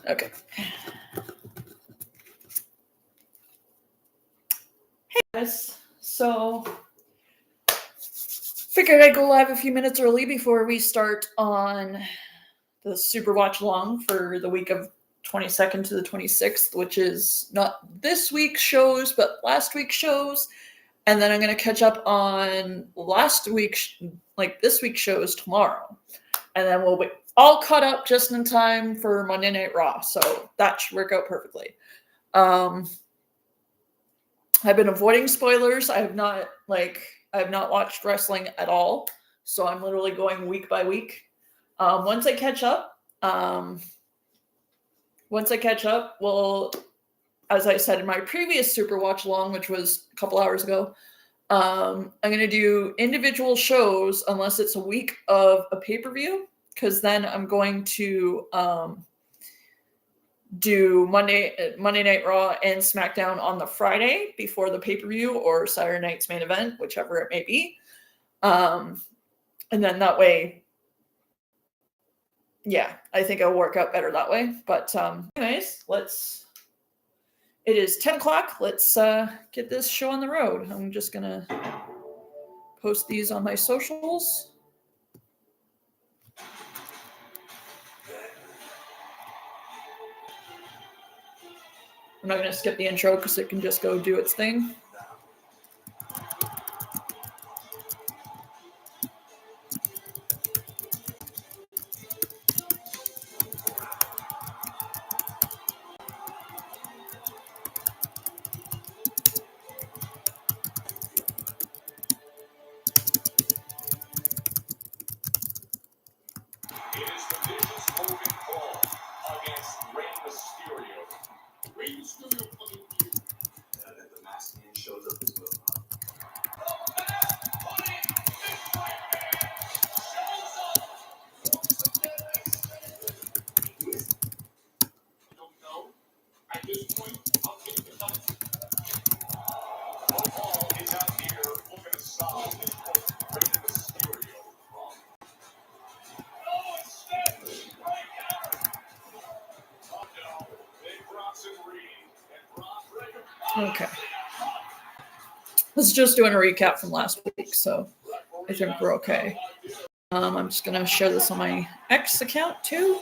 Okay. Hey guys, so figured I'd go live a few minutes early before we start on the Super Watchalong for the week of 22nd to the 26th, which is not this week's shows, but last week's shows. And then I'm going to catch up on last week's, this week's shows tomorrow. And then we'll be all caught up just in time for Monday Night Raw. So that should work out perfectly. I've been avoiding spoilers. I have not watched wrestling at all. So I'm literally going week by week. Once I catch up, well, as I said in my previous Super Watch Along, which was a couple hours ago, I'm going to do individual shows unless it's a week of a pay-per-view, because then I'm going to do Monday Night Raw and Smackdown on the Friday before the pay-per-view, or Saturday night's main event, whichever it may be. And then that way, yeah, I think it'll work out better that way. But anyways, it is 10 o'clock. Let's get this show on the road. I'm just going to post these on my socials. I'm not going to skip the intro because it can just go do its thing. Okay. Let's just doing a recap from last week, so I think we're okay. I'm just going to share this on my X account too.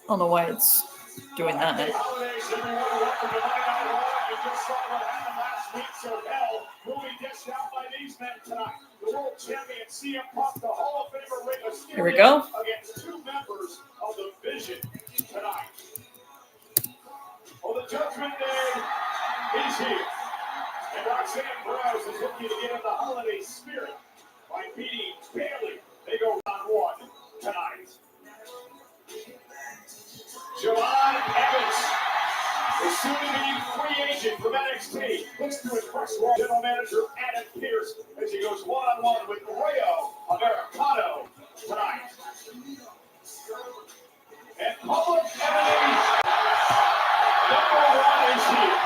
I don't know why it's doing that. Here we go. Against two members of the Vision tonight. Well, the Judgment Day is here. And Roxanne Perez is looking to get in the holiday spirit by beating Bayley. They go round one tonight. Javon Evans, the soon-to-be free agent from NXT, looks to impress Raw General Manager Adam Pearce as he goes one-on-one with Rayo Americano tonight. And Public Enemy #1 is here.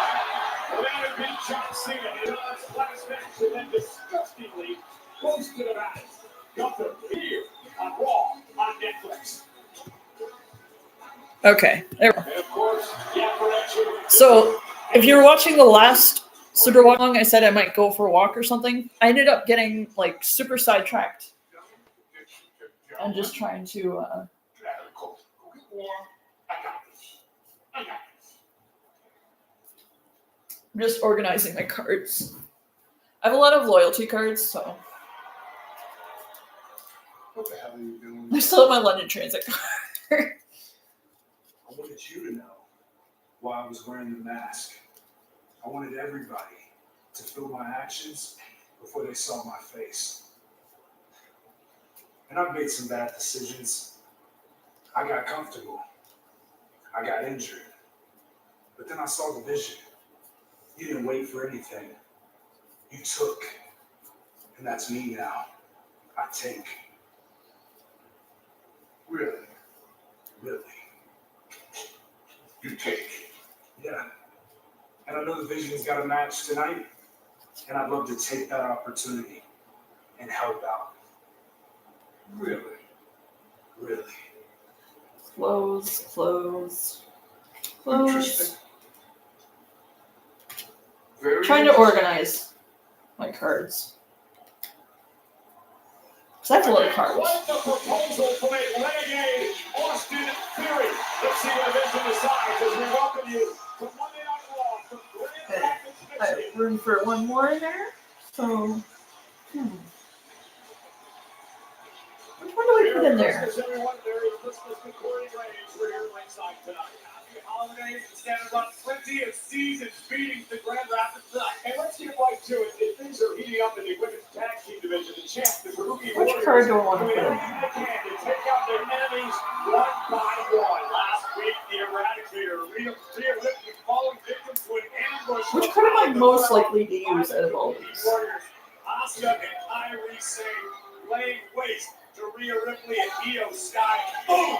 The man who beat John Cena in his last match and then disgustingly posted about it. Gunther here on Raw on Netflix. Okay, there we go. So, if you're watching the last Super Watchalong, I said I might go for a walk or something. I ended up getting super sidetracked. I'm just trying to. I'm just organizing my cards. I have a lot of loyalty cards, so. What the hell are you doing? I still have my London Transit card. I wanted you to know why I was wearing the mask. I wanted everybody to feel my actions before they saw my face. And I've made some bad decisions. I got comfortable. I got injured. But then I saw the vision. You didn't wait for anything. You took. And that's me now. I take. Really? Really? You take? Yeah. And I know the Vision's got a match tonight, and I'd love to take that opportunity and help out. Really? Really? Close. Interesting. Very Trying to organize my cards. Because I have a lot of cards. Quite the proposal from a renegade Austin Theory. Let's see what Vision decides as we welcome you to Monday Night Raw from Grand Rapids, I have Michigan. room for one more in there. So, which one do we put in there? Christmas, everyone. Merry Christmas to Corey Graves. We're here ringside tonight. Happy holidays and standing on plenty of seasons beating the Grand Rapids tonight. And let's get right to it. If things are heating up in the women's tag team division, the champ, the Kabuki Which Warriors, card do I want to doing put in? everything they can to take out their enemies one by one. Last week, the Eradicator, Rhea Ripley, falling victim to an ambush. Which card am I most likely to use out of all these? Warriors, Asuka and Kairi Sane laying waste to Rhea Ripley and Io Sky. Boom!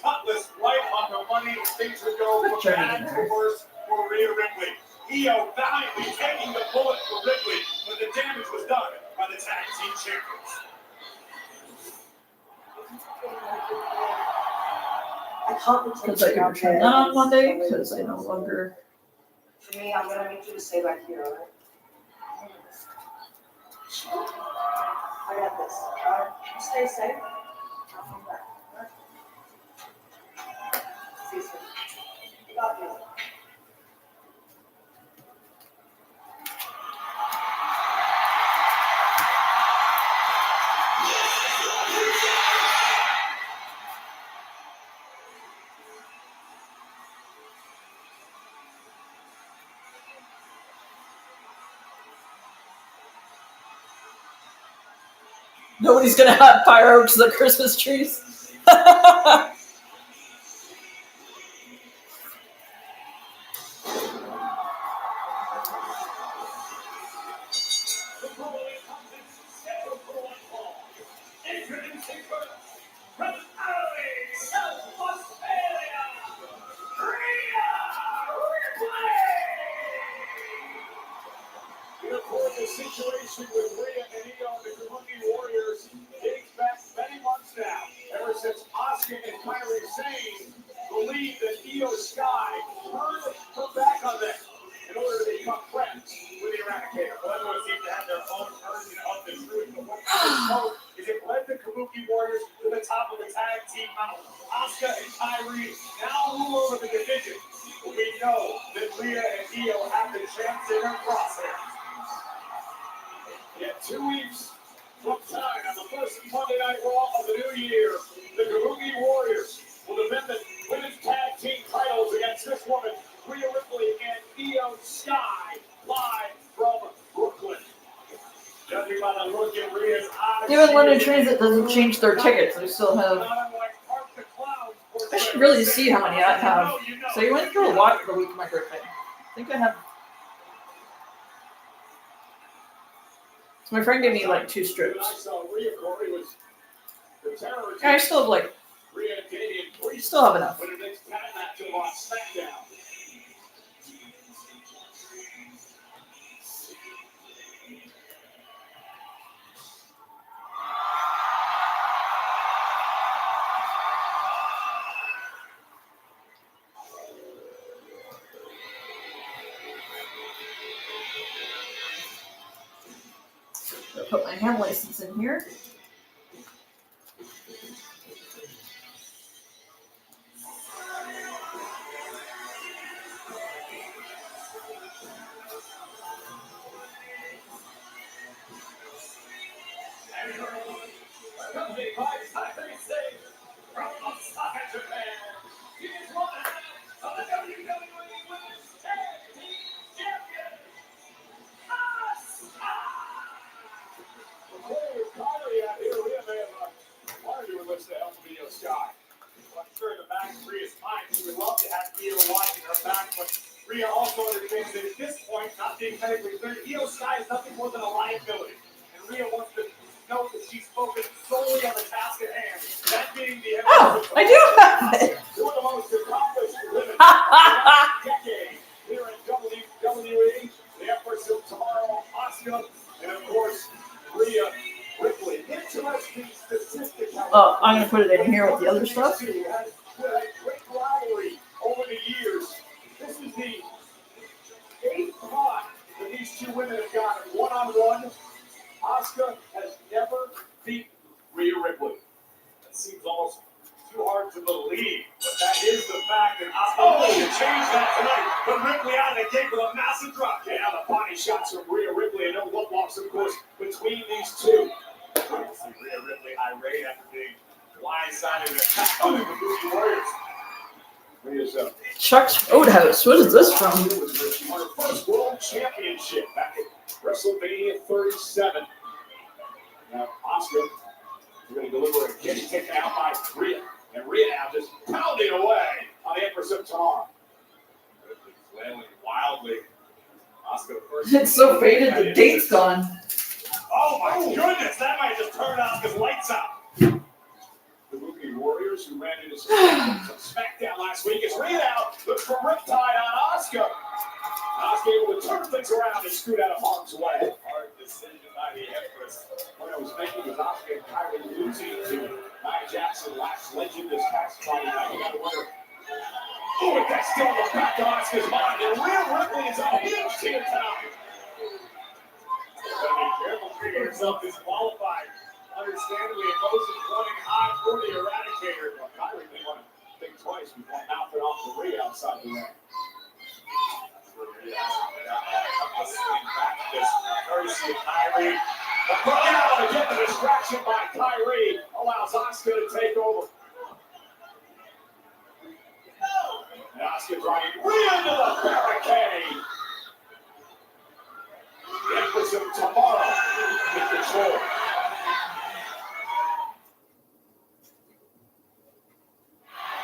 Cutlass right on the money. Things would go from bad to worse for Rhea Ripley. Io valiantly taking the bullet for Ripley, but the damage was done by the tag team champions. Because I can return that on Monday, because I no longer... For me, I'm gonna need you to stay back here, alright? I got this. You stay safe. I'll come back. Alright? See you soon. You got this. Nobody's gonna have fireworks at the Christmas trees. The situation with Rhea and Io and the Kabuki Warriors dates back many months now. Ever since Asuka and Kairi Sane believed that Io Sky turned her back on them in order to become friends with the Eradicator. Well, everyone seems to have their own version of the truth. But what matters most is it led the Kabuki Warriors to the top of the tag team mountain. Asuka and Kairi now rule over the division. But we know that Rhea and Io have the chance in their crosshairs. Yet 2 weeks from time on the first Monday Night Raw of the new year, the Kabuki Warriors will defend the women's tag team titles against this woman, Rhea Ripley and Io Sky, live from Brooklyn. Judging by the look in Rhea's eyes, Even London Transit doesn't change their tickets. They still have... I should really see how many I have. So you went through a lot for the week of my birthday. I think I have... So my friend gave me like 2 strips. Yeah, I still have like... Still have enough. I'll put my ham license in here. Rhea also understands that at this point, not being technically third, Io Sky is nothing more than a liability. And Rhea wants to note that she's focused solely on the task at hand. That being the Oh, I do have it. two of the most accomplished women of the decade here in WWE. The Empress of Tomorrow, Asuka, and of course, Rhea Ripley. Interesting statistic. Oh, I'm going to put it in here with the other stuff. Has a great rivalry over the years. This is the 8th time that these two women have gone one-on-one. Asuka has never beat Rhea Ripley. That seems almost too hard to believe, but that is the fact. And Asuka will change that tonight. But Ripley out of the gate with a massive drop. Yeah, the body shots from Rhea Ripley, and no love loss, of course, between these two. Obviously, Rhea Ripley irate after being blindsided and attacked by the Kabuki Warriors. Rhea's Chuck's Roadhouse. What is this from? on her first world championship back at WrestleMania 37. Now, Asuka is going to deliver a kick taken out by Rhea. And Rhea now just pounding away on the Empress of Tomorrow. Ripley flailing wildly. Asuka first. It's so faded, the date's gone. Oh my goodness, that might just turn Asuka's lights out. The Kabuki Warriors, who ran into some Smackdown last week, is Rhea out. Looks for Riptide on Asuka. Asuka able to turn things around and scoot out of harm's way. Hard decision by the Empress. What I was thinking was Asuka and Kyrie losing to Nia Jackson, last legend this past Friday night. You got to wonder. Oh, and that's still in the back of Asuka's mind. And Rhea Ripley is unhinged here tonight. Be careful to get yourself disqualified. Understandably, emotion running high for the Eradicator. Well, Kyrie may want to think twice before mouthing off the Rhea outside the ring. Courtesy of Kyrie. But now, again, the distraction by Kyrie allows Asuka to take over. And Asuka driving Rhea into the barricade. The Empress of Tomorrow in control.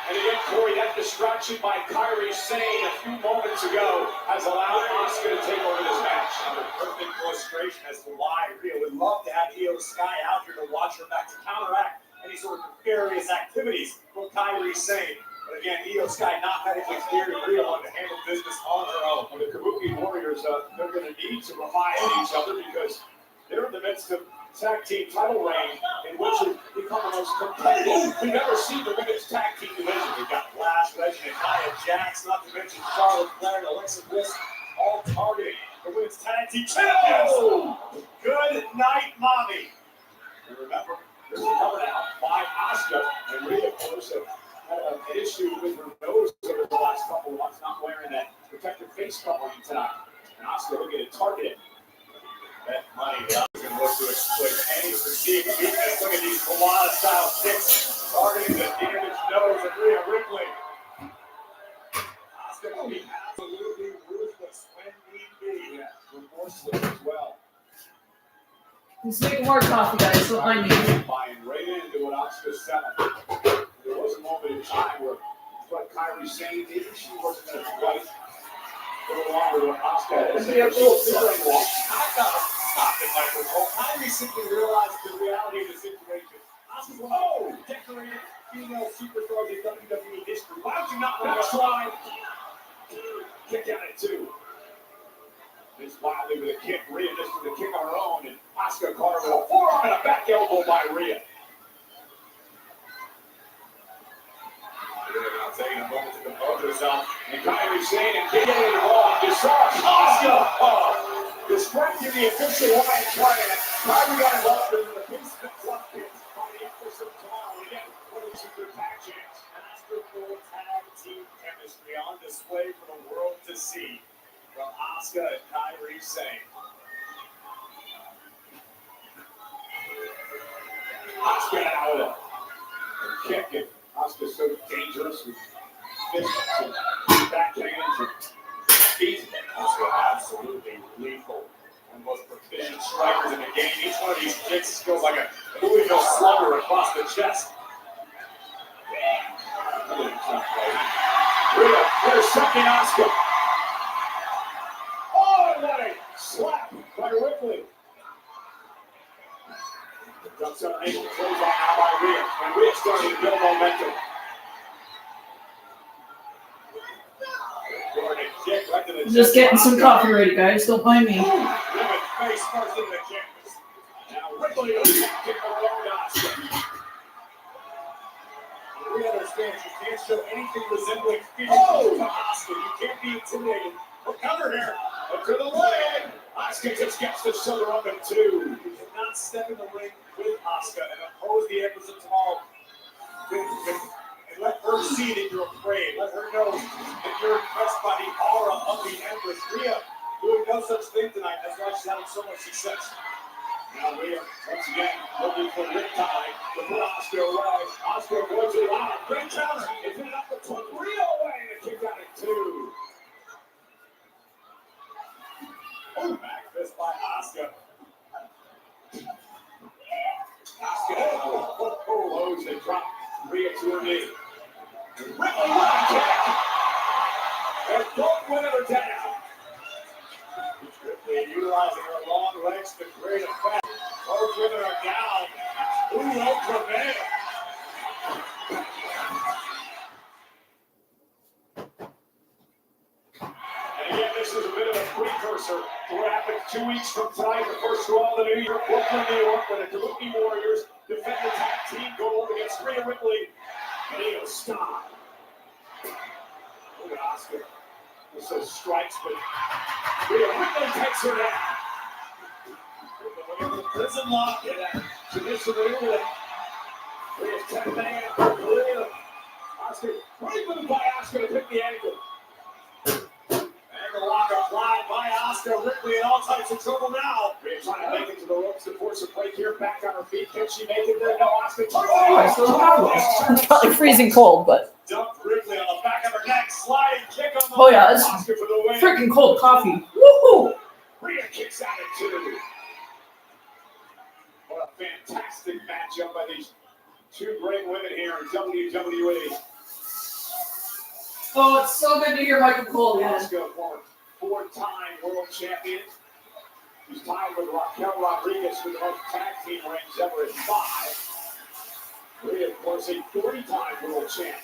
And again, Corey, that distraction by Kyrie Sane a few moments ago has allowed Asuka to take over this match. Under perfect illustration as to why Rhea would love to have Io Sky out here to watch her back to counteract any sort of nefarious activities from Kyrie Sane. But again, Io Sky not medically cleared, and Rhea wanted to handle business on her own. And the Kabuki Warriors, they're going to need to rely on each other because they're in the midst of tag team title reign in which has become the most competitive we've ever seen the women's tag team division. We've got Flash, Legend, and Nia Jax, not to mention Charlotte Flair and Alexa Bliss, all targeting the women's tag team champions. Oh, good night, mommy. And remember, this is covered out by Asuka, and Rhea, of course, had an issue with her nose over the last couple of months, not wearing that protective face covering tonight. And Asuka looking to target it. Bet money that was going to look to exploit any perceived weakness. Look at these Koala-style kicks targeting the damaged nose of Rhea Ripley. Asuka will be absolutely ruthless when need be. Yeah, remorseless as well. He's making more coffee, guys. Don't mind me. Buying right into what Asuka's selling. There was a moment in time where what Kyrie Sane maybe she wasn't going to fight a little longer with Asuka. I'm not stop it, Michael. Kyrie simply realized the reality of the situation. Asuka's like, oh, decorated female superstars in WWE history. Why would you not want to try? Kick out at 2. This wildly with a kick. Rhea just with a kick on her own, and Asuka caught her with a forearm and a back elbow by Rhea. Now taking a moment to compose herself, and Kyrie Sane and getting it wrong. You saw Asuka distracting the official line plan. Kyrie got involved in the basement drop kick by the Empress of Tomorrow. Again, one of the super tag champs. Master full tag team chemistry on display for the world to see from Asuka and Kyrie Sane. Asuka now with a kick, and Asuka's so dangerous with fists and backhands and feet. Asuka absolutely lethal. One of the most proficient strikers in the game. Each one of these kicks feels like a Louisville slugger across the chest. Rhea intercepting Asuka. attempts are able to close on now by Rhea. And Rhea starting to build momentum. Just getting some coffee ready, guys. Don't mind me. Face first into the canvas. Now Ripley will kick around Asuka. We understand you can't show anything resembling fear to Asuka. You can't be intimidated. Recover here. Up to the leg. Asuka just gets the shoulder up in two. You cannot step in the ring with Asuka and oppose the Empress of Tomorrow. And let her see that you're afraid. Let her know that you're impressed by the aura of the Empress. Rhea doing no such thing tonight. That's why she's having so much success. Now Rhea, once again, looking for riptide to put Asuka away. Asuka going to the line. Great counter. It's it up to put Rhea away and a kick out at two. Oh, back fist by Asuka. Asuka, oh, they drop Rhea to her knee. Ripley with a kick. They're both winning her down. Ripley utilizing her long legs to great effect. Both women are down. Who will prevail? And again, this is a bit of a precursor to what happens 2 weeks from tonight, the first Raw of the New Year, Brooklyn, New York, where the Kabuki Warriors defend the tag team gold against Rhea Ripley and Io Sky. Look at Asuka. Also strikes, but Rhea Ripley takes her down. Look at the prison lock and submission to Rhea. Rhea's tapping out for Rhea. Asuka, great move by Asuka to pick the ankle. Ankle lock applied by Asuka. Ripley in all types of trouble now. Rhea trying to make it to the ropes to force a break here. Back on her feet. Can she make it there? No, Asuka. Oh, I still have one. It's probably freezing cold, but Dump Ripley on the back of her neck. Sliding kick on the oh yeah, it's Asuka for the win. freaking cold coffee. Woohoo! Rhea kicks out at two. What a fantastic matchup by these two great women here in WWE. Oh, it's so good to hear Michael Cole again. Asuka, former four-time world champion. She's tied with Raquel Rodriguez for the most tag team rings ever at 5. Rhea, of course, a 40-time world champ.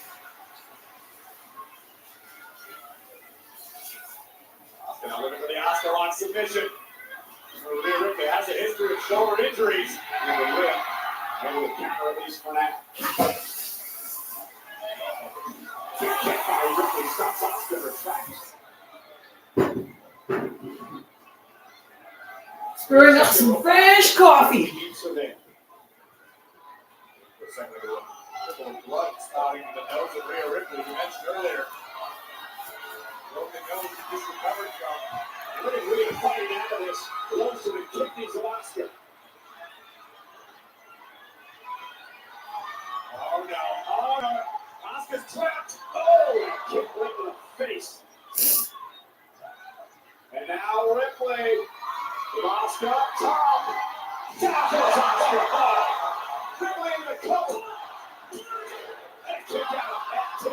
Asuka now looking for the Asuka lock submission. Rhea Ripley has a history of shoulder injuries. And Rhea able to counter at least for now. Kick by Ripley stops Asuka in her tracks. Stirring up some fresh coffee. Keeps her there. For a second ago, little blood spouting from the nose of Rhea Ripley. You mentioned earlier. Broken nose she just recovered from. Rhea fighting out of this. Close to the kidneys of Asuka. Oh no. Oh no. Asuka's trapped. Oh, kick right to the face. And now Ripley. Asuka up top. Down goes Asuka. Ripley in the cover. And kick out at 2.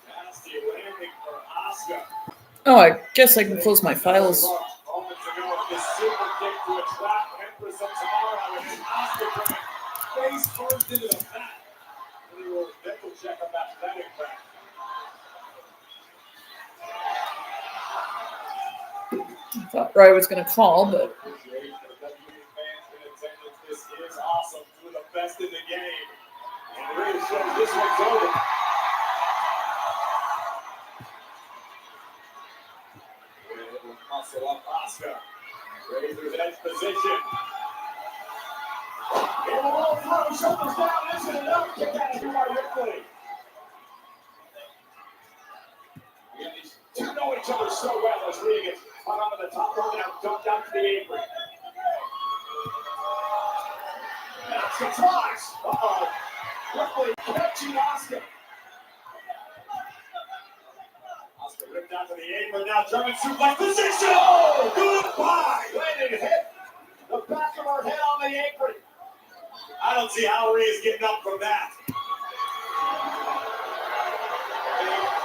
Nasty landing for Asuka. Oh, I guess I can close my files. Moments ago, this super kick to a trap Empress of Tomorrow. And Asuka coming face first into the mat. We will dental check on that impact. I thought Ryan was going to call, but This is awesome. Two of the best in the game. And Rhea shows this one's over. Muscle up Asuka. Razor's edge position. Here we go, throw, shoulders down, this is another kick out of by Ripley. Yeah, these two know each other so well as Rhea gets hung up at the top rope and now dumped down to the apron. Asuka tries. Uh-oh. Ripley catching Asuka. Asuka ripped out to the apron, now German suplex position. Oh, goodbye. Landing hit the back of her head on the apron. I don't see how Rhea's getting up from that. A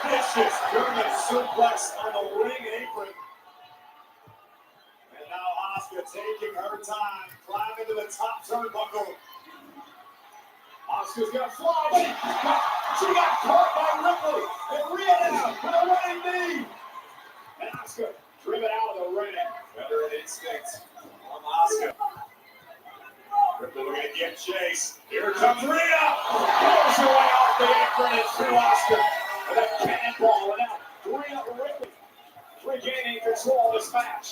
vicious German suplex on the ring apron. And now Asuka Asuka taking her time, climbing to the top turnbuckle. Asuka's gonna fly. She got caught by Ripley. And Rhea now with a running knee. And Asuka driven out of the ring. Veteran instinct on Asuka. Ripley looking to get Chase. Here comes Rhea. Pulls her way off the apron and through Asuka. With a cannonball. And now Rhea Ripley regaining control of this match.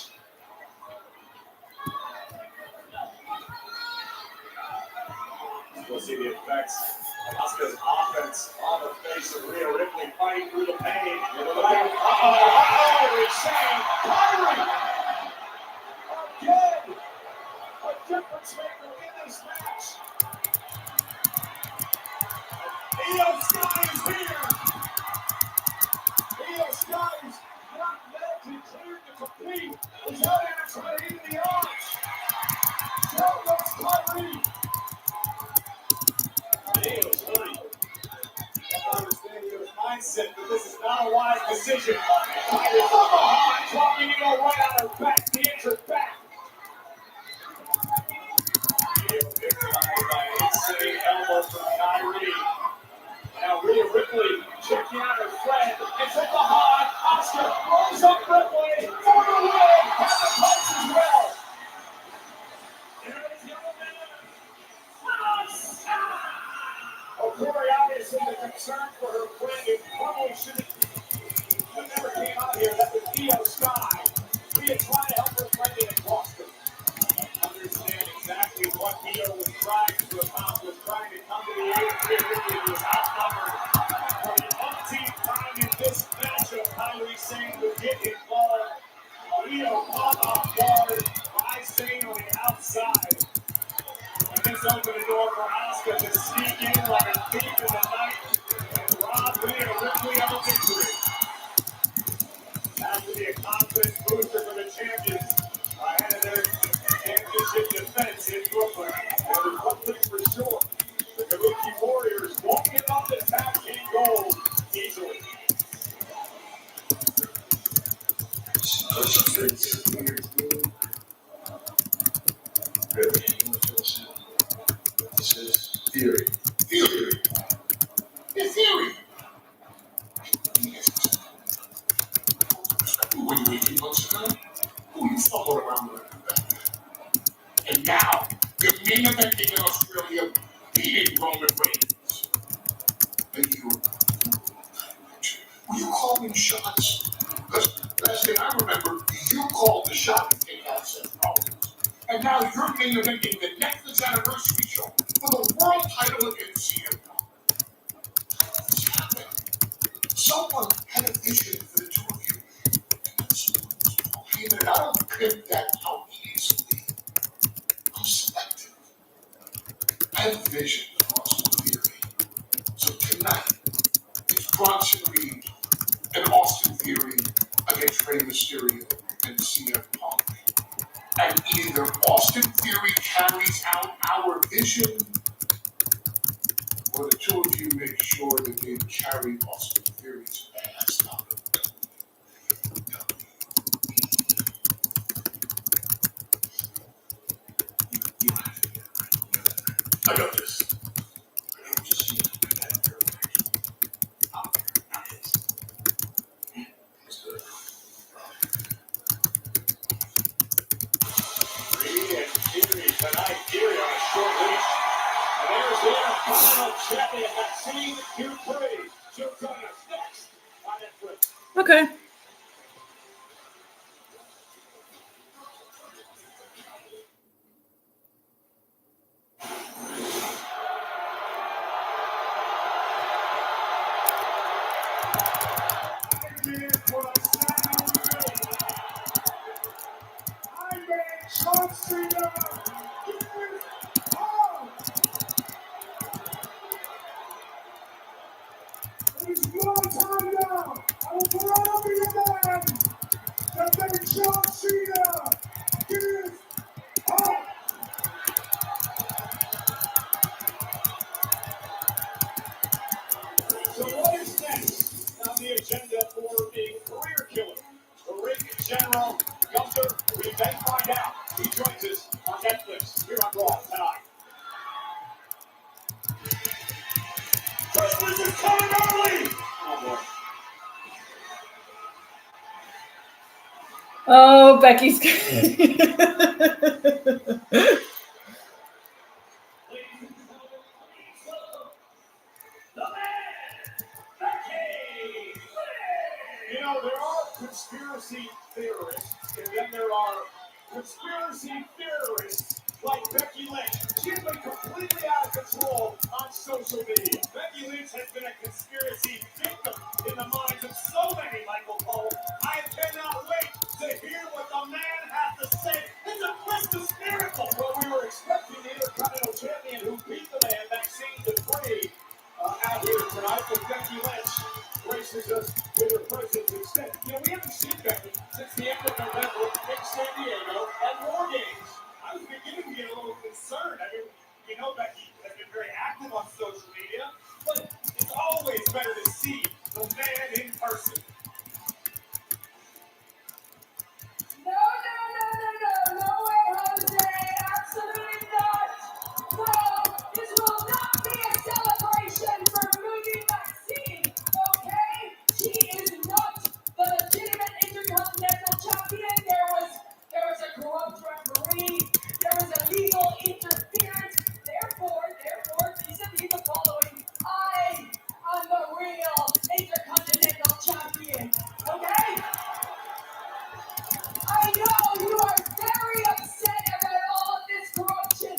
We'll see the effects of Asuka's offense on the face of Rhea Ripley fighting through the pain. We're saying Kyrie again, a difference maker in this match. Io Sky is here. Io Sky is not medically cleared to compete. Is that actually in the arch? Tell us, Kyrie. Io's hurting. I understand Io's mindset, but this is not a wise decision. Kyrie from behind, dropping Io right on her back, the injured back. Io victimized by an insane elbow from Kyrie. Now Rhea Ripley checking out her friend. And from behind, Asuka rolls up Ripley for the win. And the punch as well. Here is your man. Well, Corey, obviously the concern for her friend who probably shouldn't have never came out here. That was Io Sky. Rhea trying to help her friend and it cost her. Understand exactly what Io was trying to accomplish, trying to come to the aid of Rhea Ripley, who was outnumbered. For the umpteenth time in this matchup, Kyrie Sane would get involved. Io caught off guard by Sane on the outside. And this opened the door for Asuka to sneak in like a thief in the night and rob Rhea Ripley of a victory. Has to be a confidence booster for the champions ahead of their championship defense in Brooklyn. And there's one thing for sure, the Kabuki Warriors won't give up the tag team gold easily. This is theory. Theory. It's theory. Who were you 18 months ago? Who you followed around with that? And now, you're main eventing in Australia, beating Roman Reigns. And you were you calling shots? Because last thing I remember, you called the shot to take out Seth Rollins. And now you're main eventing the Netflix anniversary show for the world title against CM Punk. What's happened? Someone had a vision for the two of you. And that's Paul Heyman. And I don't pimp that out easily. I'm selective. I have a vision of Austin Theory. So tonight, it's Bronson Reed and Austin Theory against Rey Mysterio and CM Punk. And either Austin Theory carries out our vision, or the two of you make sure that they carry Austin Theory's ass out of the You have to get it right. I got this. I don't just see it. I got it. Out there. Not his. It's good. Reed and Theory tonight. Theory on a short leash. And there's their final champion. Maxine Dupree. She'll join us next on Netflix. Okay. John Cena. It's your time now. I will forever be the man that made John Cena give up. So what is next on the agenda for the career killer? The ring general, Gunther, we may find out. Christmas is coming early! Oh, boy. Oh, Becky's. You know, there are conspiracy theorists, and then there are conspiracy theorists like Becky Lynch. She's been completely out of control on social media. Becky Lynch has been a conspiracy victim in the minds of so many, Michael Cole. I cannot wait to hear what the man has to say. It's a Christmas miracle. Well, we were expecting the Intercontinental Champion who beat the man, Maxine Dupree, out here tonight, but Becky Lynch graces us with her presence instead. You know, we haven't seen Becky since the end of November in San Diego at War Games. I was beginning to get a little concerned. I mean, you know, Becky has been very active on social media, but it's always better to see the man in person. No way, Jose, absolutely not. No, this will not be a celebration for Moody Maxine, okay? She is not the legitimate Intercontinental Champion. There was a corrupt referee. There was illegal interference. Therefore, vis-a-vis the following, I am the real Intercontinental Champion, okay? I know you are very upset about all of this corruption.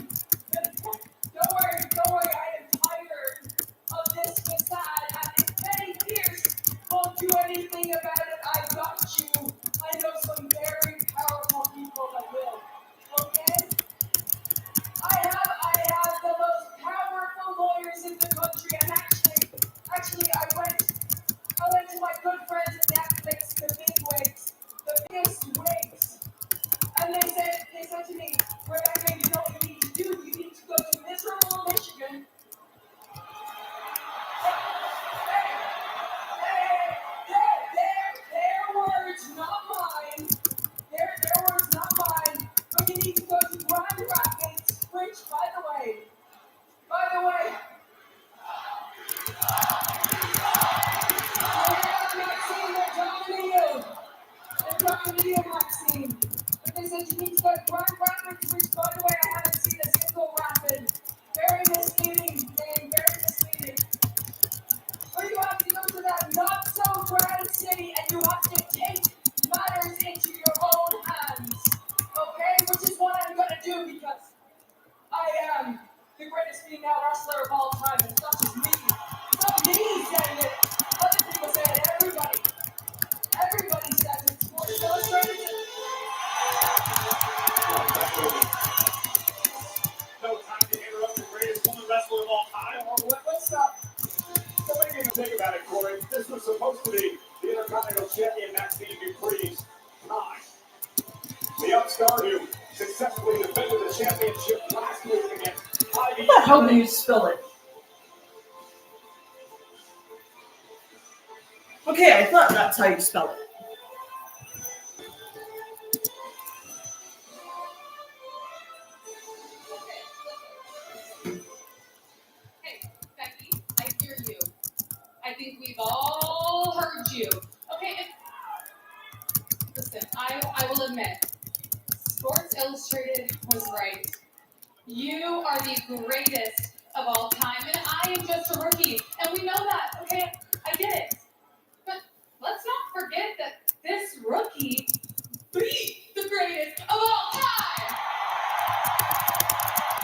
Don't worry, I am tired of this facade. And if Penny Pierce won't do anything about it, I got you. I know some very powerful people that will. Okay? I have the most powerful lawyers in the country, and actually I went to my good friends at Netflix, the bigwigs, the biggest wigs. And they said to me, Rebecca, you know what you need to do? You need to go to miserable Michigan. Their words, not mine. Their words, not mine. But you need to go to Grand Rapids, which, by the way, Maxine, they're talking to you. They're talking to you, Maxine. But they said you need to go to Grand Rapids, which, by the way, I haven't seen a single rapid. Very misleading name, very misleading. Or you have to go to that not so grand city and you have to take matters into your own hands. Okay? Which is what I'm gonna do because I am the greatest female wrestler of all time. It's not just me. It's not me saying it. Other people say it. Everybody says it. Sports Illustrated. No time to interrupt the greatest woman wrestler of all time. Let's stop. Somebody even think about it, Corey. This was supposed to be the Intercontinental Champion Maxine Dupree's time. The upstart who successfully defended the championship last week against Ivy. How the hell do you spell it? Okay, I thought that's how you spell it. Hey, Becky, I hear you. I think we've all heard you. Okay, listen, I will admit, Sports Illustrated was right. You are the greatest of all time, and I am just a rookie, and we know that, okay? I get it. But let's not forget that this rookie beat the greatest of all time!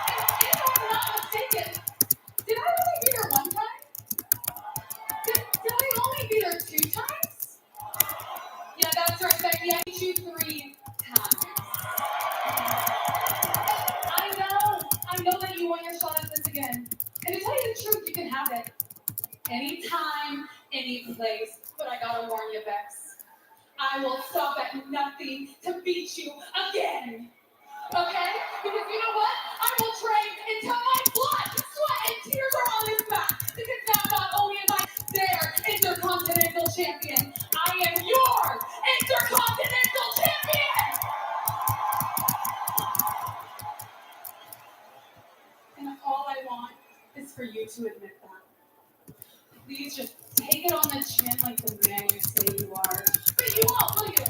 And if I'm not mistaken, did I only beat her one time? Did I only beat her 2 times? Yeah, that's right, Becky. I beat you 3 times. I know that you want your shot at this again. And to tell you the truth, you can have it. Anytime, any place. But I gotta warn you, Bex. I will stop at nothing to beat you again. Okay? Because you know what? I will train until my blood, sweat, and tears are on his back. Because now not only am I their Intercontinental Champion, I am your Intercontinental Champion! And all I want is for you to admit that. please just take it on the chin like the man you say you are. But you won't, will you?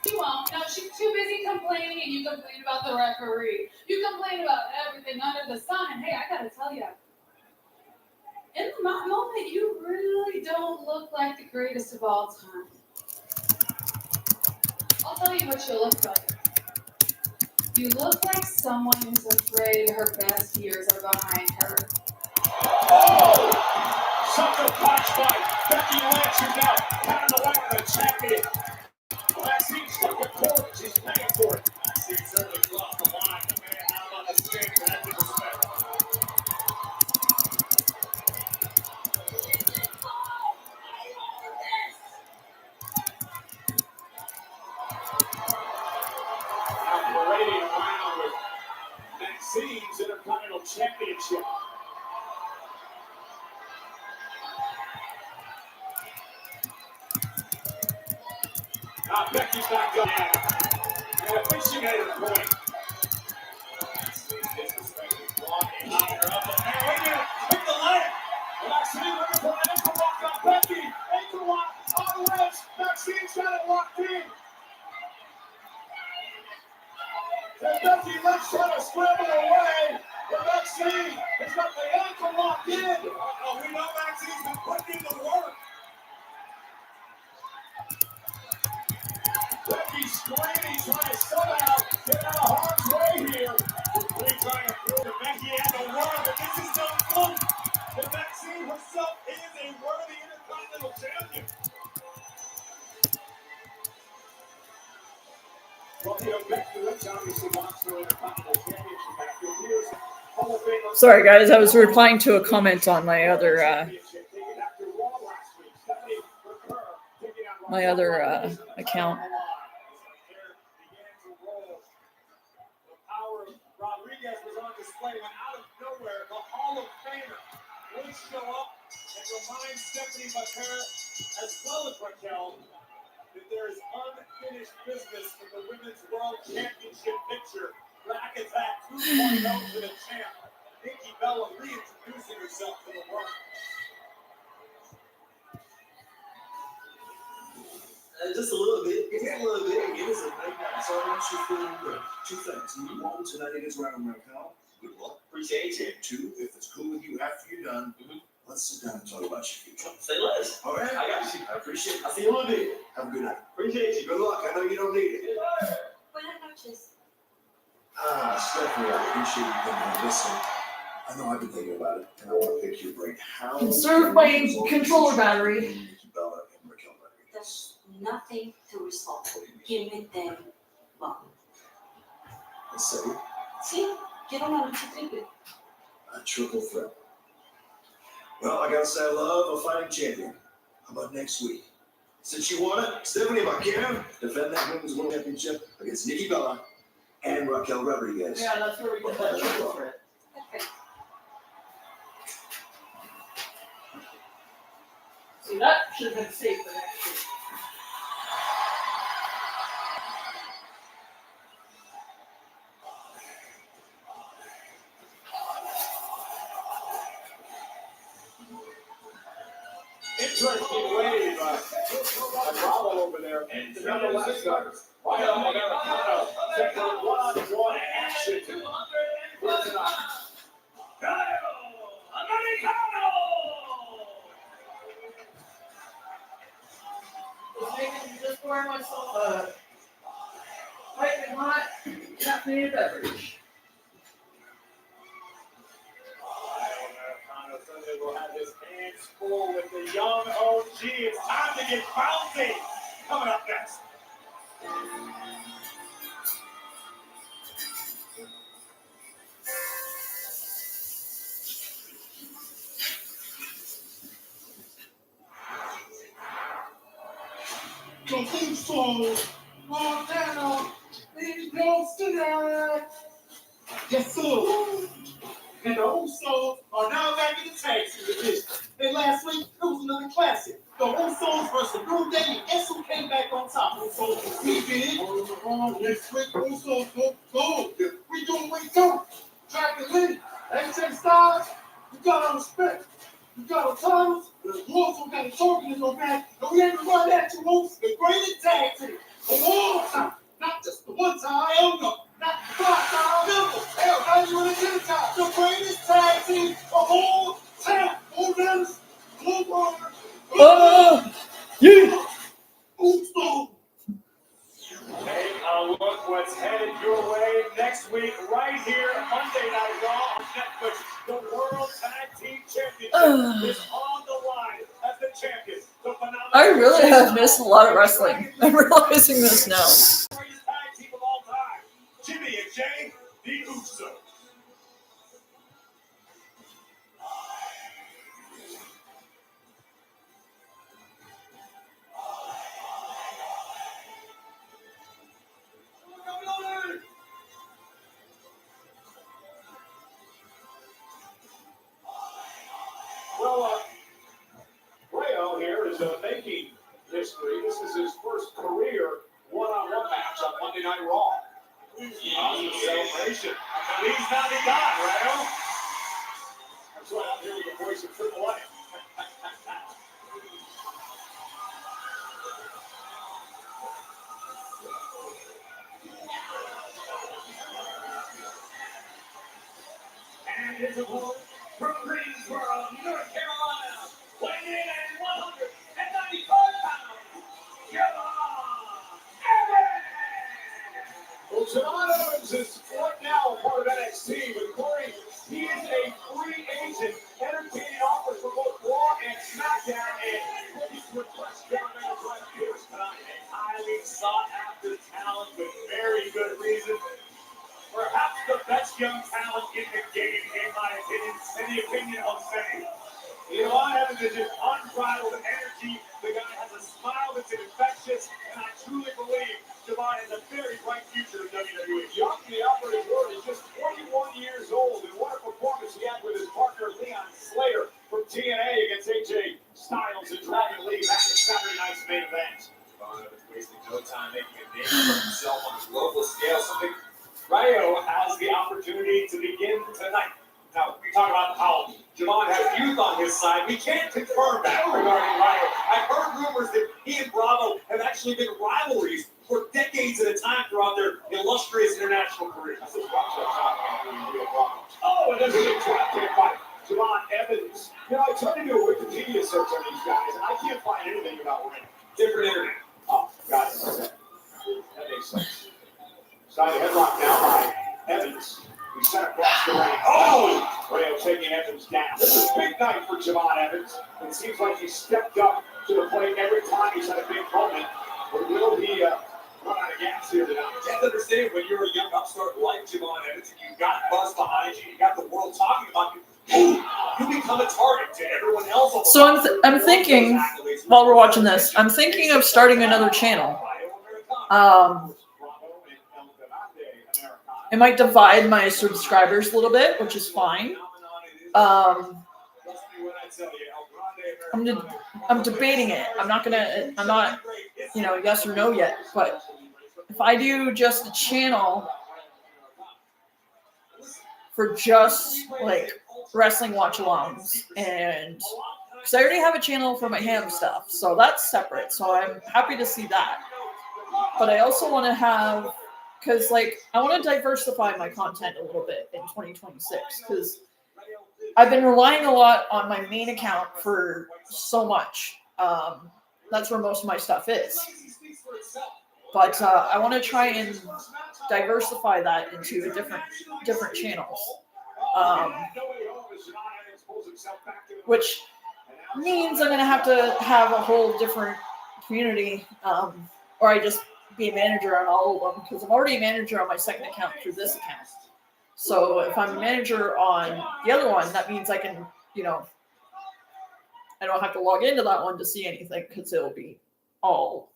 You won't. No, she's too busy complaining, and you complain about the referee. You complain about everything under the sun, and hey, I gotta tell you, in the moment, you really don't look like the greatest of all time. I'll tell you what you look like. You look like someone who's afraid her best years are behind her. Oh! Sucker punch by Becky Lynch, who's now pounding away on the champion. Maxine stuck a cord, she's paying for it. Maxine certainly lost the line. The man out on the stage, and that's respect. Now parading around with Maxine's Intercontinental Championship. Now Becky's back up. And I think she made her point. Maxine's disrespecting blocking, knocking her up. And wait a minute, hit the leg. Maxine looking for an ankle lock on Becky. Ankle lock on the ledge. Maxine's got it locked in. And Becky Lynch trying to scramble away. But Maxine has got the ankle locked in. Oh, we know Maxine's been putting in the work. Becky screaming, trying to somehow get out of harm's way here. We're trying to prove to Becky and the world that this is no fluke. That Maxine herself is a worthy Intercontinental Champion. Well, you know, Becky Lynch obviously wants her Intercontinental Championship back. Here's Hall of Fame. Sorry, guys. I was replying to a comment on my other account. Rodriguez was on display when out of nowhere the Hall of Famer would show up and remind Stephanie McCurry as well as Raquel that there is unfinished business in the Women's World Championship picture. Rack Attack 2.0 to the champ. Nikki Bella reintroducing herself to the world. Just a little bit. Just a little bit. It is a great night. So I want you feeling good. Two things. One, tonight it is Rack and Raquel. Good luck. Appreciate you. Two, if it's cool with you after you're done, let's sit down and talk about your future. Say less. All right. I got you. I appreciate it. I'll see you in a little bit. Have a good night. Appreciate you. Good luck. I know you don't need it. Buenas noches. Stephanie, I appreciate you coming in. Listen, I know I've been thinking about it, and I want to pick your brain. How Conserve my controller battery. Nikki Bella and Raquel Rodriguez. There's nothing to resolve. Give me them one. Let's say Sí, quiero una lucha triple. a triple threat. Well, I gotta say I love a fighting champion. How about next week? Since you want it, Stephanie, if I can, defend that Women's World Championship against Nikki Bella and Raquel Rodriguez. Yeah, that's where we get that triple threat. Perfecto. See, that should have been safe for next week. Interesting wave by Bravo over there. And nonetheless, right on Americano, second one action. Americano! Just pouring myself a piping hot caffeinated beverage. Americano Sunday will have his hands full with the young OG. It's time to get bouncy. Coming up next. The Usos are down. These girls tonight. Yes, sir. And the Usos are now back in the tag team division. And last week, it was another classic. The Usos versus New Day, and guess who came back on top? Usos, we did. Next week, Usos go. We do what we do. Dragon Lee, AJ Styles, you gotta respect. We got a title, we also got a champion in our back, and we ain't run at you folks, the greatest tag team of all time. Not just the one time, hell no. Not the 5 time, never. Hell, not even the 10 time. The greatest tag team of all time. All Dennis, all Barber. Yeah. Oops, no. Take a look what's headed your way next week, right here, Monday Night Raw on Netflix. The World Tag Team Championship is on the line as the champions. The phenomenal I really have missed a lot of wrestling. I'm realizing this now. greatest tag team of all time, Jimmy and Jay, the Usos. Well, Rayo here is making history. This is his first career one-on-one match on Monday Night Raw. Awesome celebration. And he's not the guy, Rayo. That's why I'm here with the voice of Triple A. And his opponent from Greensboro, North Carolina, weighing in at 195 pounds, Javon Evans! Well, Javon Evans is right now a part of NXT, but Corey, he is a free agent, entertaining offers for both Raw and Smackdown, and looking to impress Javon Evans right here tonight. A highly sought-after talent with very good reason. Perhaps the best young talent in the game, in my opinion, in the opinion of many. Javon Evans is just unbridled energy. The guy has a smile that's infectious, and I truly believe Javon has a very bright future in WWE. Young, the operative word, is just 21 years old, and what a performance he had with his partner Leon Slater from TNA against AJ Styles and Dragon Lee back in Saturday night's main event. Javon Evans wasting no time making a name for himself on his global scale, something Rayo has the opportunity to begin tonight. Now, we talk about how Javon has youth on his side. We can't confirm that regarding Rayo. I've heard rumors that he and Bravo have actually been rivalries for decades at a time throughout their illustrious international careers. Oh, and there's a big drop kick by Javon Evans. You know, I tried to do a Wikipedia search on these guys, and I can't find anything about Rayo. Different internet. Oh, got it. That makes sense. Side headlock now by Evans. He sent across the ring. Oh! Rayo taking Evans down. This is a big night for Javon Evans. It seems like he's stepped up to the plate every time he's had a big moment. But will he run out of gas here tonight? You have to understand when you're a young upstart like Javon Evans, and you've got buzz behind you, you got the world talking about you, you become a target to everyone else. So I'm thinking, while we're watching this, I'm thinking of starting another channel. It might divide my subscribers a little bit, which is fine. I'm debating it. I'm not, yes or no yet. But if I do just a channel for just like wrestling watch-alongs, and because I already have a channel for my ham stuff, so that's separate. So I'm happy to see that. But I also want to have, because I want to diversify my content a little bit in 2026, because I've been relying a lot on my main account for so much. That's where most of my stuff is. But I want to try and diversify that into different channels, which means I'm going to have a whole different community, or I just be a manager on all of them, because I'm already a manager on my second account through this account. So if I'm a manager on the other one, that means I can, I don't have to log into that one to see anything, because it'll be all.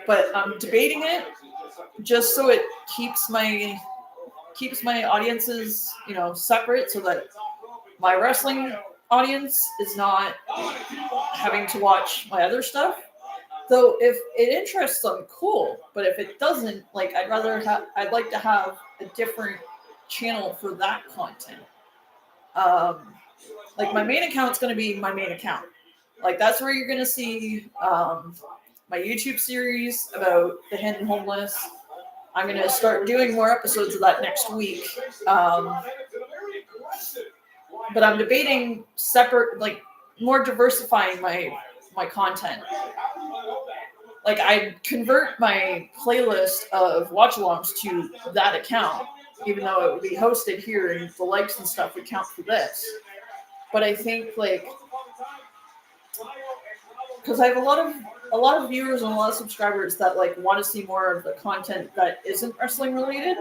But I'm debating it just so it keeps my audiences, separate, so that my wrestling audience is not having to watch my other stuff. Though if it interests them, cool. But if it doesn't, I'd like to have a different channel for that content. Like my main account's going to be my main account. Like that's where you're going to see my YouTube series about the Hendon homeless. I'm going to start doing more episodes of that next week. But I'm debating separate, like more diversifying my content. Like I'd convert my playlist of watch-alongs to that account, even though it would be hosted here and the likes and stuff would count for this. But I think like, because I have a lot of viewers and a lot of subscribers that like want to see more of the content that isn't wrestling related.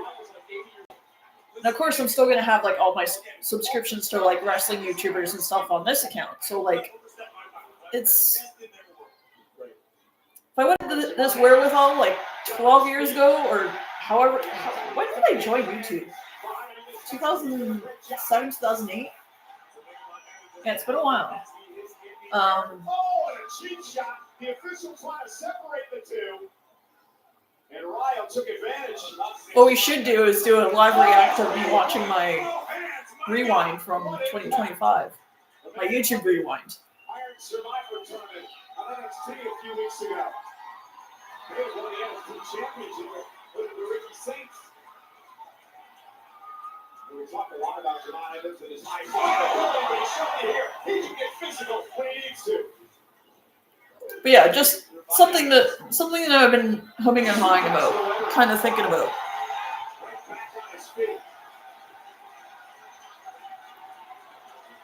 And of course, I'm still going to have like all my subscriptions to like wrestling YouTubers and stuff on this account. So like, it's, if I went to this wherewithal like 12 years ago or however, when did I join YouTube? 2007, 2008? Yeah, it's been a while. Oh, and a cheap shot. The officials want to separate the two. And Ryo took advantage. What we should do is do a live react of me watching my rewind from 2025. My YouTube rewind. Iron Survivor tournament on NXT a few weeks ago. They won the NXT championship with the Ricky Saints. We talk a lot about Javon Evans and his high fire, but he's showing you here. He can get physical when he needs to. But yeah, just something that I've been humming and hawing about, kind of thinking about. Right back on his feet.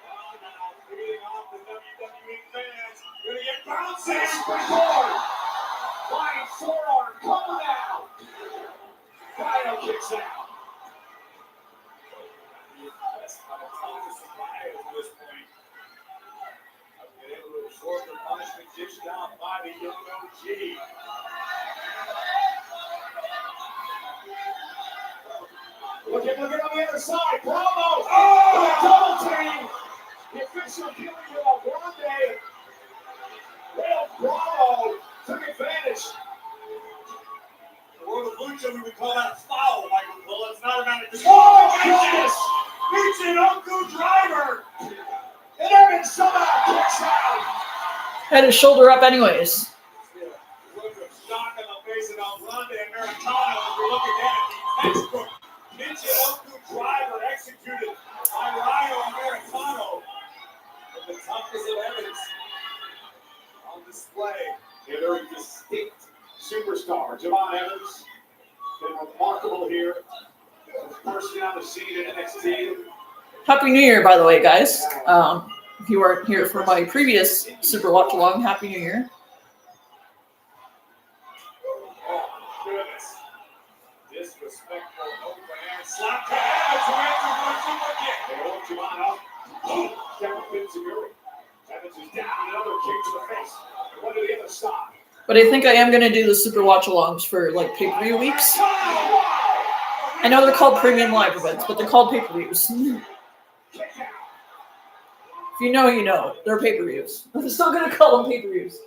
Oh, now, feeding off the WWE fans. Gonna get bouncing. Record. Flying forearm coming down. Ryo kicks out. That's how it's all to survive at this point. I've been able to absorb the punishment dished out by the young OG. Look at on the other side. Bravo! Oh! Double team! The official dealing with a Grande. Well, Bravo took advantage. In the world of Lucha, we would call that a foul, Michael Cole. It's not about a oh, goodness! Michinoku driver! And Evans somehow kicks out. Had his shoulder up anyways. Look of shock on the face of El Grande Americano as we're looking at it. The textbook Michinoku driver executed by Ryo Americano. But the toughness of Evans on display. A very distinct superstar. Javon Evans been remarkable here. First on the scene at NXT. Happy New Year, by the way, guys. If you weren't here for my previous Super Watch Along, Happy New Year. Oh, goodness. Disrespectful overhand slap to Evans who answers one super kick. They hold Javon up. Kevin Fitzgerald. Evans is down. Another kick to the face. One to the other side. But I think I am going to do the Super Watch Alongs for like pay-per-view weeks. I know they're called premium live events, but they're called pay-per-views. If you know, you know. They're pay-per-views. I'm still going to call them pay-per-views.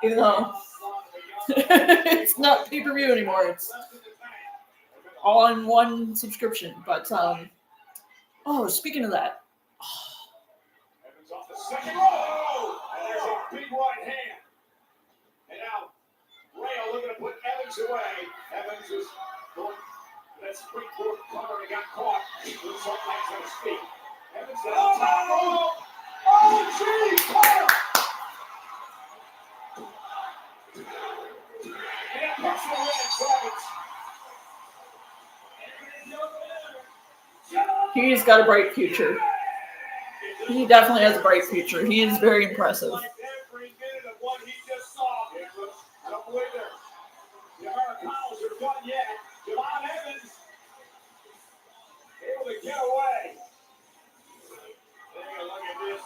Even though it's not pay-per-view anymore. It's all in one subscription. But, speaking of that. Evans off the second row. And there's a big right hand. And now, Rayo looking to put Evans away. Evans is going that springboard cover and got caught. Looks like legs on his feet. Evans to the top rope. Oh, gee, fire! And a personal win Evans. He's got a bright future. He definitely has a bright future. He is very impressive. Every minute of what he just saw. I don't believe there. The Americanos are done yet. Javon Evans able to get away. Take a look at this.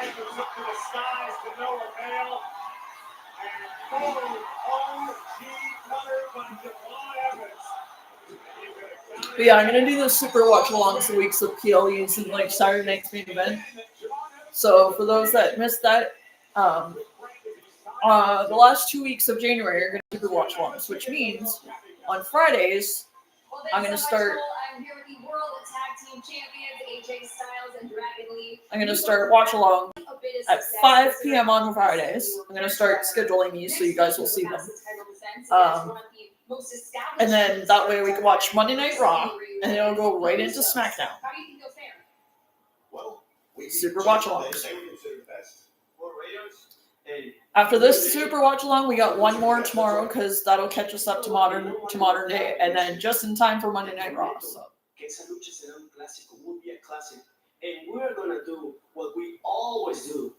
Evans up to the skies to no avail. And boom, OG cutter by Javon Evans. But yeah, I'm going to do the Super Watch Alongs the weeks of PLEs and like Saturday night's main event. So for those that missed that, the last 2 weeks of January are going to be Super Watch Alongs, which means on Fridays, I'm going to start champions AJ Styles and Dragon Lee. I'm gonna start Watchalong A bit of at success 5 considering p.m. on Fridays. I'm gonna start scheduling these so you guys will see them. And then that way we can watch Monday Night Raw, and then it'll go right into Smackdown. How do you think they'll fare? Well, we Super Watchalongs. They would consider the best. Well, Raiders, hey, After this Super Watchalong, we got one more tomorrow because that'll catch us up to modern day, and then just in time for Monday Night Raw. So. Que esa lucha será un clásico, will be a classic. And we're gonna do what we always do,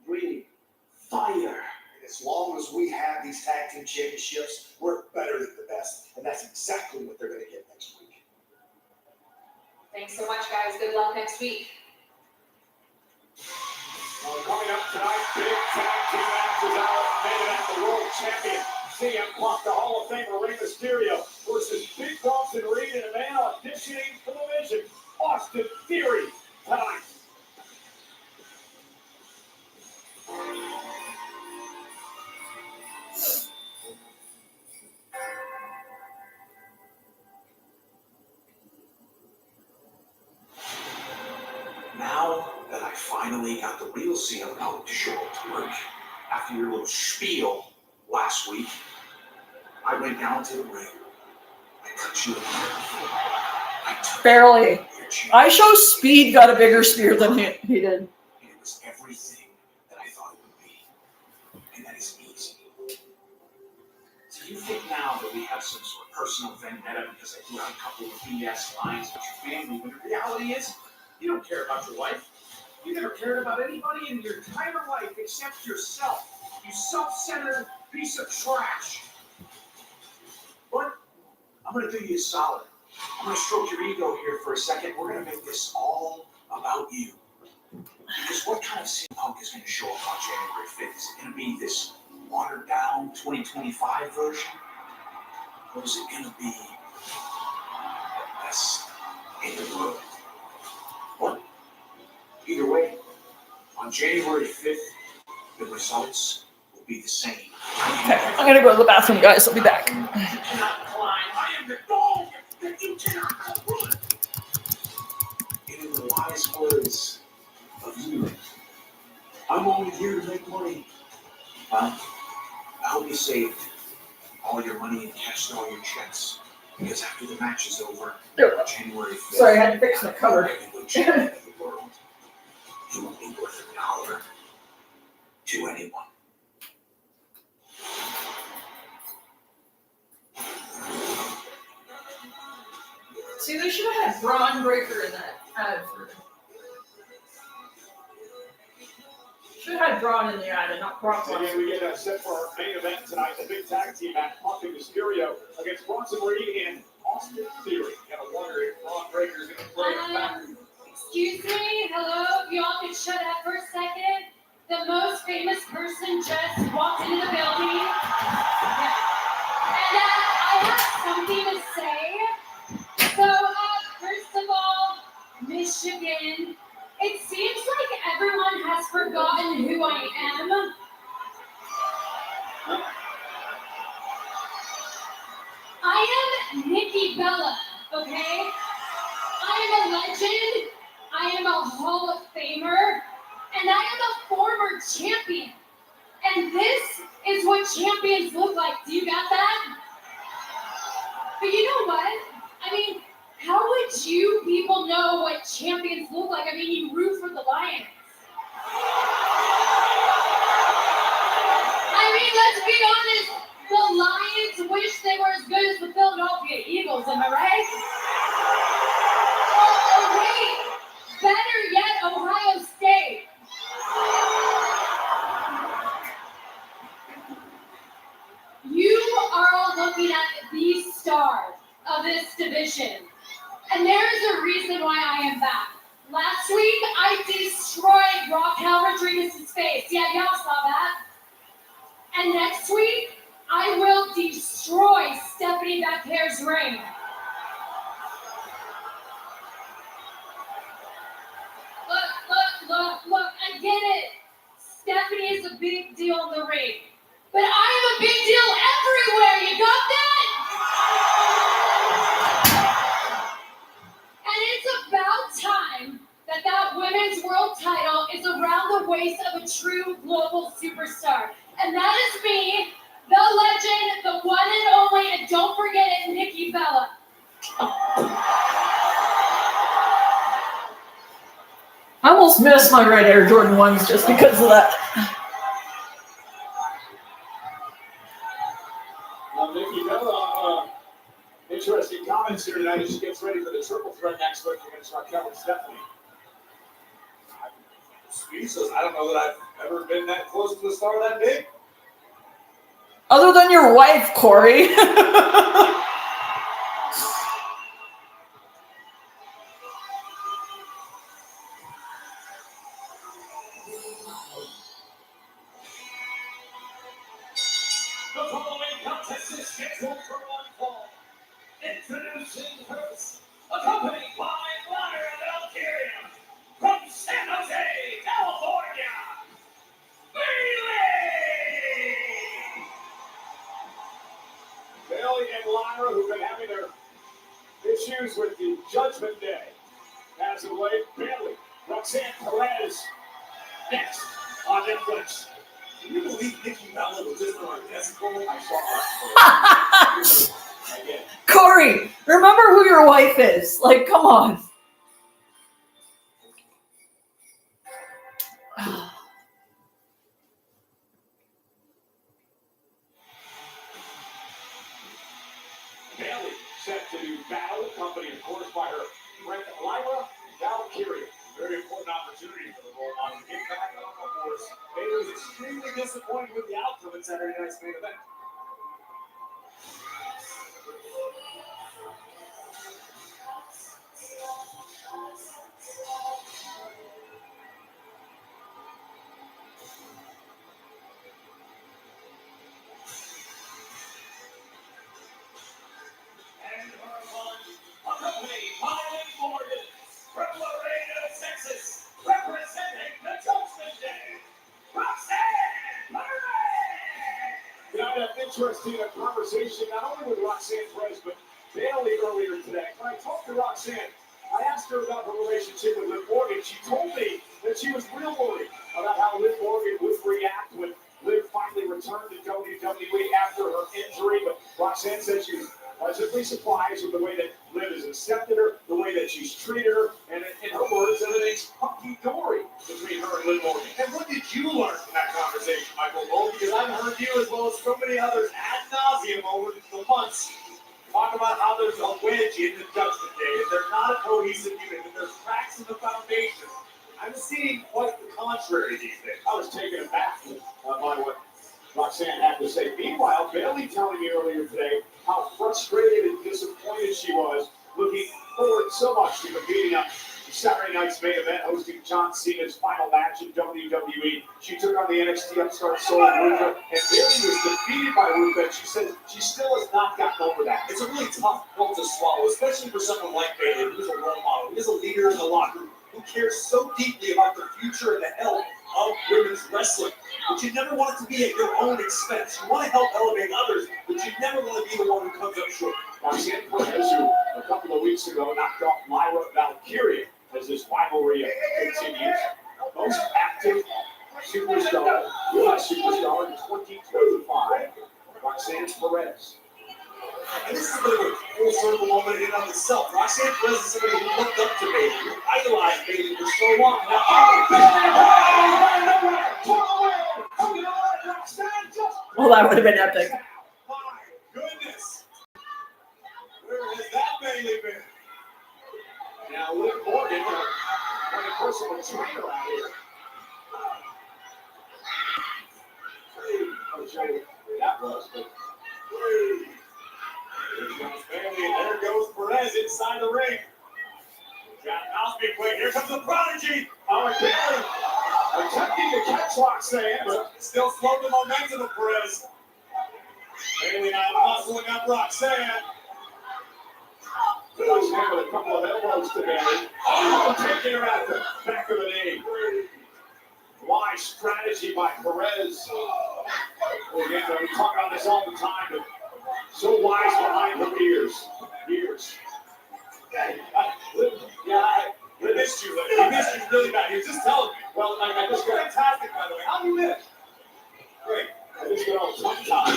bring fire. as long as we have these tag team championships, we're better than the best. And that's exactly what they're going to get next week. Thanks so much, guys. Good luck next week. Coming up tonight, big tag team matches out. Made it at the world champion. CM Punk, the Hall of Famer Rey Mysterio versus Big Bronson Reed and a man auditioning for the Vision, Austin Theory, tonight. Now that I finally got the real CM Punk to show up to work, after your little spiel last week, I went down to the ring. I cut you in half. Barely. I show Speed got a bigger spear than he did. And it was everything that I thought it would be. And that is easy. So you think now that we have some sort of personal vendetta because I threw out a couple of BS lines with your family, when the reality is, you don't care about your wife. You never cared about anybody in your entire life except yourself. You self-centered piece of trash. But I'm going to do you a solid. I'm going to stroke your ego here for a second. We're going to make this all about you. Because what kind of CM Punk is going to show up on January 5th? Is it going to be this watered-down 2025 version? Or is it going to be the best in the world? What? Either way, on January 5th, the results will be the same. Okay, I'm gonna go to the bathroom, guys. I'll be back. You cannot climb. I am the dog that you cannot outrun. And in the wise words of you, I'm only here to make money. I hope you saved all your money and cashed all your checks. Because after the match is over, January 5th, Sorry, I had to fix the cover. champion of the world, you won't be worth $1 to anyone. See, they should have had Braun Breaker in that ad. Should have had Braun in the ad and not Brock Again, Lesnar. we get set for our main event tonight, the big tag team match, Punk and Mysterio against Bronson Reed and Austin Theory. Gotta wonder if Braun Breaker's gonna play it back. Excuse me, hello, if y'all could shut up for a second. The most famous person just walked into the building. Yeah. And I have something to say. So, first of all, Michigan, it seems like everyone has forgotten who I am. I am Nikki Bella, okay? I am a legend, I am a Hall of Famer, and I am a former champion. And this is what champions look like. Do you got that? But you know what? I mean, how would you people know what champions look like? I mean, you root for the Lions. I mean, let's be honest. The Lions wish they were as good as the Philadelphia Eagles, am I right? Oh, wait. Better yet, Ohio State. You are all looking at the stars of this division. And there is a reason why I am back. Last week, I destroyed Raquel Rodriguez's face. Yeah, y'all saw that. And next week, I will destroy Stephanie Bacquer's ring. Look, I get it. Stephanie is a big deal in the ring. But I am a big deal everywhere, you got that? And it's about Women's World title is around the waist of a true global superstar. And that is me, the legend, the one and only, and don't forget it, Nikki Bella. I almost missed my red Air Jordan 1s just because of that. Nikki Bella, interesting comments here tonight as she gets ready for the triple threat next week against Raquel and Stephanie. I'm speechless. I don't know that I've ever been that close to a star that big. Other than your wife, Corey. The following contest is scheduled for one fall. Introducing first, accompanied by Ladder and Valkyria, from San Jose, California, Bailey! Bailey and Lyra, who've been having their issues with the Judgment Day. As of late, Bailey, Roxanne Perez, next on Netflix. Can you believe Nikki Bella was just on Jessica? I saw her. Again. Corey, remember who your wife is. Like, come on. Bailey set to battle, accompanied, of course, by her friend Lyra Valkyria. Very important opportunity for the role model to get back on the horse. Bailey was extremely disappointed with the outcome in Saturday night's main event. And her opponent, accompanied by Liv Morgan, from Laredo, Texas, representing the Judgment Day, Roxanne Perez! Yeah, I had an interesting conversation not only with Roxanne Perez, but Bailey earlier today. When I talked to Roxanne, I asked her about her relationship with Liv Morgan. She told me that she was real worried about how Liv Morgan would react when Liv finally returned to WWE after her injury. But Roxanne said she was pleasantly surprised with the way that Liv has accepted her, the way that she's treated her, and in her words, everything's hunky-dory between her and Liv Morgan. And what did you learn from that conversation, Michael Cole? Because I've heard you, as well as so many others, ad nauseum over the months, talk about how there's a wedge in the Judgment Day, that they're not a cohesive unit, that there's cracks in the foundation. I'm seeing quite the contrary these days. I was taken aback by what Roxanne had to say. Meanwhile, Bailey telling me earlier today how frustrated and disappointed she was, looking forward so much to competing on Saturday night's main event, hosting John Cena's final match in WWE. She took on the NXT upstart Soul Ruka, and Bailey was defeated by Ruka, and she said she still has not gotten over that. It's a really tough pill to swallow, especially for someone like Bailey, who's a role model, who's a leader in the locker room, who cares so deeply about the future and the health of women's wrestling. But you never want it to be at your own expense. You want to help elevate others, but you never want to be the one who comes up short. Roxanne Perez, who a couple of weeks ago knocked off Lyra Valkyria, as this rivalry continues. Most active superstar, U.S. superstar in 2025, Roxanne Perez. And this is a bit of a full circle moment in and of itself. Roxanne Perez is somebody who looked up to Bailey, who idolized Bailey for so long. Well, that would have been epic. My goodness. Where has that Bailey been? Now, Liv Morgan, like a personal trainer out here. I'll show you where that was, but there goes Bailey, and there goes Perez inside the ring. Got mouse being quick. Here comes the prodigy. Oh, and Bailey attempting to catch Roxanne, but still slowed the momentum of Perez. Bailey now muscling up Roxanne. Roxanne with a couple of elbows to Bailey. Oh, taking her at the back of the knee. Wise strategy by Perez. Again, we talk about this all the time, but so wise behind her ears. missed you, Larry. He missed you really bad. He was just telling me. Well, I just got fantastic, by the way. How do you miss? Great. I just got all tongue-tied.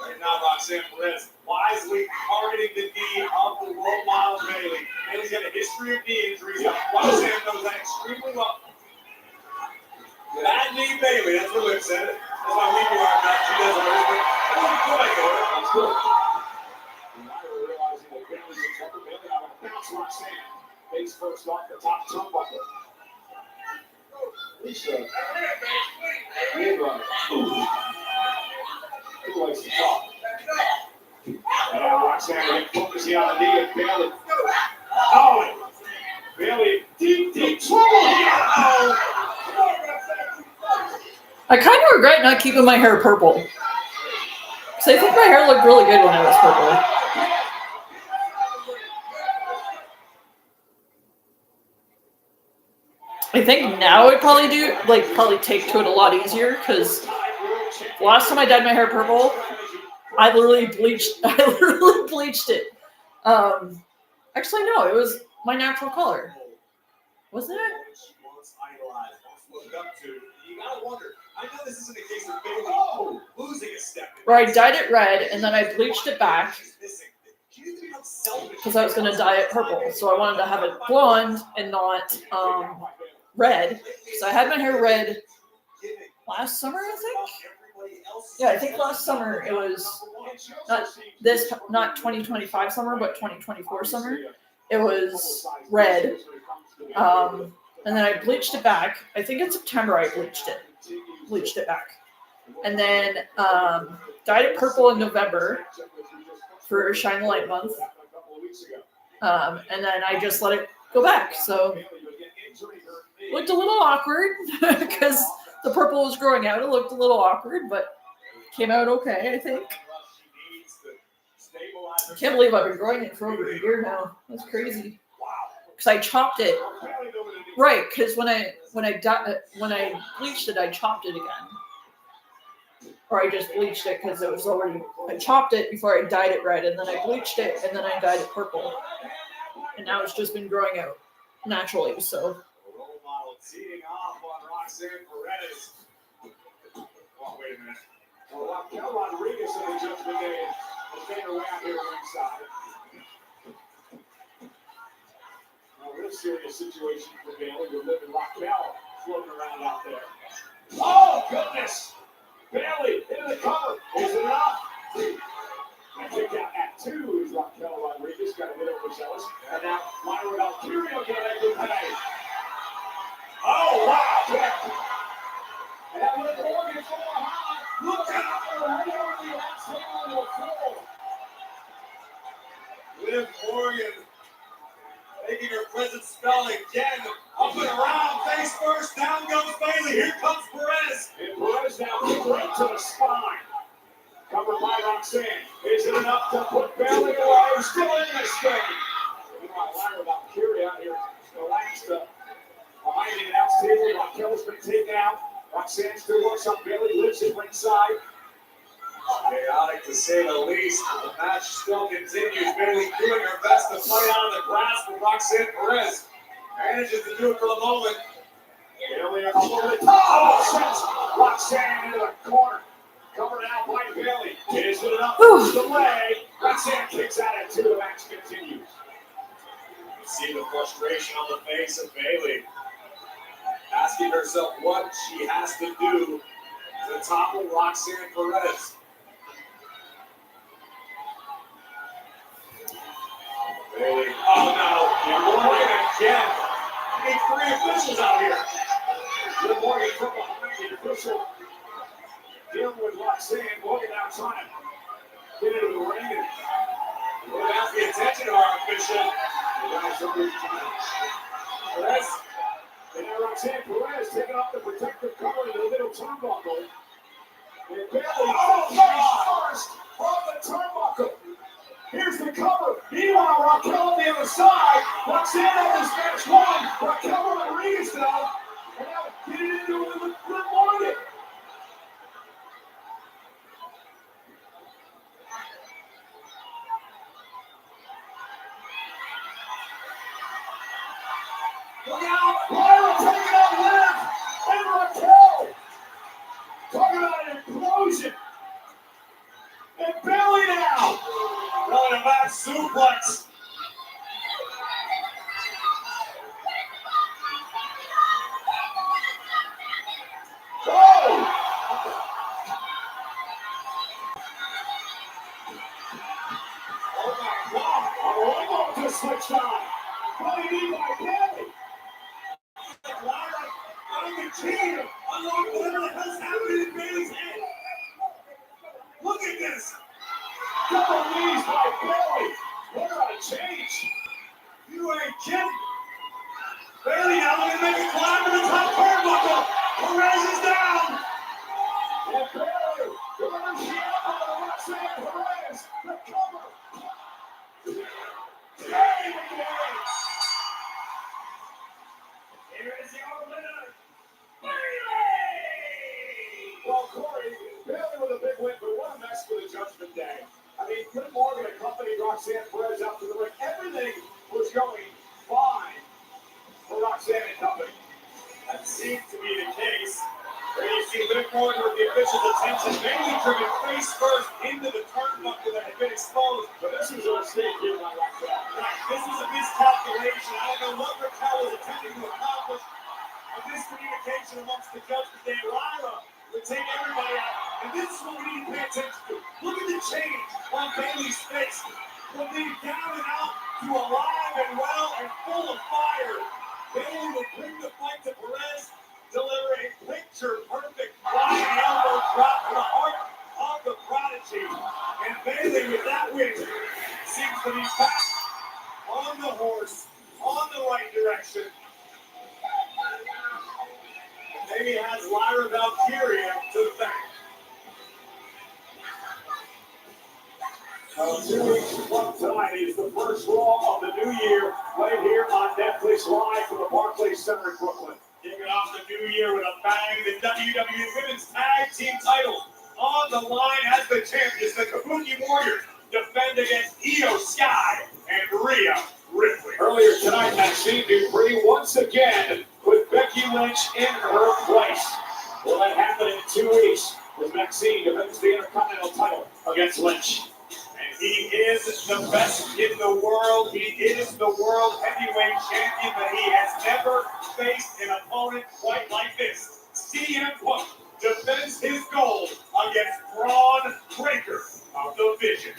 Right now, Roxanne Perez wisely targeting the knee of the role model Bailey. Bailey's got a history of knee injuries. Roxanne knows that extremely well. Bad knee Bailey, that's what Liv said. That's why we do our best. She does hers, but that's good. And now we're realizing that Bailey's in trouble. Bailey out of bounce Roxanne. Face first off the top turnbuckle. Lisa. Who likes to talk? Roxanne focusing on the knee of Bailey. Oh, Bailey, deep trouble here. I kind of regret not keeping my hair purple. Because I think my hair looked really good when I was purple. I think now I'd probably take to it a lot easier, because last time I dyed my hair purple, I literally bleached it. Actually, no, it was my natural color. Wasn't it? You gotta wonder. I know this isn't a case of Bailey losing a step. Where I dyed it red and then I bleached it back because I was going to dye it purple. So I wanted to have it blonde and not red. So I had my hair red last summer, I think. Yeah, I think last summer it was not 2025 summer, but 2024 summer. It was red. And then I bleached it back. I think in September I bleached it back. And then dyed it purple in November for Shine the Light Month. And then I just let it go back. So it looked a little awkward because the purple was growing out. It looked a little awkward, but came out okay, I think. I can't believe I've been growing it for over a year now. That's crazy. Because I chopped it. Right, because when I bleached it, I chopped it again. Or I just bleached it because it was already. I chopped it before I dyed it red, and then I bleached it, and then I dyed it purple. And now it's just been growing out naturally. So. Role model teeing off on Roxanne Perez. Oh, wait a minute. Well, Raquel Rodriguez in the judgment day is getting around here ringside. A real serious situation for Bailey. We're living Raquel floating around out there. Oh, goodness! Bailey into the cover. Is it enough? And kick out at 2 is Raquel Rodriguez. Got a bit overzealous. And now Myra Valkyria getting a good pay. Oh, wow! And that little Morgan from behind. Look out! Right over the outside on the floor. Liv Morgan making her presence felt again. Up and around, face first, down goes Bailey. Here comes Perez. And Perez now kicked right to the spine. Covered by Roxanne. Is it enough to put Bailey away? Still in this thing. Meanwhile, Lyra Valkyria out here collapsed behind the announce table. Raquel's been taken out. Roxanne still works up. Bailey lives at ringside. Chaotic to say the least. The match still continues. Bailey doing her best to fight out of the grasp of Roxanne Perez. Manages to do it for the moment. Bailey a little bit. Oh, sends Roxanne into the corner. Covered out by Bailey. Is it enough to delay? Roxanne kicks out at 2. The match continues. You see the frustration on the face of Bailey. Asking herself what she has to do to topple Roxanne Perez. Bailey. Oh no. Morgan again. I need 3 officials out here. Liv Morgan from behind the official. Dealing with Roxanne. Morgan now trying to get into the ring. And we'll have the attention of our official. Perez. And now Roxanne Perez taking off the protective cover in the middle turnbuckle. And Bailey first on the turnbuckle. Here's the cover. Meanwhile, Raquel on the other side. Roxanne on this match 1. Raquel Rodriguez now. And now getting into it with Liv Morgan. Look out! Lyra taking out Liv and Raquel. Talk about an implosion. And Bailey now. Throwing a back suplex. Oh! Oh my God! A roll to switch on. What do you mean by Bailey? Lyra on the key. Unlock whatever the hell's happening in Bailey's head. Look at this. Double knees by Bailey. What a change. You ain't kidding. Bailey now going to make a climb to the top turnbuckle. Perez is down. And Bailey delivers the elbow to Roxanne Perez. The cover. Bailey again. Here is your winner, Bailey. Well, Corey, Bailey with a big win, but what a mess for the Judgment Day. I mean, Liv Morgan accompanied Roxanne Perez out to the ring. Everything was going fine for Roxanne and company. That seemed to be the case. There you see Liv Morgan with the official's attention, mainly driven face first into the turnbuckle that had been exposed. But this was a mistake here by Raquel. Right, this was a miscalculation. I don't know what Raquel was attempting to accomplish. A miscommunication amongst the Judgment Day. Lyra would take everybody out. And this is what we need to pay attention to. Look at the change on Bailey's face. From being down and out to alive and well and full of fire. Bailey would bring the fight to Perez, deliver a picture-perfect flying elbow drop to the heart of the prodigy. And Bailey, with that win, seems to be back on the horse, on the right direction. Maybe has Lyra Valkyria to thank. So 2 weeks from tonight is the first Raw of the new year, right here on Netflix Live from the Barclays Center in Brooklyn. Kicking off the new year with a bang, the WWE Women's Tag Team title on the line as the champions, the Kabuki Warriors, defend against Io Sky and Rhea Ripley. Earlier tonight, Maxine Dupree once again with Becky Lynch in her place. Will that happen in 2 weeks as Maxine defends the Intercontinental title against Lynch? And he is the best in the world. He is the world heavyweight champion, but he has never faced an opponent quite like this. CM Punk defends his gold against Braun Breaker of the Vision.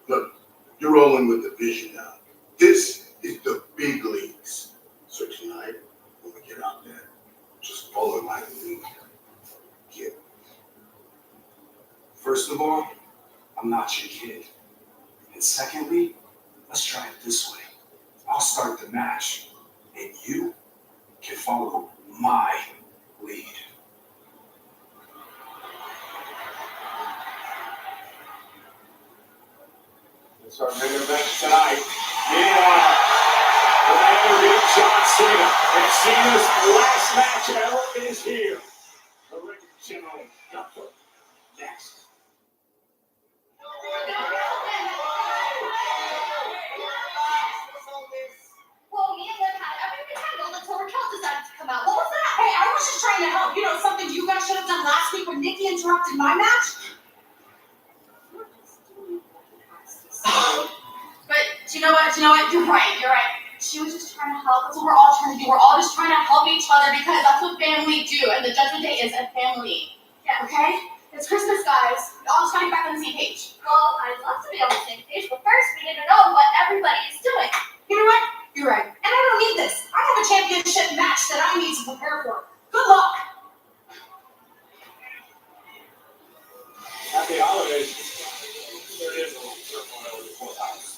Look, you're rolling with the Vision now. This is the big leagues. So tonight, when we get out there, just follow my lead. Kid. First of all, I'm not your kid. And secondly, let's try it this way. I'll start the match, and you can follow my lead. It's our main event tonight. Meanwhile, Commander Big John Cena and Cena's last match ever is here. The original Gunther next. Well, me and Liv had everything handled until Raquel decided to come out. What was that? Hey, I was just trying to help. You know, something you guys should have done last week when Nikki interrupted my match. But you know what? You're right. She was just trying to help. That's what we're all trying to do. We're all just trying to help each other because that's what family do. And the Judgment Day is a family. Yeah, okay? It's Christmas, guys. We're all just trying to get back on the same page. Well, I'd love to be on the same page, but first we need to know what everybody is doing. You know what? You're right. And I don't need this. I have a championship match that I need to prepare for. Good luck. Happy holidays. There is a little turmoil in the courthouse.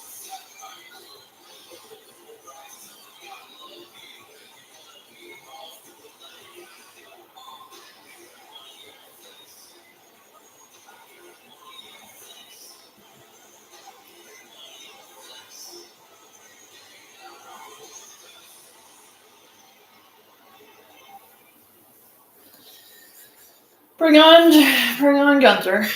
Bring on Gunther.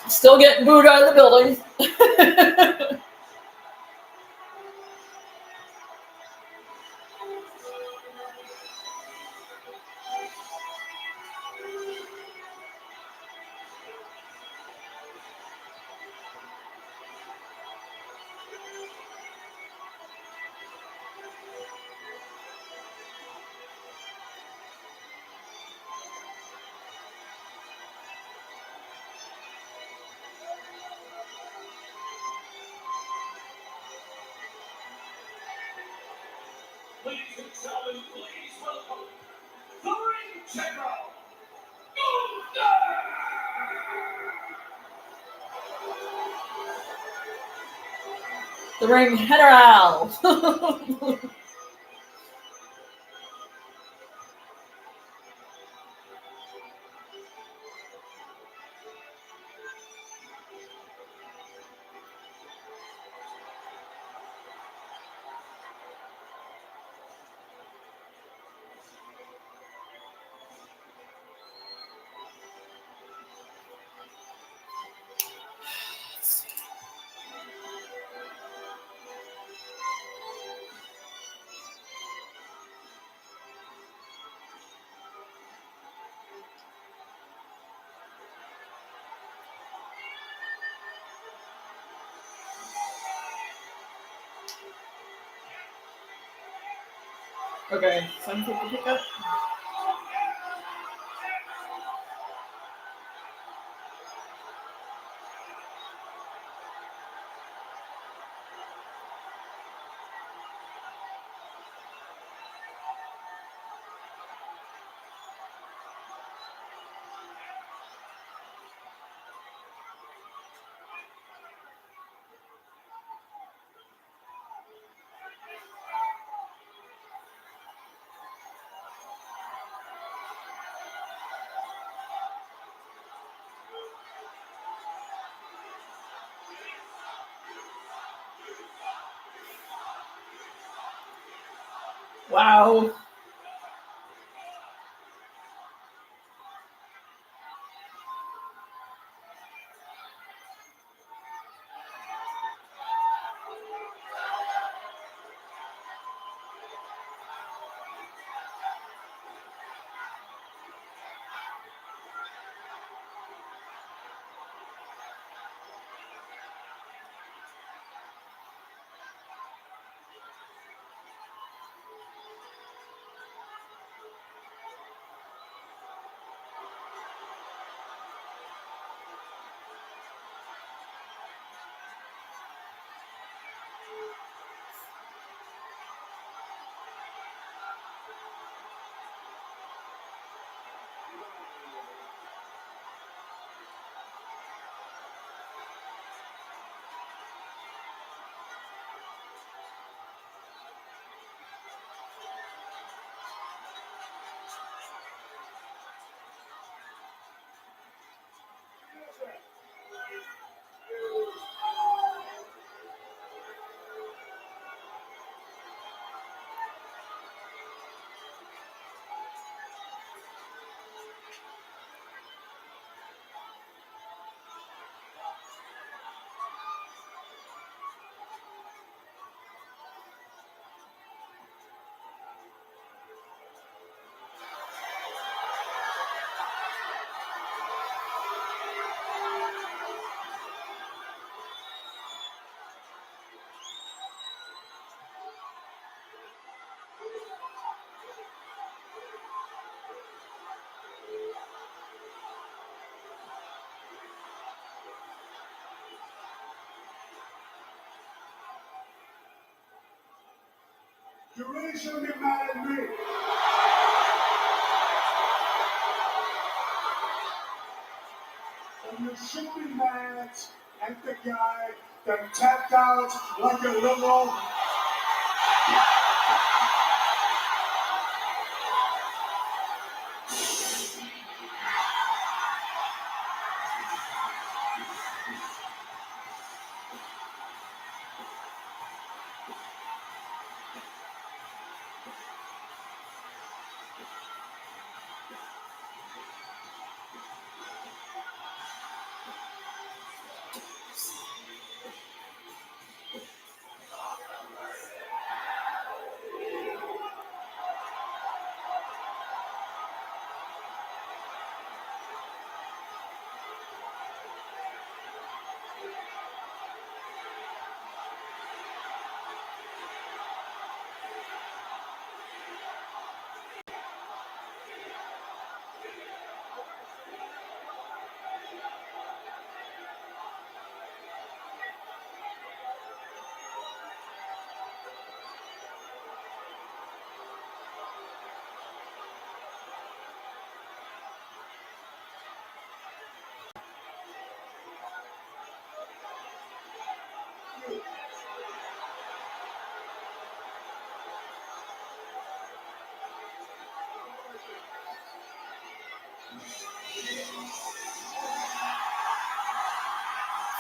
Still getting booed out of the building. Ladies and gentlemen, please welcome the ring general, The ring general. Okay, some people pick up. Wow. You really shouldn't get mad at me. And you should be mad at the guy that tapped out like a little.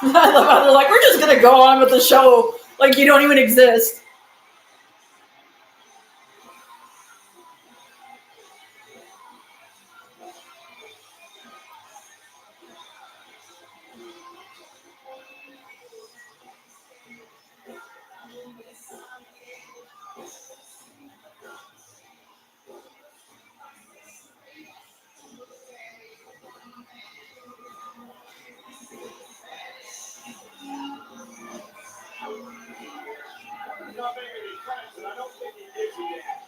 I love how they're like, we're just gonna go on with the show like you don't even exist. He's not making any friends, and I don't think he gives a damn.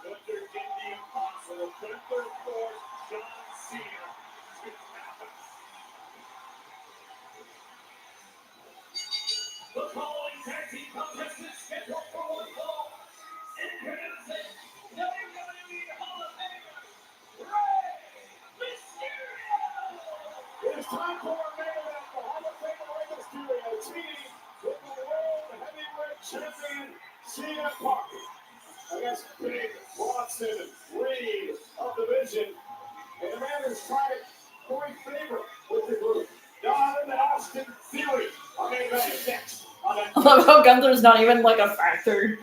Gunther did the impossible. Gunther forced John Cena to happen. The following tag team contest is scheduled for one fall. Introducing WWE Hall of Famer, Rey Mysterio. It is time for our main event. The Hall of Famer Rey Mysterio teaming with the World Heavyweight Champion CM Punk against Big Bronson Reed of the Vision. And the man who's trying to point favor with the group, Don and Austin Theory. Our main event is next. I love how Gunther's not even like a factor.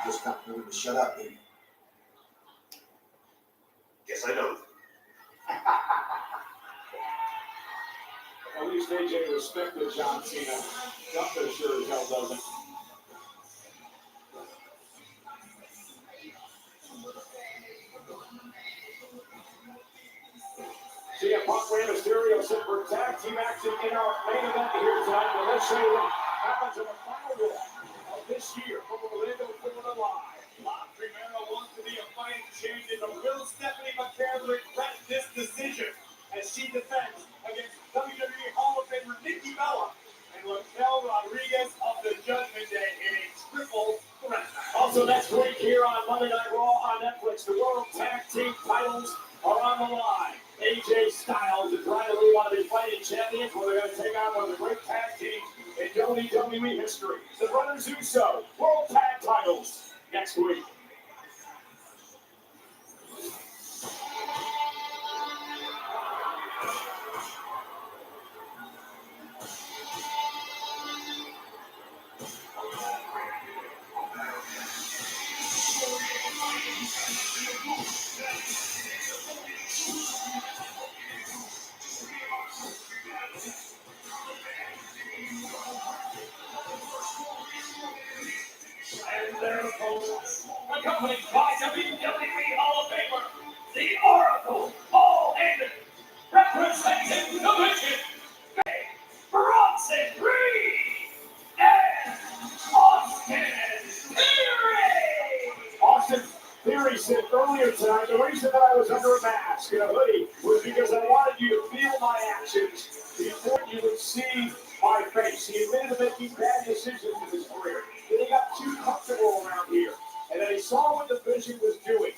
Just not willing to shut up, baby. Guess I don't. At least AJ respected John Cena. Gunther sure as hell doesn't. CM Punk, Rey Mysterio set for tag team action in our main event here tonight. But let's show you what happens in the final Raw of this year from Orlando, Florida Live. Bob Primero wants to be a fighting champion, but will Stephanie McMahon regret this decision as she defends against WWE Hall of Famer Nikki Bella and Raquel Rodriguez of the Judgment Day in a triple threat match. Also next week here on Monday Night Raw on Netflix, the World Tag Team titles are on the line. AJ Styles and Brian Lee want to be fighting champions where they're going to take on one of the great tag teams in WWE history. The Brothers Uso World Tag titles next week. And their opponents, accompanied by WWE Hall of Famer, the Oracle, Paul Heyman, representing the Vision, Bronson Reed, and Austin Theory. Austin Theory said earlier tonight, the reason that I was under a mask and a hoodie was because I wanted you to feel my actions before you would see my face. He admitted to making bad decisions in his career. That he got too comfortable around here. And then he saw what the Vision was doing.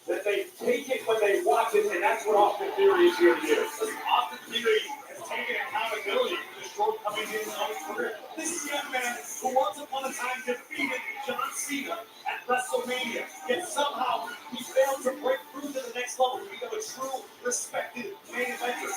That they take it when they want it, and that's what Austin Theory is here to do. Austin Theory has taken accountability for the shortcomings in his own career. This is a young man who once upon a time defeated John Cena at WrestleMania, yet somehow he failed to break through to the next level to become a true, respected main eventer.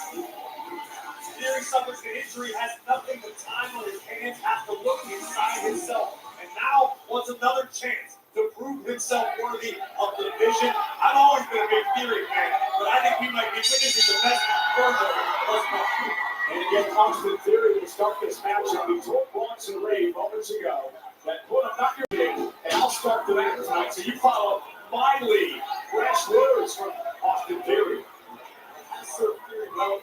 Theory suffers an injury, has nothing but time on his hands, has to look inside himself, and now wants another chance to prove himself worthy of the Vision. I've always been a big Theory fan, but I think we might be witnessing the best version of Punk. And again, Austin Theory will start this match, and we told Bronson Reed moments ago that put him not your game, and I'll start the match tonight, so you follow my lead. Fresh words from Austin Theory. Well,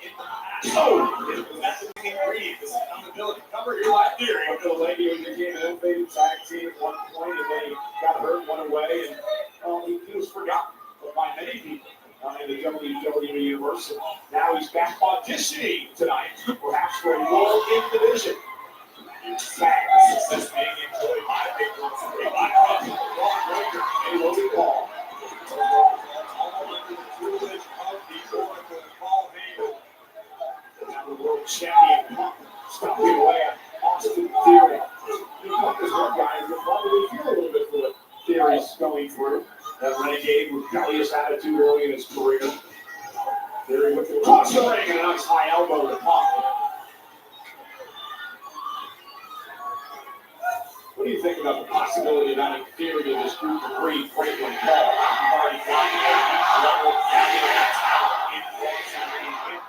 that's the big ingredient, this accountability. Cover your life Theory. I know the lady who became an elevated tag team at one point, and then he got hurt, went away, and he was forgotten by many people. in the WWE Universe. Now he's back auditioning tonight, perhaps for a role in the division. Success being enjoyed by Big Brother 3. By Braun Breaker and Logan Paul. All under the tutelage of the Oracle Paul Heyman. Now the world champion Punk stopping away at Austin Theory. Punk is one guy who probably feel a little bit for what Theory's going through. That renegade, rebellious attitude early in his career. Theory with the cross the ring and a nice high elbow to Punk. What do you think about the possibility of having Theory in this group of three, Franklin Paul? You've already got each level down that tower in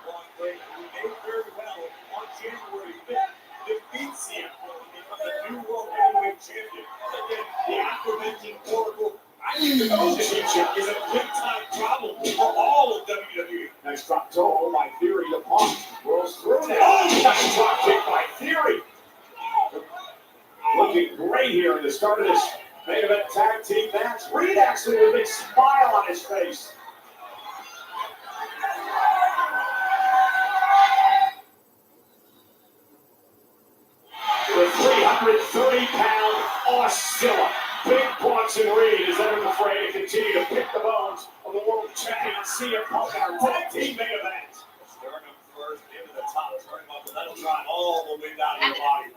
Braun Breaker, who may very well on January 5th defeat CM Punk and become the new World Heavyweight Champion. Again, the aforementioned Oracle. I think the championship is a big-time problem for all of WWE. Nice drop toe by Theory to Punk. Rolls through now. Oh, nice drop kick by Theory. Looking great here in the start of this main event tag team match. Reed actually with a big smile on his face. The 330-pound Oscilla, Big Bronson Reed, is entered the fray to continue to pick the bones of the world champion CM Punk, our tag team main event. Sternum first into the top turnbuckle. That'll drive all the way down your body.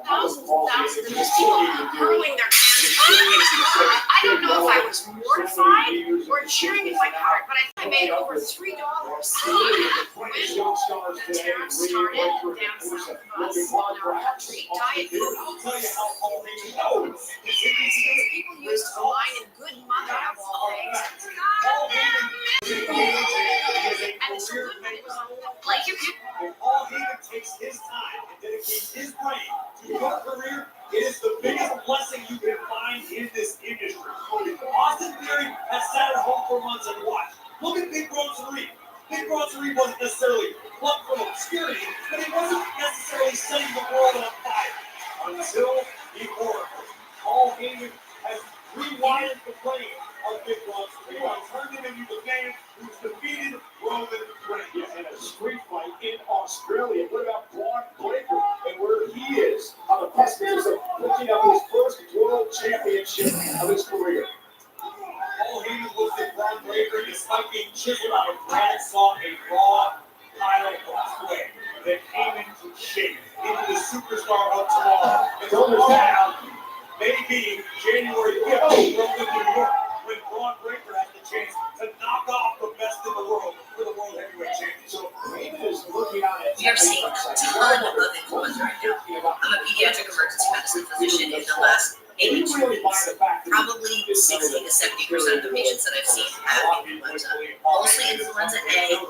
Thousands of these people hurling their hands. I don't know if I was mortified or cheering in my heart, but I made over $3. When Terrence started down south of us in our country, Diet Coke. I'll tell you how Paul Heyman knows. People used to line in good mother of all things. And so good when it was like you could. When Paul Heyman takes his time and dedicates his brain to your career, it is the biggest blessing you can find in this industry. Austin Theory has sat at home for months and watched. Look at Big Bronson Reed. Big Bronson Reed wasn't necessarily plucked from obscurity, but he wasn't necessarily setting the world on fire until the Oracle. Paul Heyman has rewired the brain of Big Bronson Reed and turned him into the man who's defeated Roman Reigns in a street fight in Australia. What about Braun Breaker and where he is on the precipice of picking up his first world championship of his career? Paul Heyman looks at Braun Breaker despite being chiseled out of granite, saw a raw title way that came into shape into the superstar of tomorrow. And so now, maybe January 5th, New York, when Braun Breaker has the chance to knock off the best in the world for the World Heavyweight Championship. Heyman is looking out at We are seeing a ton of influence right now. I'm a pediatric emergency medicine physician. In the last 8 weeks, probably 60 to 70% of the patients that I've seen have influenza. Mostly influenza A.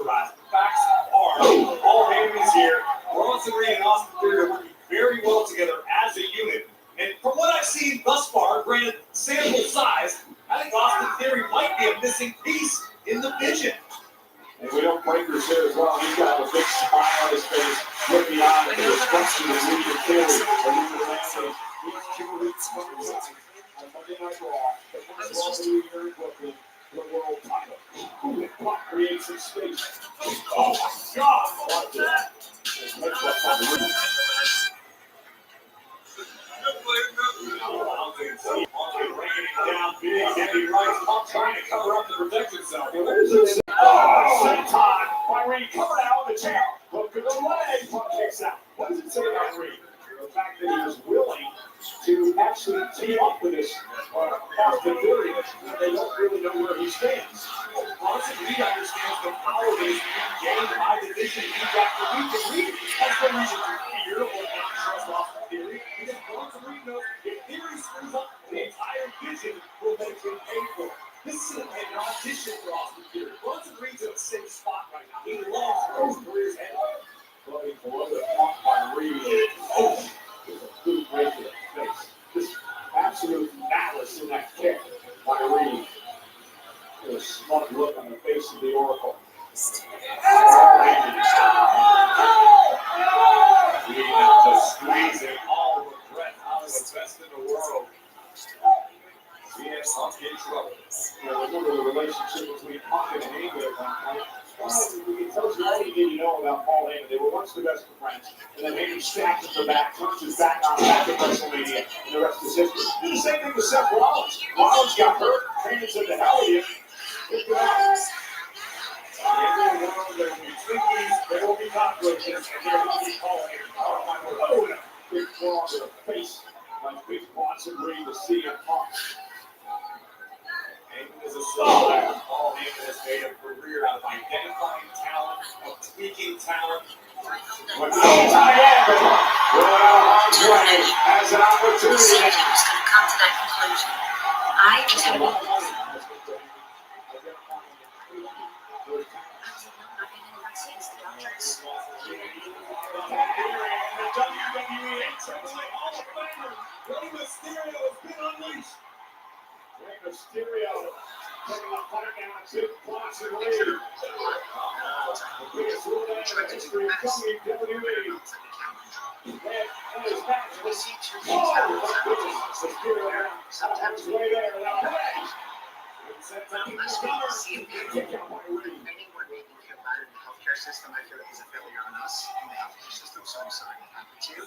Facts are, Paul Heyman is here. Bronson Reed and Austin Theory are working very well together as a unit. And from what I've seen thus far, granted sample size, I think Austin Theory might be a missing piece in the vision. And we don't Breaker's here as well. He's got a big smile on his face, looking on at the destruction of Reed and Theory. And he's the man of these 2 weeks on Monday Night Raw. The first Raw here in Brooklyn, the world title. Ooh, the clock creates some space. Oh my God! Watch that. Down big, heavy right, Punk trying to cover up to protect himself. Oh, senton by Reed, covered out of the channel. Look at the leg, Punk kicks out. What does it say about Reed? The fact that he was willing to actually team up with this Austin Theory, they don't really know where he stands. Bronson Reed understands the power that is being gained by the division week after week, and Reed has no reason to fear or not trust Austin Theory, because Bronson Reed knows if Theory screws up, the entire vision will make him pay for it. This is an audition for Austin Theory. Bronson Reed's in a safe spot right now. He loves where his career's headed. Looking for the pump by Reed. Oh, there's a boot right to the face. This absolute malice in that kick by Reed. There's a smug look on the face of the Oracle. Reed just squeezing all the breath out of the best in the world. CM Punk in trouble. sort of the relationship between Pac and Heyman at one point. It tells you what you need to know about Paul Heyman. They were once the best of friends, and then Heyman stabs him in the back, punches back on back at WrestleMania, and the rest is history. Do the same thing with Seth Rollins. Rollins got hurt, Heyman said to hell with you. Pick it up. In the world, there will be Twinkies, there will be cockroaches, and there will be Paul Heyman. Oh, and a big claw to the face by Big Watson Reed to CM Punk. Heyman is a star. Paul Heyman has made a career out of identifying talent, of tweaking talent. But Diane, has an opportunity. See if he was going to come to that conclusion. I just had WWE Triple Hall of Famer, Rey Mysterio has been unleashed. Rey Mysterio taking a fight down Big Watson Reed. The biggest rule in history of WWE. And his match was Mysterio sometimes way there without Rey. Set down the stunner. Kick out by Reed. Anyone making him bad in the healthcare system, I feel like is a failure on us in the healthcare system, so I'm sorry it happened to you.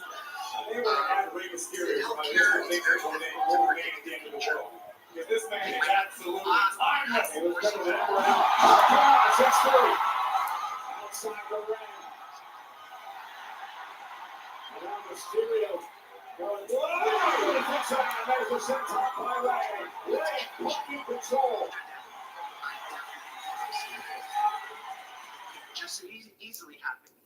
They would have had Rey Mysterio on this particular one at the end of the world. Because this man is absolutely timeless. It was better than ever else. Come on, 6-3. Outside the ring. And now Mysterio going, whoa! He picks up an American senton by Rey. Rey in control. Just easily happened.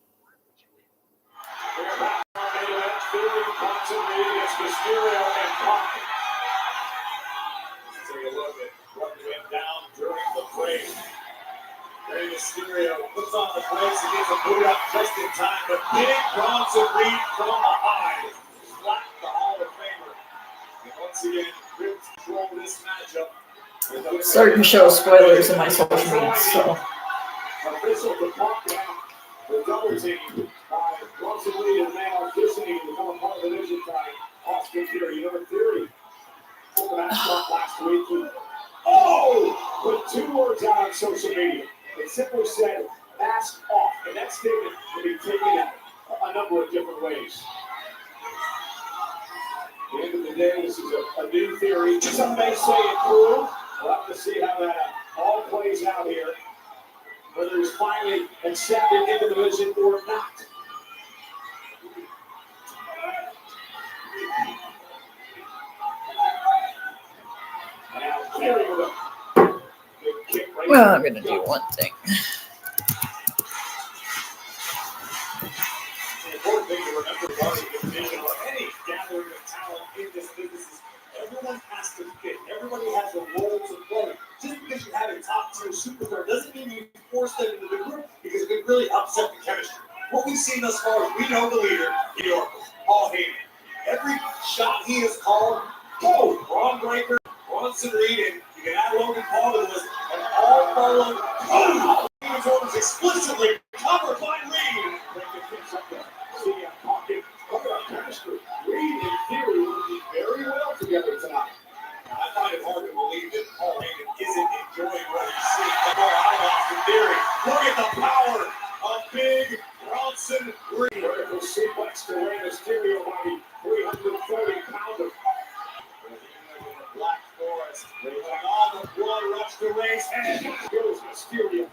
We're back on the main event. Theory, Watson Reed against Mysterio and Punk. Let's take a look at what went down during the break. Rey Mysterio puts on the brakes and gets a boot up just in time, but big Watson Reed from behind slapped the Hall of Famer. And once again, Ribs control this matchup. Starting to show spoilers in my social media, so. Official to Punk down the double team by Watson Reed and now kissing to become a part of the division fight. Austin Theory, you know Theory. Took the match up last week. Put 2 words out on social media. It simply said, mask off. And that statement can be taken in a number of different ways. At the end of the day, this is a new theory. Some may say improved. We'll have to see how that all plays out here. Whether he's finally accepted in the division or not. Now, Theory with a big kick right. Well, I'm going to do one thing. The important thing to remember regarding the division or any gathering of talent in this business is everyone has to fit. Everybody has a role to play. Just because you have a top-tier superstar doesn't mean you force them into the group because it could really upset the chemistry. What we've seen thus far is we know the leader, New York, Paul Heyman. Every shot he has called, Braun Breaker, Bronson Reed, and you can add Logan Paul to the list, and all followed, Heyman's orders explicitly covered by Reed. Breaker picks up the CM Punk. Look at our chemistry. Reed and Theory working very well together tonight. I find it hard to believe that Paul Heyman isn't enjoying what he's seeing. More out of Austin Theory. Look at the power of big Bronson Reed. Vertical suplex to Rey Mysterio by the 330-pounder. Black Forest. All the blood rush to Rey's head. Goes Mysterio.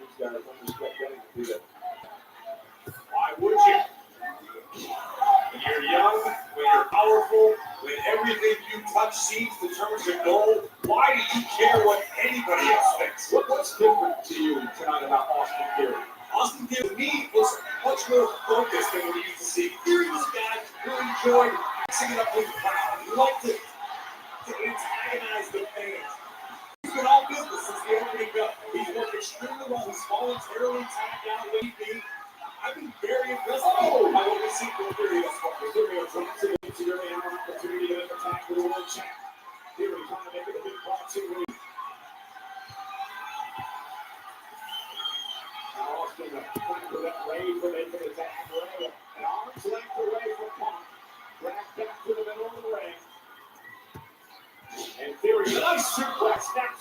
These guys understand getting to do that. Why would you? When you're young, when you're powerful, when everything you touch seems to turn to gold, why do you care what anybody else thinks? What's different to you tonight about Austin Theory? Austin Theory, to me, was much more focused than we used to see. Theory was a guy who enjoyed mixing it up with the crowd. He liked to antagonize the fans. He's been all business since the opening bell. He's worked extremely well. He's voluntarily tapped out when he did. I've been very impressed by what we see from Theory thus far. Theory drops it into Theory and an opportunity to attack the world champ. Theory trying to make it a big boxing lead. Now Austin trying to prevent Rey from making the tag. Rey an arm's length away from Punk. Dragged back to the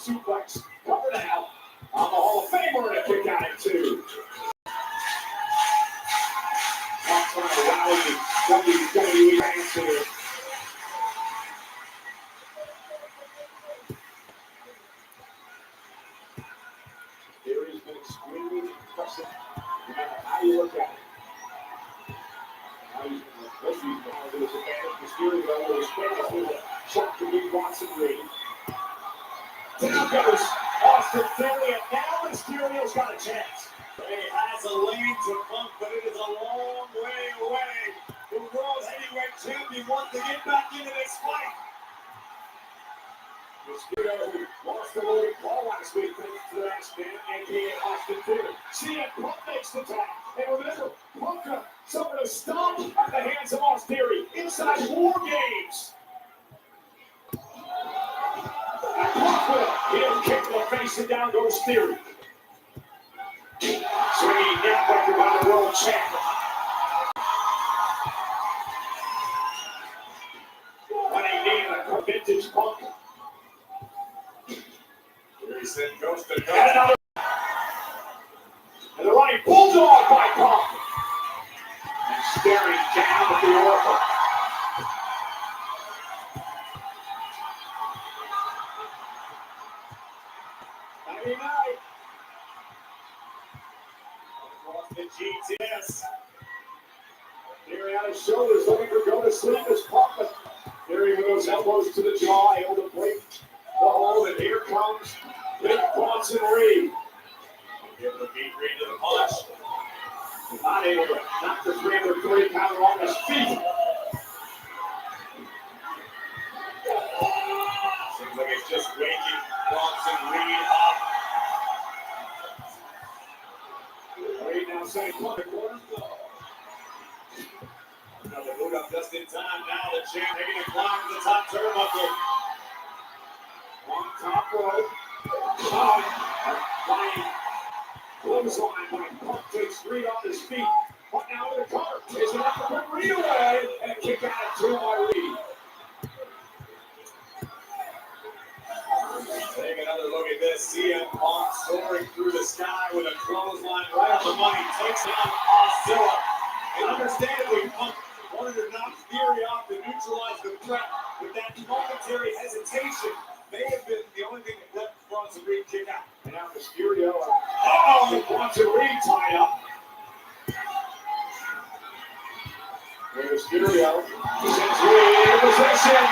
suplex. Cover now. I'm a Hall of Famer and a kick out at 2. Not trying to rally the WWE fans here. Theory's been extremely impressive, no matter how you look at it. Now he's Mysterio was famous with a shot to beat Watson Reed. Down goes Austin Theory, and now Mysterio's got a chance. He has a lane to Punk, but it is a long way away. The World Heavyweight Champion wants to get back into this fight. Mysterio, who lost the Logan Paul last week, thanks to the last man, a.k.a. Austin Theory. CM Punk makes the tag. And remember, Punk suffered a stomp at the hands of Austin Theory inside War Games. And Punk with a heel kick to the face, and down goes Theory. Swinging neckbreaker by the world champion. Running knee to the vintage Punk. Theory said coast to coast. And another. And the running bulldog by Punk. And staring down at the Oracle. Friday night. Across the GTS. Theory on his shoulders, looking for go to sleep as Punk. Theory with those elbows to the jaw, able to break the hold, and here comes Big Bronson Reed. Able to beat Reed to the punch. Not able to knock the 330-pounder on his feet. Seems like it's just waking Bronson Reed up. Reed now saying, "Come on, quarter." Another boot up just in time. Now the champ making a climb to the top turnbuckle. On top rope. Flying clothesline by Punk, takes Reed on his feet. Punk now with a cover. Is enough to put Reed away and a kick out at 2 by Reed. Take another look at this. CM Punk soaring through the sky with a clothesline right on the money. Takes down Oscilla. And understandably, Punk wanted to knock Theory off to neutralize the threat. With that momentary hesitation, may have been the only thing that let Bronson Reed kick out. And now Mysterio. Bronson Reed tied up. And Mysterio sends Reed in position.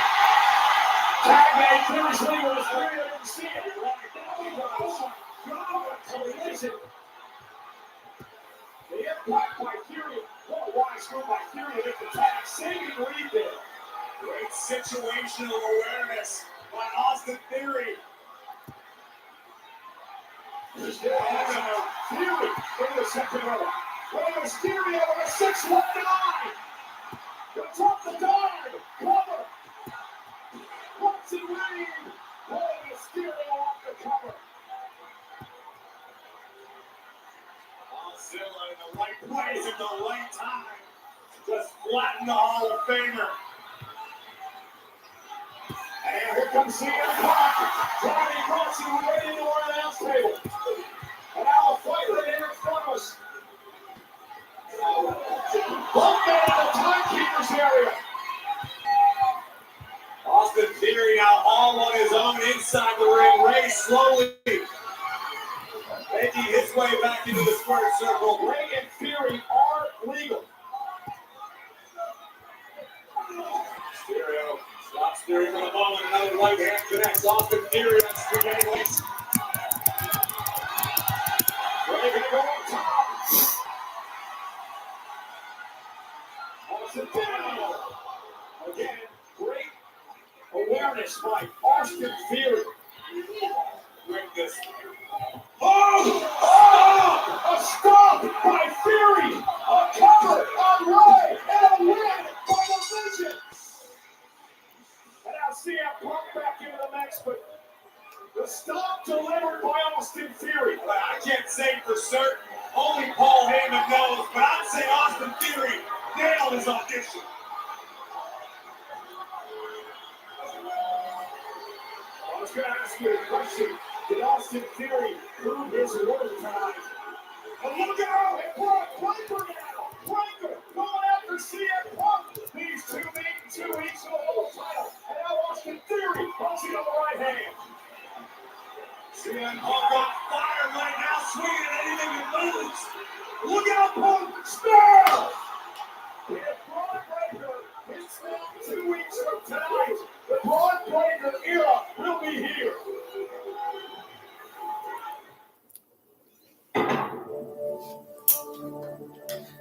Tag made clearly with Mysterio didn't see it. Now he got a collision. The impact by Theory. What a wise move by Theory to make the tag. Saving Reed there. Great situational awareness by Austin Theory. Theory in the second row. Well, Mysterio with a 619. Gonna drop the dime. Cover. Bronson Reed. Pulling Mysterio off the cover. Oscilla in the right place at the right time. Just flatten the Hall of Famer. And here comes CM Punk, driving Bronson right into our announce table. And now a fight right here in front of us. Punk down in the timekeeper's area. Austin Theory now all on his own inside the ring. Ray slowly making his way back into the square circle. Ray and Theory are legal. Mysterio stops Theory for the moment. Another right hand connects Austin Theory on spaghetti legs. Ray gonna go on top. Austin down. Again, great awareness by Austin Theory. Greatness. A stop by Theory. A cover on Ray and a win by the Vision. And now CM Punk back into the mix, but the stop delivered by Austin Theory. Well, I can't say for certain. Only Paul Heyman knows, but I'd say Austin Theory nailed his audition. I was going to ask you a question. Look out, Punk! Spell! If Braun Breaker is still 2 weeks from tonight, the Braun Breaker era will be here.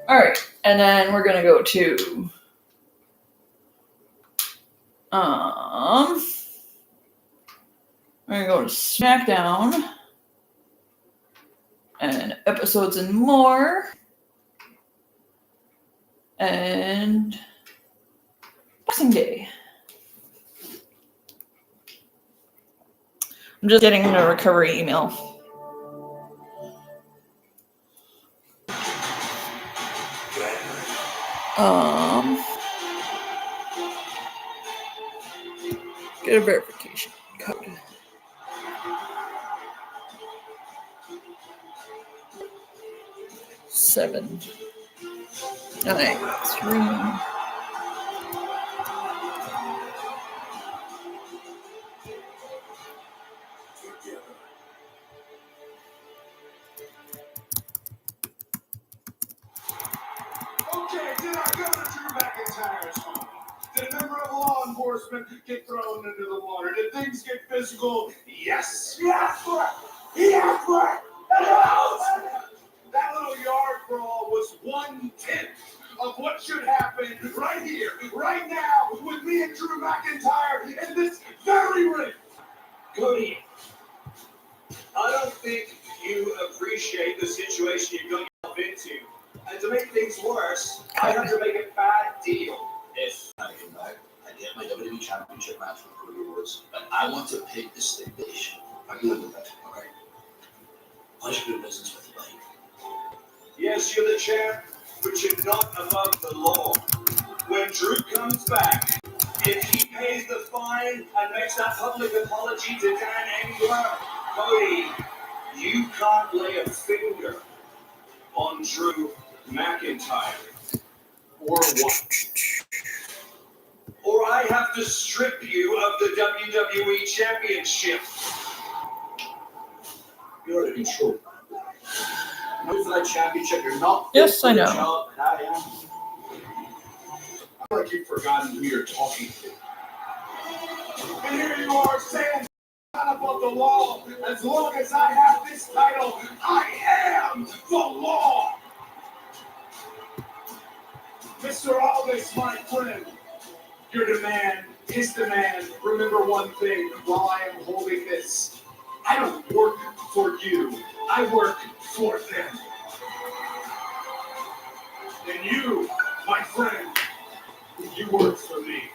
All right, and then we're gonna go to we're gonna go to SmackDown and episodes and more, and Boxing Day. I'm just getting a recovery email. Get a verification code. Seven, 9, 3. Okay, did I go to Drew McIntyre's home? Did a member of law enforcement get thrown into the water? Did things get physical? Yes. He asked for it. He asked for it. That little yard brawl was 1/10 of what should happen right here, right now, with me and Drew McIntyre in this very ring. Cody, I don't think you appreciate the situation you got yourself into. And to make things worse, I have to make a bad deal. If I come back, I get my WWE Championship match with Cody Rhodes, but I want to pick the stipulation. I can live with that, okay? Pleasure doing business with you, buddy. Yes, you're the champ, but you're not above the law. When Drew comes back, if he pays the fine and makes that public apology to Dan Engler, Cody, you can't lay a finger on Drew McIntyre. Or what? Or I have to strip you of the WWE Championship. You're out of control. Move for that championship. You're not. Yes, I know. Job, and I am. I feel like you've forgotten who you're talking to. And here you are saying not above the law. As long as I have this title, I am the law. Mr. Aldis, my friend, your demand, his demand. Remember one thing while I am holding this. I don't work for you. I work for them. And you, my friend, you work for me.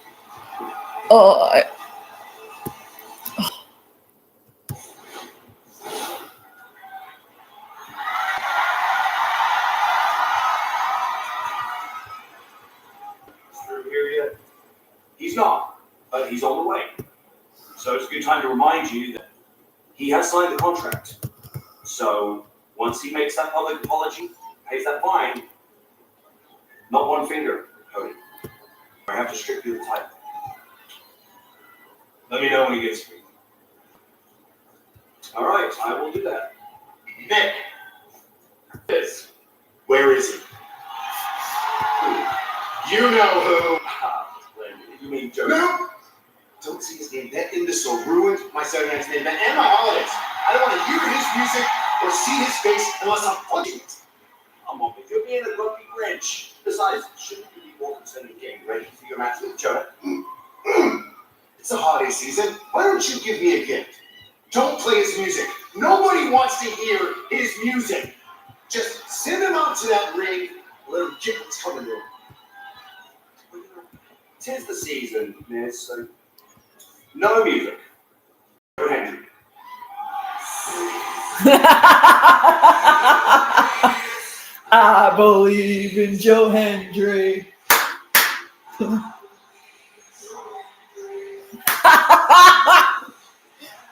Drew here yet? He's not, but he's on the way. So it's a good time to remind you that he has signed the contract. So once he makes that public apology, pays that fine, not one finger, Cody. I have to strip you of the title. Let me know when he gets free. All right, I will do that. Nick, Yes. where is he? You know who. You mean Joe? No! Don't see his name. That imbecile ruined my Saturday night's main event and my holidays. I don't want to hear his music or see his face unless I'm punching it. Come on, but you're being a grumpy Grinch. Besides, shouldn't you be more concerned with getting ready for your match with Jonah? It's the holiday season. Why don't you give me a gift? Don't play his music. Nobody wants to hear his music. Just send him out to that ring. Let him get what's coming to him. 'Tis the season, miss, so no music. Go ahead. I believe in Joe Hendry.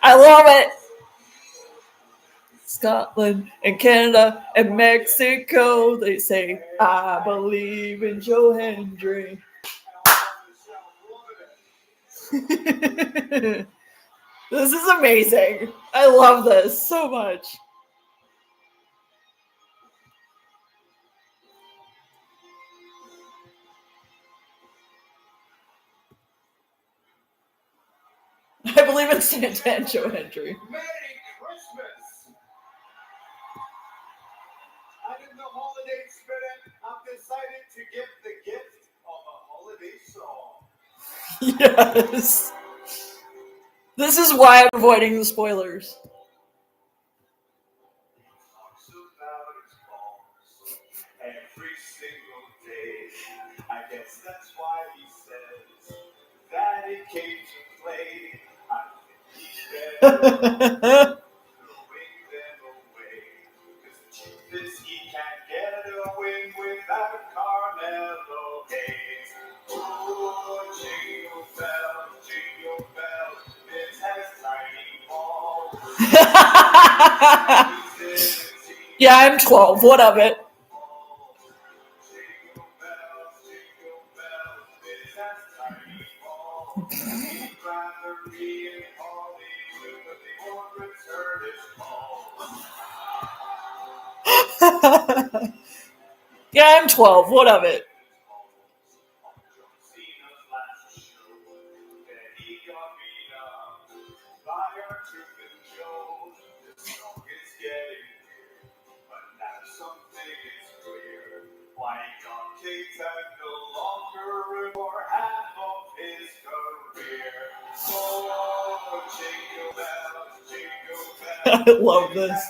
I love it. Scotland and Canada and Mexico, they say, I believe in Joe Hendry. This is amazing. I love this so much. believe in Santa and Joe Hendry. Merry Christmas! And in the holiday spirit, I've decided to give the gift of a holiday song. Yes. This is why I'm avoiding the spoilers. Talks about his balls every single day. I guess that's why he says that it came to play. I think he's better throwing them away. 'Cause the truth is he can't get a win without Carmelo Hayes. Oh, jingle bells, this has tiny balls. Yeah, I'm 12. What of it? Jingle bells, this has tiny balls. He'd rather be in Hollywood, but they won't return his calls. Yeah, I'm 12. What of it? I love this.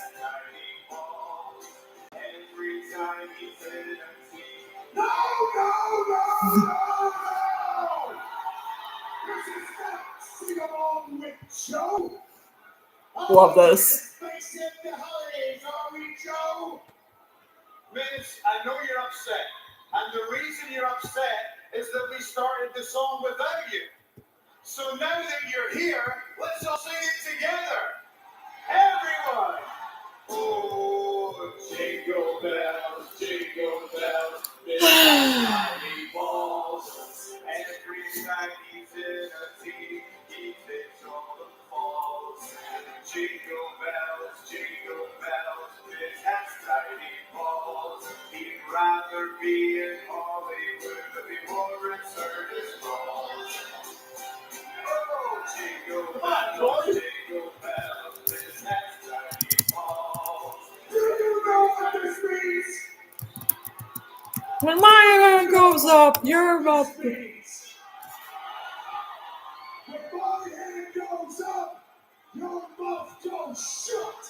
Every time he's in a team. No, no, no, no, no! This is not sing along with Joe. Love this. Face it, the holidays, are we, Joe? Miss, I know you're upset. And the reason you're upset is that we started the song without you. So now that you're here, let's all sing it together. Everyone! Oh, jingle bells, this tiny balls. Every time he's in a team, he takes all the falls. Jingle bells, this has tiny balls. He'd rather be in Hollywood, but he won't return his calls. Oh, jingle bells, this has tiny balls. Do you know what this means? When my hand goes up, you're about to. When my hand goes up, your mouth goes shut.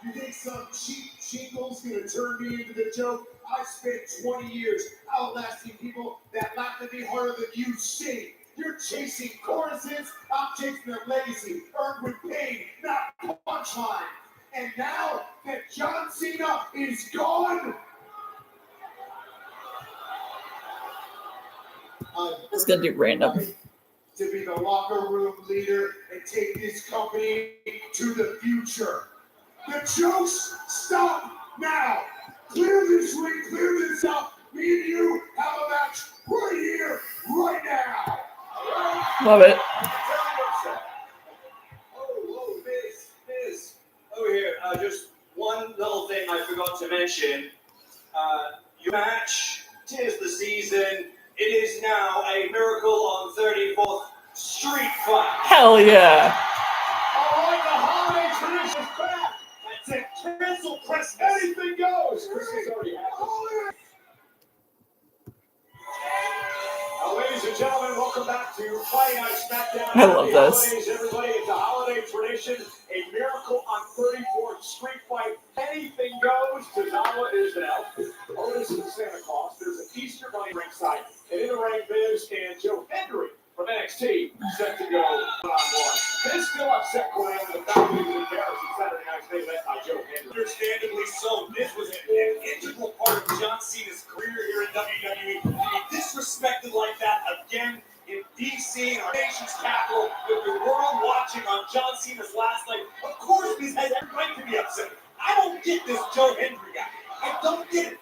You think some cheap jingle's gonna turn me into the joke? I spent 20 years outlasting people that laugh at me harder than you sing. You're chasing choruses, I'm chasing their legacy, earned with pain, not punchline. And now that John Cena is gone, It's gonna do random. to be the locker room leader and take this company to the future. The jokes stop now. Clear this ring, clear this out. Me and you have a match right here, right now. Love it. Oh, Miz. Over here, just one little thing I forgot to mention. Your match, 'tis the season. It is now a Miracle on 34th Street Fight. Hell yeah. All right, the holiday tradition is back. That's it. Cancel Christmas. Anything goes. Christmas already happened. Ladies and gentlemen, welcome back to Friday Night Smackdown. I love Happy this. Holidays, everybody. It's a holiday tradition. A Miracle on 34th Street Fight. Anything goes. Tozawa is an elf. Otis is Santa Claus. There's an Easter bunny ringside. And in the ring, Biz and Joe Hendry from NXT set to go one-on-one. Biz still upset going over the fact that he was embarrassed on Saturday night's main event by Joe Hendry. Understandably so, this was an integral part of John Cena's career here in WWE. To be disrespected like that again in DC, in our nation's capital, with the world watching on John Cena's last night, of course this has every right to be upset. I don't get this Joe Hendry guy. I don't get it.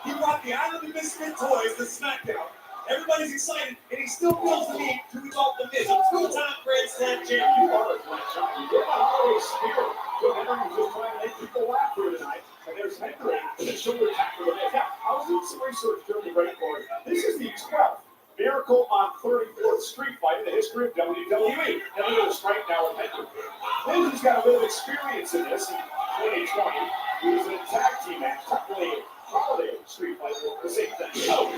He brought the Island of Misfit Toys to SmackDown. Everybody's excited, and he still feels the need to exalt the Miz. A two-time Grand Slam champion. You are a Grand Champion. You're a holiday spirit. Joe Hendry was just trying to make people laugh here tonight. And there's Hendry, and the shoulder tap for the Miz. Now, I was doing some research during the break for it. This is the 12th Miracle on 34th Street Fight in the history of WWE. And look at the strike now with Henry. Miz has got a bit of experience in this in 2020. He was in a tag team match, technically holiday street fight, the same thing. Oh.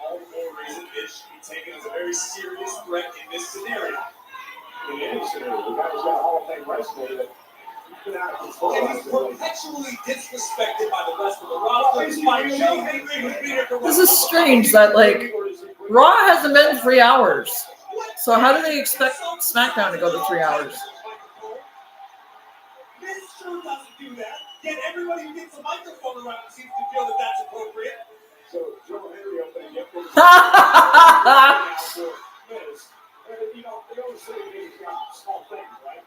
All the more reason it should be taken as a very serious threat in this scenario. In any scenario, the guy's got a Hall of Fame resume that he's been out of control. And he's perpetually disrespected by the rest of the roster. By Joe Henry, who's been here for This is strange that, like, Raw hasn't been 3 hours. So how do they expect SmackDown to go to 3 hours? This sure doesn't do that. Yet everybody who gets a microphone around seems to feel that that's appropriate. So Joe Henry opening up for you know, they always say he's got small things, right?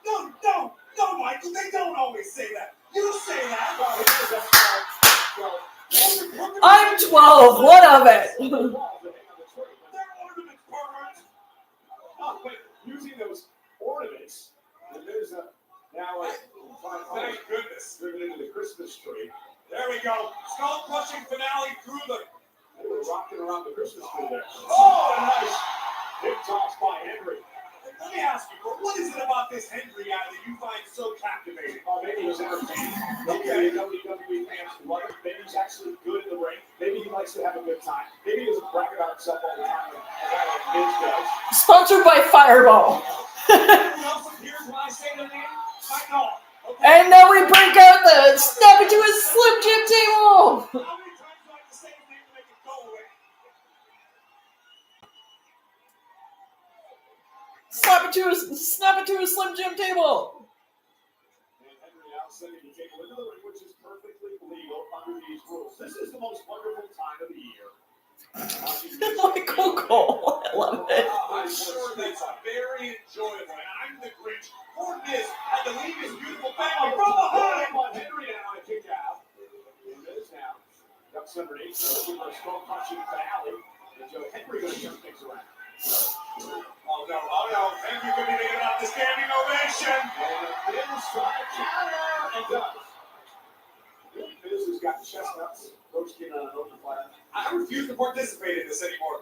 No, Michael, they don't always say that. You say that. I'm 12. What of it? They're ornaments, perverts. Oh, but using those ornaments, and there's a now Thank goodness. driven into the Christmas tree. There we go. Skull crushing finale through the. They were rocking around the Christmas tree there. Oh, nice. Big toss by Henry. Let me ask you, what is it about this Henry guy that you find so captivating? Oh, maybe he's entertaining. Maybe WWE fans love him. Maybe he's actually good in the ring. Maybe he likes to have a good time. Maybe he doesn't brag about himself all the time like Miz does. Sponsored by Fireball. Everyone else appears when I say their name? I know. Okay. And now we break out the snap into a Slim Jim table. How many times do I have to say his name to make it go away? Snap into a Slim Jim table. And Henry now sending the table into the ring, which is perfectly legal under these rules. This is the most wonderful time of the year. Michael Cole. I love it. I'm sure that's very enjoyable. And I'm the Grinch. Poor Miz had to leave his beautiful family from behind. On Henry now on a kick out. And Miz now ducks underneath. Looking for a skull crushing finale. And Joe Henry going to turn things around. Oh no. Henry could be thinking about the standing ovation. And Miz trying to counter and does. Miz has got chestnuts roasting on an open fire. I refuse to participate in this anymore.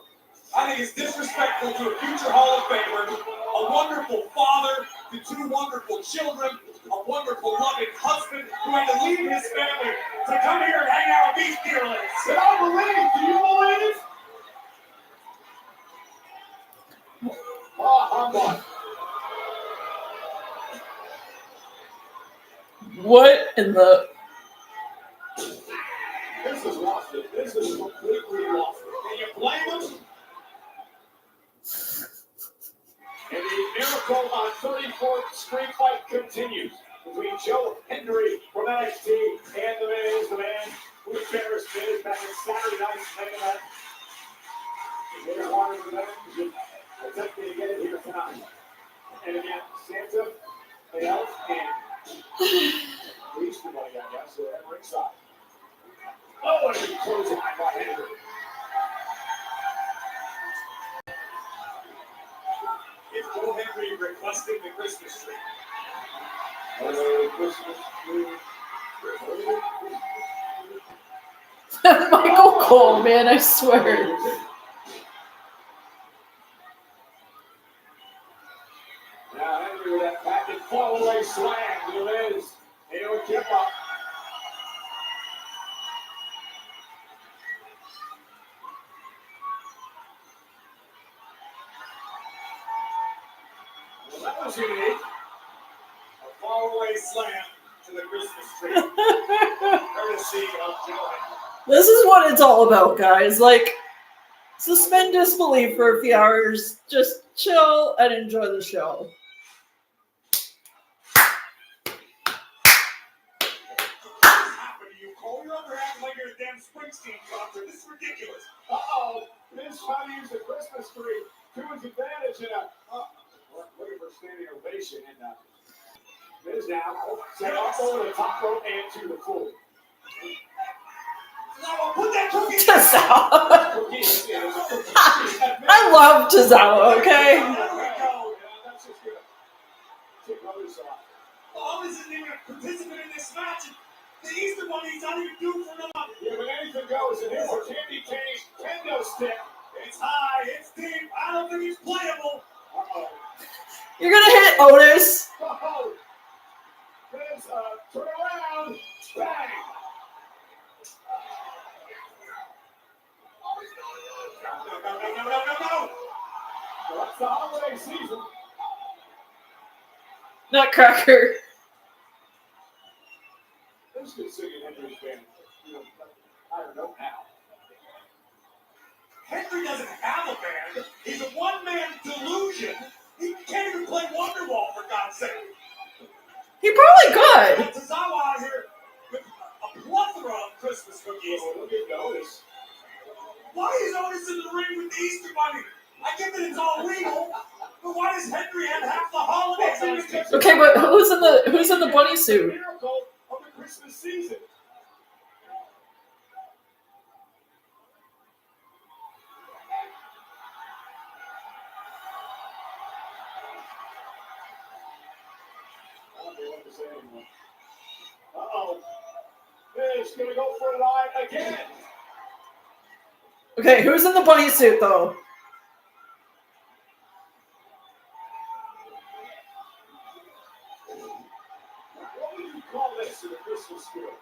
I think it's disrespectful to a future Hall of Famer, a wonderful father to two wonderful children, a wonderful loving husband who had to leave his family to come here and hang out with these dearlings. Can I believe? Do you believe? Humbug. What in the... This is lost it. This is completely lost it. Can you blame him? And the miracle on 34th Street Fight continues between Joe Henry from NXT and the man who embarrassed Miz back in Saturday night's main event. They wanted the men attempting to get it here tonight. And again, Santa, the elf, and Easter Bunny, I guess, at ringside. Oh, and a closing line by Henry. It's Joe Henry requesting the Christmas tree. Christmas tree. Michael Cole, man, I swear. Now Henry with that back and fall away slam to Liz. They don't give up. Well, that was unique. A fall-away slam to the Christmas tree. Courtesy of Joe Henry. This is what it's all about, guys. Like, suspend disbelief for a few hours. Just chill and enjoy the show. You're over acting like you're a damn Springsteen concert. This is ridiculous. Uh-oh. Miz trying to use the Christmas tree to his advantage in a looking for standing ovation. And Miz now set off over the top rope and to the floor. Now, put that cookie I love Tozawa, okay? There we go. That's just good. Take others off. All this isn't even a participant in this match. The Easter Bunny's not even due for another. Yeah, but anything goes, and here's a candy cane kendo stick. It's high, it's deep. I don't think he's playable. Uh-oh. You're gonna hit Otis. Oh, there's turn around, bang. No. Well, that's the holiday season. Nutcracker. Who's been singing Henry's band? I don't know how. Henry doesn't have a band. He's a one-man delusion. He can't even play Wonderwall, for God's sake. He probably could. Tozawa out here with a plethora of Christmas cookies. Oh, look at Otis. Why is Otis in the ring with the Easter Bunny? I get that it's all legal, but why does Henry have half the holidays on his picture? Okay, but who's in the bunny suit? Miracle of the Christmas season. Uh-oh. He's going to go for a line again. Okay, who's in the bunny suit though? What would you call this in the Christmas spirit?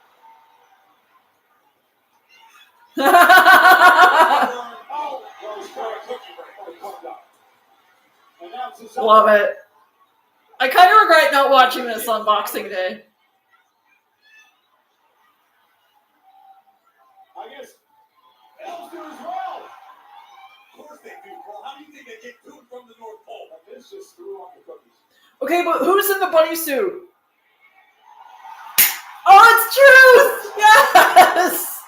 Love it. I kind of regret not watching this on Boxing Day. I guess elves do as well. Of course they do, Paul. How do you think they get to and from the North Pole? This just threw off the cookies. Okay, but who's in the bunny suit? Oh, it's Truth! Yes!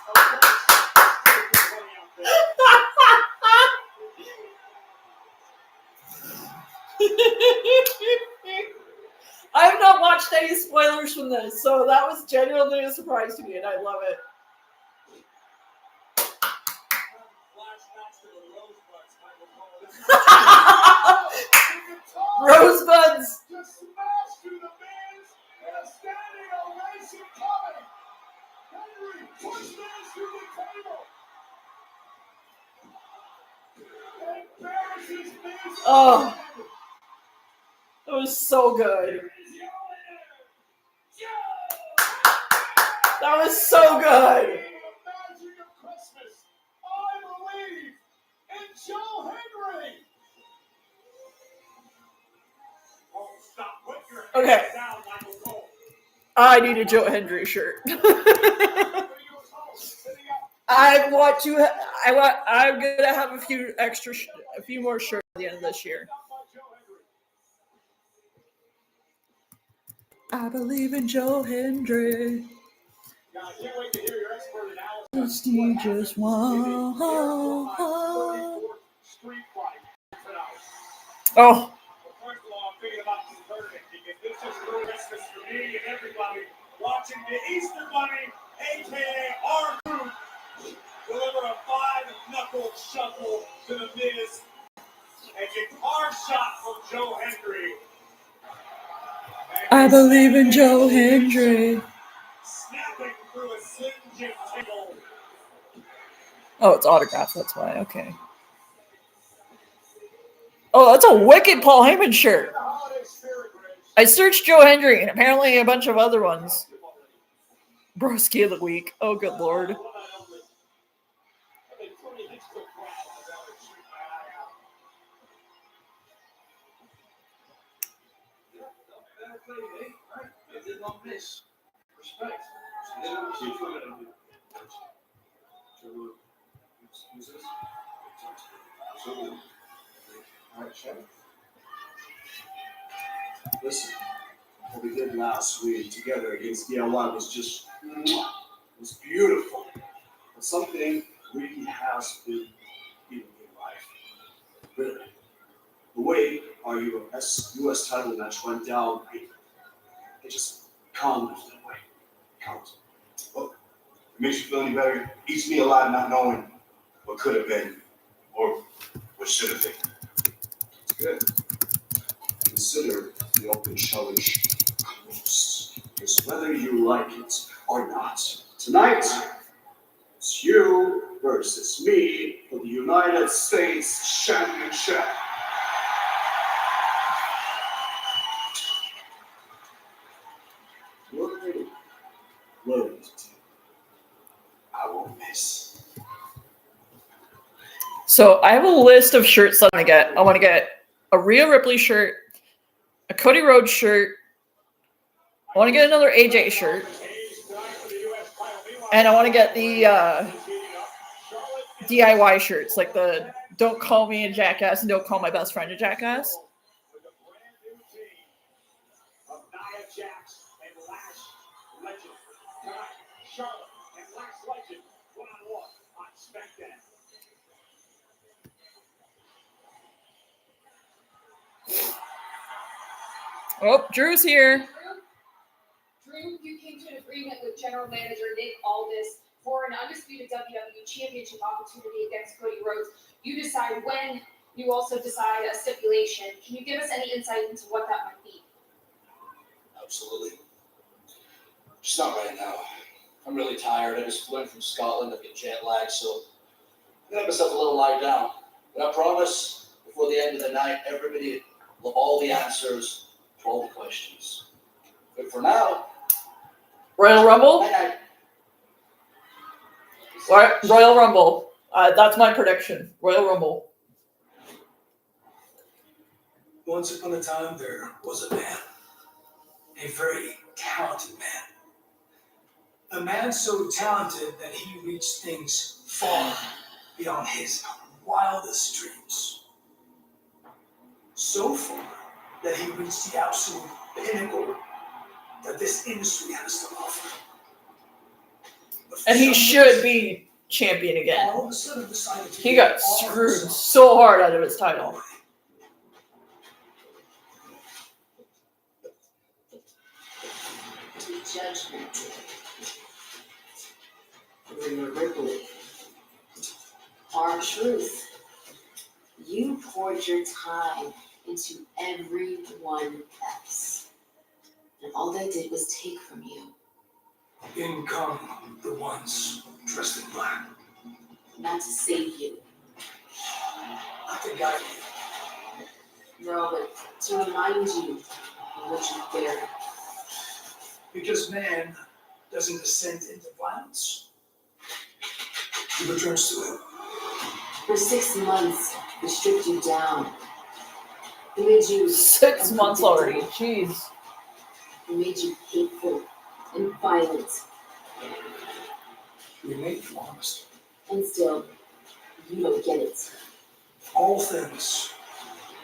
I have not watched any spoilers from this, so that was genuinely a surprise to me, and I love it. Rosebuds! Just smashed through the bins and a standing ovation coming. Henry pushed Miz through the table. Embarrasses Miz. Oh, it was so good. That was so good. The magic of Christmas. I believe in Joe Henry. Oh, stop. Put your hands Okay. down, Michael Cole. I need a Joe Hendry shirt. I want to. I'm gonna have a few more shirts at the end of this year. I believe in Joe Hendry. Now, I can't wait to hear your expert analysis. He just won. Street fight tonight. Oh, First of all, I'm thinking about this tournament because this is Christmas for me and everybody watching the Easter Bunny, aka our group, deliver a 5-knuckle shuffle to the Miz. A guitar shot from Joe Hendry. I believe in Joe Hendry. Snapping through a Slim Jim table. Oh, it's autographed. That's why. Okay. Oh, that's a wicked Paul Heyman shirt. I searched Joe Hendry and apparently a bunch of other ones. Broski of the week. Oh, good lord. Listen, what we did last week together against DIY was just, it was beautiful. But something really has been in life. Really. The way our US title match went down, it just calmed me that way. Calmed. Look, it makes you feel any better. Eats me alive not knowing what could have been or what should have been. It's good. Consider the open challenge closed. Because whether you like it or not, tonight, it's you versus me for the United States Championship. You're ready. Learn it. I won't miss. So I have a list of shirts that I want to get. I want to get a Rhea Ripley shirt, a Cody Rhodes shirt. I want to get another AJ shirt. And I want to get the DIY shirts, like the "Don't call me a jackass" and "Don't call my best friend a jackass." With a brand new team of Nia Jax and Lash Legend. Tonight, Charlotte and Lash Legend one-on-one on SmackDown. Oh, Drew's here. Drew, you came to an agreement with General Manager Nick Aldis for an undisputed WWE Championship opportunity against Cody Rhodes. You decide when. You also decide a stipulation. Can you give us any insight into what that might be? Absolutely. Just not right now. I'm really tired. I just flew in from Scotland. I've got jet lag, so I'm gonna myself a little lie down. But I promise, before the end of the night, everybody will have all the answers to all the questions. But for now, Royal Rumble? night-night. Royal Rumble. That's my prediction. Royal Rumble. Once upon a time, there was a man, a very talented man. A man so talented that he reached things far beyond his wildest dreams. So far that he reached the absolute pinnacle that this industry has to offer. But for And he some should reason, be champion again. all of a sudden decided to He give got all screwed himself so hard out of his title. away. To judgment. Rhea Ripley. R-Truth. You poured your time into everyone else. And all they did was take from you. In come the ones dressed in black. Not to save you. Not to guide you. No, but to remind you of what you bear. Because man doesn't descend into violence. He returns to it. For 6 months, they stripped you down. They made you 6 months already. Jeez. They made you hateful and violent. We made you honest. And still, you don't get it. All things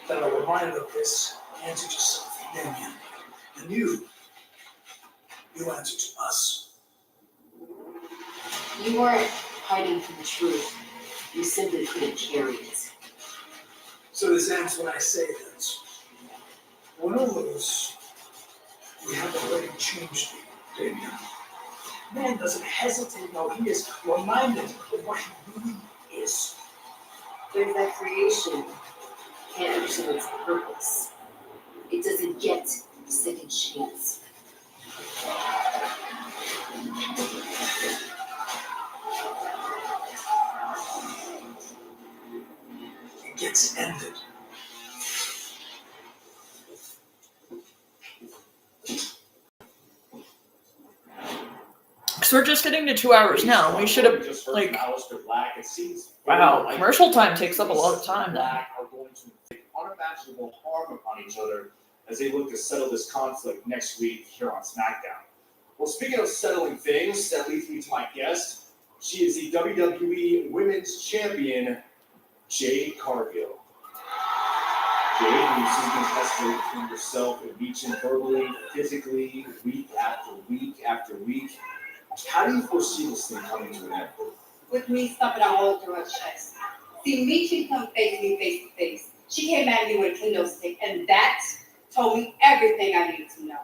that are reminded of this answer to something, Damien. And you answer to us. You weren't hiding from the truth. You simply couldn't carry it. So this ends when I say that win or lose, we have already changed you, Damien. Man doesn't hesitate, no, he is reminded of what he really is. There's that creation can't understand its purpose. It doesn't get a second chance. It gets ended. So we're just getting to 2 hours now. We should have, like, wow, commercial time takes up a lot of time now. Black are going to make unimaginable harm upon each other as they look to settle this conflict next week here on SmackDown. Well, speaking of settling things, that leads me to my guest. She is the WWE Women's Champion, Jade Cargill. Jade, who seasons escalate between yourself and reaching verbally, physically, week after week after week. How do you foresee this thing coming to an end? With me stuffing a hole through her chest. See, Michi come face me face to face. She came at me with a kendo stick, and that told me everything I needed to know.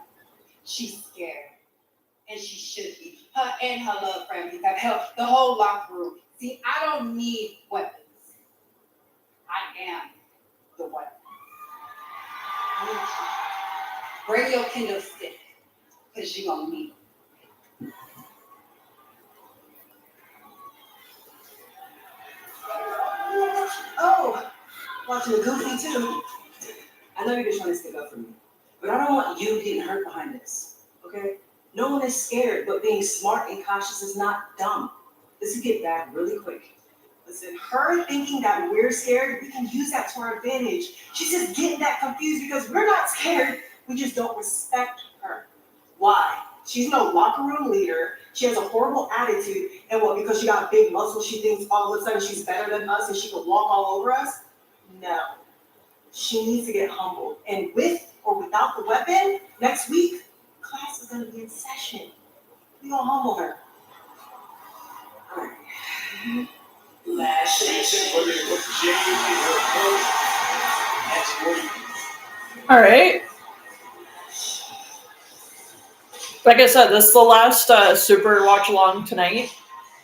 She's scared, and she should be. Her and her love family have helped the whole locker room. See, I don't need weapons. I am the weapon. Michi, bring your kendo stick, because you're going to need them. Oh, watching the Goofy too. I know you're just trying to stick up for me, but I don't want you getting hurt behind this, okay? No one is scared, but being smart and cautious is not dumb. This could get bad really quick. Listen, her thinking that we're scared, we can use that to our advantage. She's just getting that confused because we're not scared. We just don't respect her. Why? She's no locker room leader. She has a horrible attitude. And what, because she got big muscles, she thinks all of a sudden she's better than us and she can walk all over us? No. She needs to get humbled. And with or without the weapon, next week, class is going to be in session. We're going to humble her. All right. Last All right. Like I said, this is the last Super Watch Along tonight,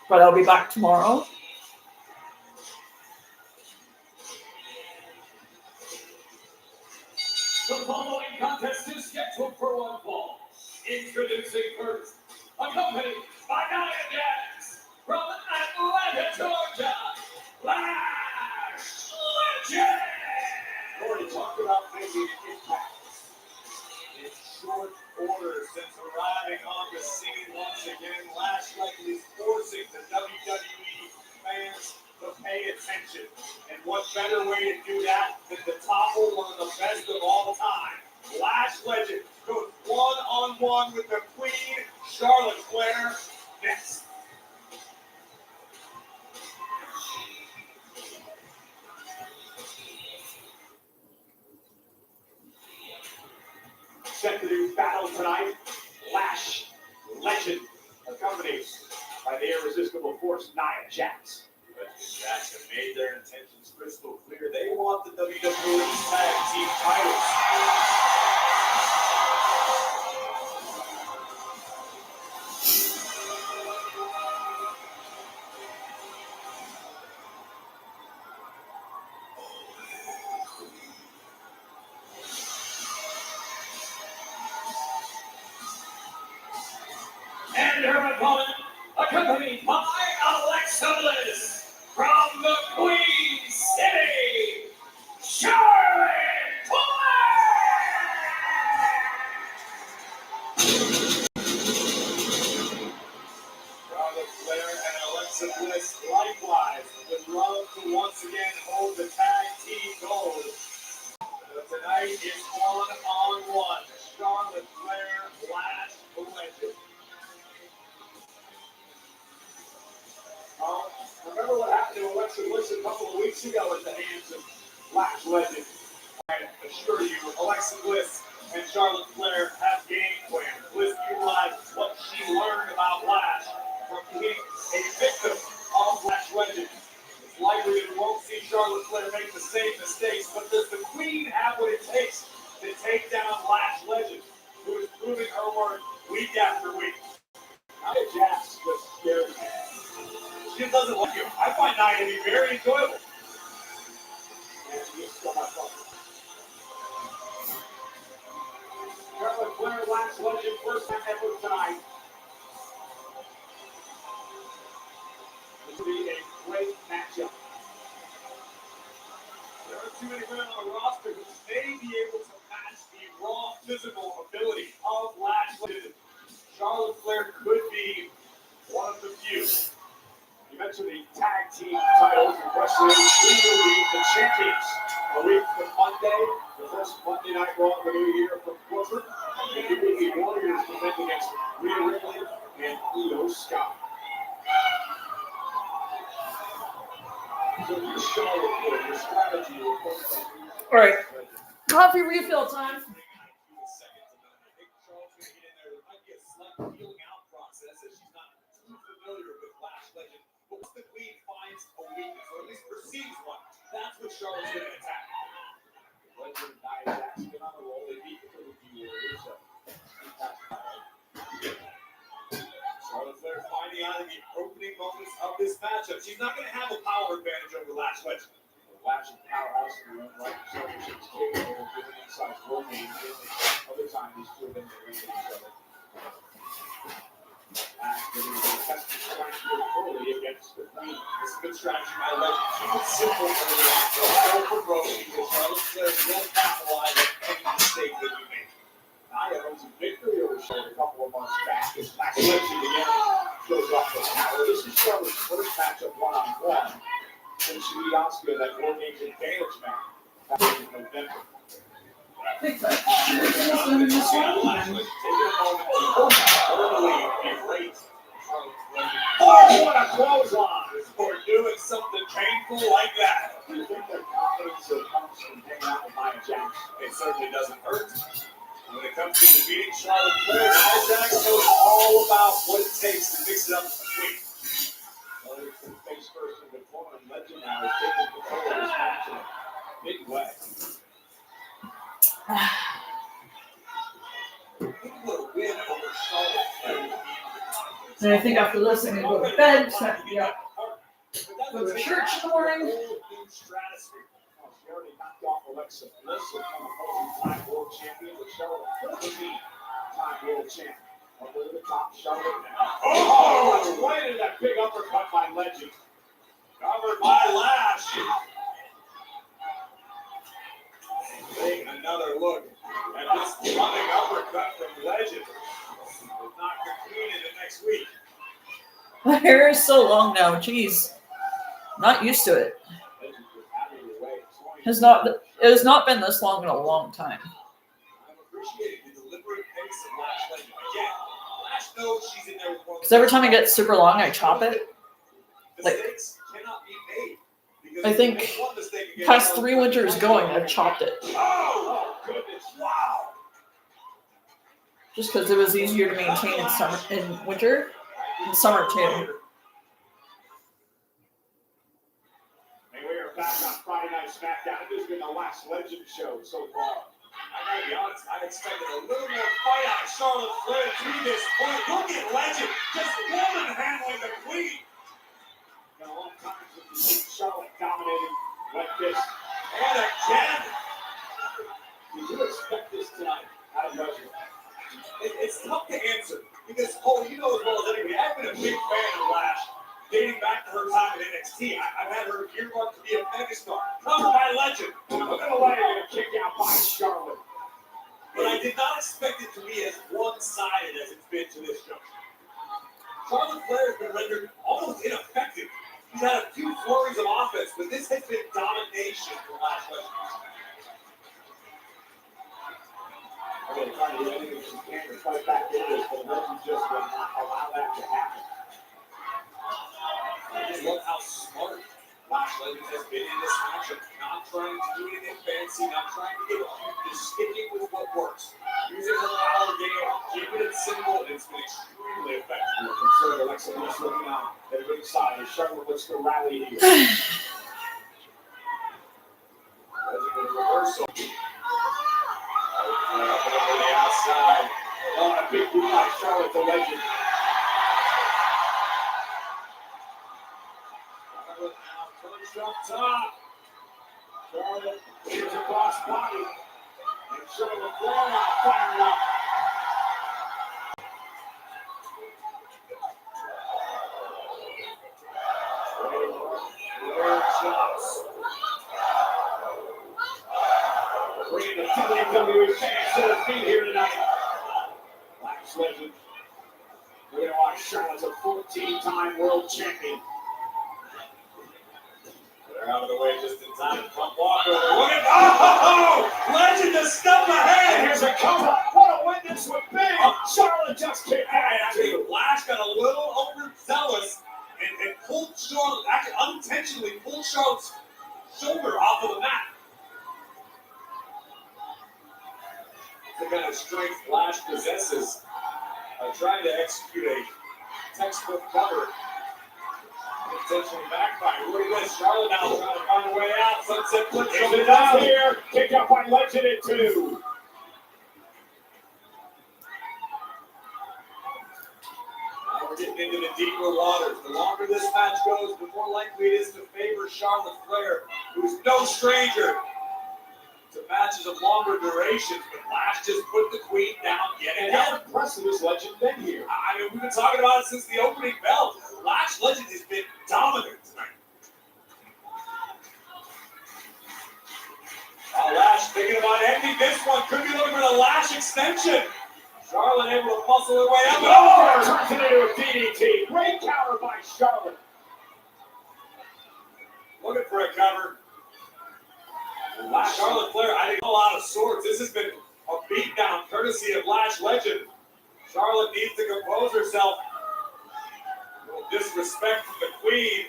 but I'll be back tomorrow. The following contest is scheduled for one fall. Introducing first, accompanied by Nia Jax from Atlanta, Georgia, Lash Legend. Already talked about making an impact in short order since arriving on the scene once again. Lash Legend is forcing the WWE fans to pay attention. And what better way to do that than to topple one of the best of all time? Lash Legend goes one-on-one with the Queen, Charlotte Flair, next. Set to do battle tonight, Lash Legend, accompanied by the irresistible force, Nia Jax. Jackson made their intentions crystal clear. They want the WWE Tag Team titles. And her opponent, accompanied by Alexa Bliss from the Queen City, Charlotte Flair. Charlotte Flair and Alexa Bliss likewise would love to once again hold the tag team gold. But tonight it's one-on-one. Charlotte Flair, Lash Legend. Remember what happened to Alexa Bliss a couple of weeks ago at the hands of Lash Legend. I assure you, Alexa Bliss and Charlotte Flair have game plan. Bliss utilized what she learned about Lash from being a victim of Lash Legend. It's likely that we won't see Charlotte Flair make the same mistakes, but does the Queen have what it takes to take down Lash Legend, who is proving her worth week after week? Nia Jax just scared me. She doesn't like you. I find Nia to be very enjoyable. And she's still my fun. Charlotte Flair, Lash Legend, first time ever tonight. This will be a great matchup. There are too many women on the roster who may be able to match the raw physical ability of Lash Legend. Charlotte Flair could be one of the few. You mentioned the tag team titles. The question is, who will be the champions? A week from Monday, the first Monday Night Raw of the new year from corporate. And it will be Warriors defend against Rhea Ripley and Io Sky. So your Charlotte Flair, your strategy will focus on All right. Coffee refill time. The Queen finds a weakness, or at least perceives one. That's what Charlotte's going to attack. Legend and Nia Jax been on the roll. They beat the WWE Warriors. Charlotte Flair finding out in the opening moments of this matchup. She's not going to have a power advantage over Lash Legend. Lash is powerhouse in her own right. She's capable of doing inside roll games. Other times, these two have been very each other. The Queen. This is a good strategy by Legend. Keep it simple early on. Don't go for broke because Charlotte Flair won't capitalize on any mistake that you make. Nia owns a victory over Charlotte a couple of months back. This match Legend again goes off the power. This is Charlotte's first matchup one-on-one since she beat Asuka in that War Games Advantage match back in November. Big time. Taking a moment to early erase Charlotte's Legend. Oh, what a clothesline! For doing something painful like that. Do you think their confidence comes from hanging out with Nia Jax? It certainly doesn't hurt. When it comes to defeating Charlotte Flair, Nia Jax knows all about what it takes to mix it up quick. Well, it's the face first in the corner, and Legend now is taking control of this match in a big way. What a win over Charlotte Flair. And I think after this, I'm going to go to bed, set me up, go to church in the morning. She already knocked off Alexa Bliss, a 14-time world champion, with Charlotte 14-time world champion. Over the top, Charlotte now. Oh, right into that big uppercut by Legend. Covered by Lash. Taking another look at this running uppercut from Legend. Will knock the Queen into next week. My hair is so long now, jeez. Not used to it. It has not been this long in a long time. I'm appreciating the deliberate pace of Lash Legend. Again, Lash knows she's in there with one. Because every time it gets super long, I chop it. Like, Mistakes cannot be made. Because I if you think make one mistake again, past 3 winters going, I've chopped it. Oh, goodness, wow. Just because it was easier to maintain in summer, in winter, in summer too. And we are back on Friday Night Smackdown. This has been the last Legend show so far. I gotta be honest, I expected a little more fight out of Charlotte Flair to this point. Look at Legend, just woman handling the Queen. Got a lot of times with Charlotte dominating like this. And again. Did you expect this tonight? How did you measure it? It's tough to answer because, Cole, you know as well as anybody, I've been a big fan of Lash dating back to her time at NXT. I've had her earmarked to be a megastar. Covered by Legend. I'm going to let her get a kick out by Charlotte. But I did not expect it to be as one-sided as it's been to this juncture. Charlotte Flair has been rendered almost ineffective. She's had a few flurries of offense, but this has been domination for Lash Legend. They're trying to do anything she can to fight back into this, but Legend just will not allow that to happen. I just love how smart Lash Legend has been in this matchup. Not trying to do anything fancy, not trying to get a feud, just sticking with what works. Using her power game, keeping it simple, and it's been extremely effective. I'm concerned Alexa Bliss looking on at the ringside as Charlotte looks to rally here. Legend with a reversal. Up over the outside. Oh, a big move by Charlotte to Legend. Charlotte now push up top. Charlotte hits a cross body. And Charlotte Flair now firing up. Flair chops. Bringing the WWE fans to their feet here tonight. Lash Legend. We're going to watch Charlotte's a 14-time world champion. They're out of the way just in time. Pump walk over. Look at Legend a step ahead. And here's a cover. What a win this would be. Charlotte just kicked out. I think Lash got a little overzealous and pulled Charlotte, actually unintentionally pulled Charlotte's shoulder off of the mat. The kind of strength Lash possesses, trying to execute a textbook cover. Intentionally backfire. Look at this. Charlotte now trying to find a way out. Sunset flip. It down here. Kicked out by Legend at 2. Now we're getting into the deeper waters. The longer this match goes, the more likely it is to favor Charlotte Flair, who's no stranger to matches of longer durations, but Lash just put the Queen down yet again. How impressive has Legend been here? I mean, we've been talking about it since the opening bell. Lash Lash Legend has been dominant tonight. Lash thinking about ending this one. Could be looking for the Lash extension. Charlotte able to muscle her way up. Oh, turns it into a DDT. Great counter by Charlotte. Looking for a cover. Charlotte Flair, I think a lot of swords. This has been a beatdown courtesy of Lash Legend. Charlotte needs to compose herself. A little disrespect from the Queen.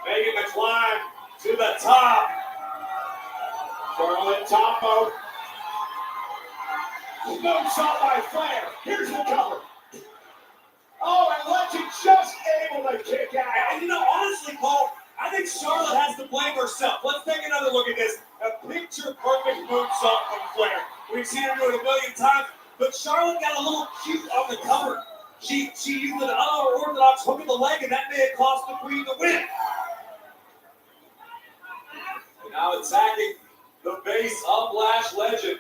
Making the climb to the top. Charlotte top mode. Moonsault by Flair. Here's the cover. Oh, and Legend just able to kick out. And you know, honestly, Paul, I think Charlotte has to blame herself. Let's take another look at this. A picture-perfect moonsault from Flair. We've seen her do it a million times, but Charlotte got a little cute on the cover. She used an unorthodox hook in the leg, and that may have cost the Queen the win. And now attacking the base of Lash Legend.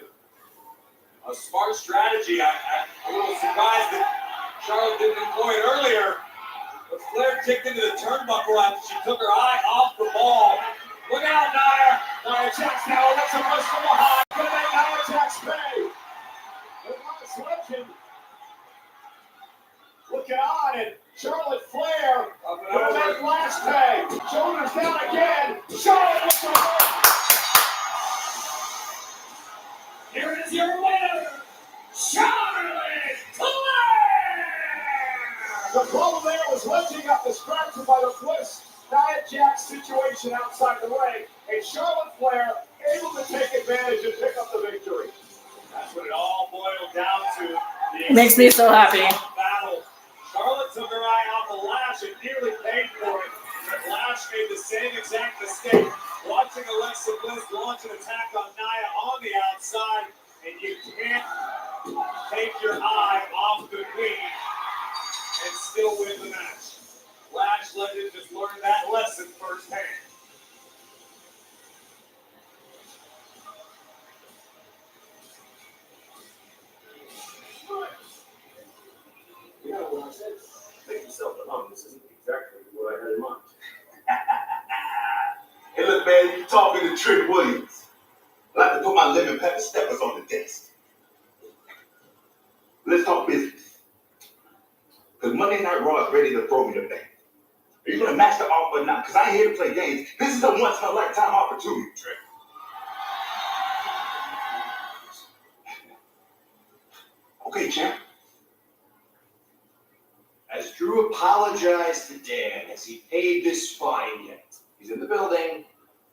A smart strategy. I'm a little surprised that Charlotte didn't employ it earlier. But Flair kicked into the turnbuckle after she took her eye off the ball. Look out, Nia. Nia Jax now looks a push from behind. Gonna make Nia Jax pay. The Lash Legend looking on, and Charlotte Flair gonna make Lash pay. Shoulders down again. Charlotte with the win. Here is your winner, Charlotte Flair! The problem there was Legend got distracted by the twist. Nia Jax situation outside the ring, and Charlotte Flair able to take advantage and pick up the victory. That's what it all boiled down to. It makes me so happy. Battle. Charlotte took her eye off the Lash and nearly paid for it. But Lash made the same exact mistake. Watching Alexa Bliss launch an attack on Nia on the outside, and you can't take your eye off the Queen and still win the match. Lash Legend just learned that lesson firsthand. You know what I said? Make yourself at home. This isn't exactly what I had in mind. Hey, look, man, you talking to Trick Williams. I like to put my lemon pepper steppers on the desk. Let's talk business. Because Monday Night Raw is ready to throw me the bank. Are you going to match the offer or not? Because I ain't here to play games. This is a once-in-a-lifetime opportunity, Trick. Okay, champ. As Drew apologized to Dan, has he paid this fine yet? He's in the building.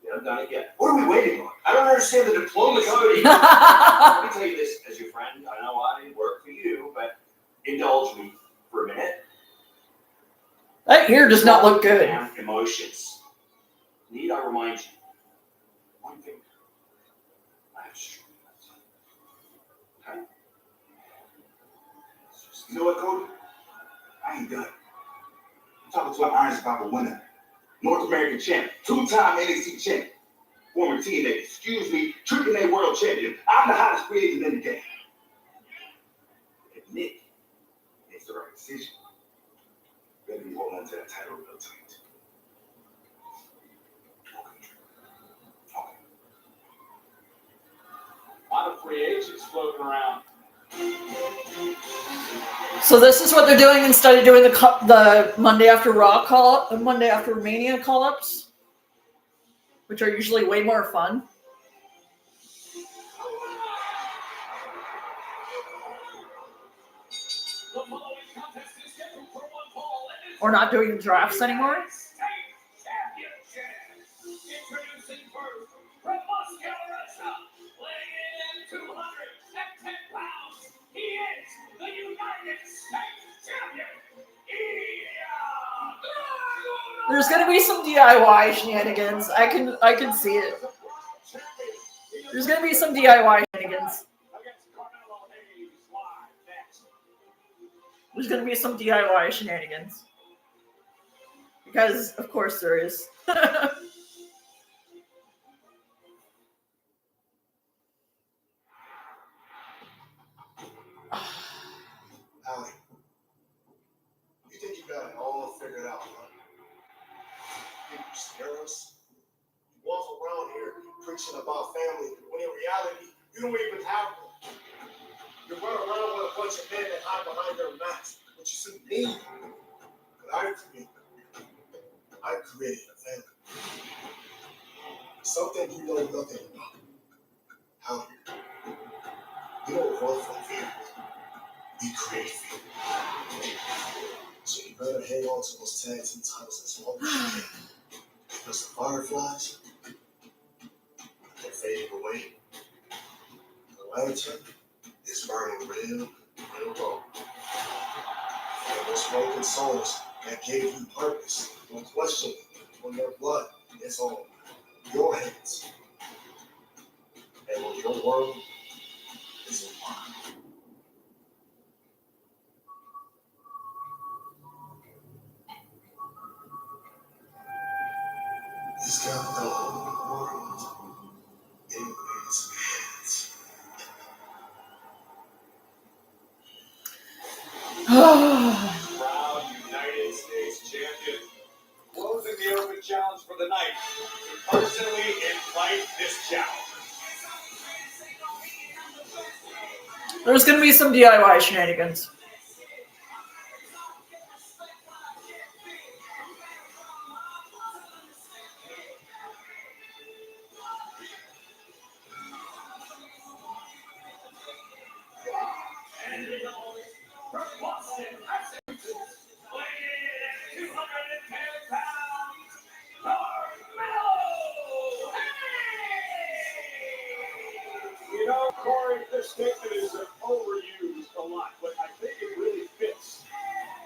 They haven't done it yet. What are we waiting on? I don't understand the diplomacy. Let me tell you this as your friend. I know I work for you, but indulge me for a minute. That hair does not look good. Emotions. Need I remind you? One thing. I have strength. Okay? You know what, Cody? I ain't done. I'm talking to an Iron Survivor winner. North American champ, two-time NXT champ, former TNA, excuse me, Triple A world champion. I'm the hottest free agent in the game. If Nick makes the right decision, better be holding on to that title real tight. Okay. A lot of free agents floating around. So this is what they're doing instead of doing the Monday after Raw call-up, Monday after Mania call-ups, which are usually way more fun. Or not doing drafts anymore. Introducing first from Muscaloretta, weighing in at 210 pounds. He is the United States champion. There's gonna be some DIY shenanigans. I can see it. There's gonna be some DIY shenanigans. There's gonna be some DIY shenanigans. Because of course there is. Allie, you think you got it all figured out, huh? think you scare us? You walk around here preaching about family when in reality you don't even have one. You run around with a bunch of men that hide behind their masks, but you see me. But I created a family. Something you know nothing about. How you don't run from fear. We create fear. So you better hang on to those tag team titles as long as you can. Because the fireflies, they're fading away. The lantern is burning real low. And those broken souls that gave you purpose, don't question it, when their blood is on your hands. And when your world is in fire. He's got the whole world in his hands. Proud United States champion, closing the open challenge for the night to personally invite this challenge. There's gonna be some DIY shenanigans. You know, Corey, this statement is overused a lot, but I think it really fits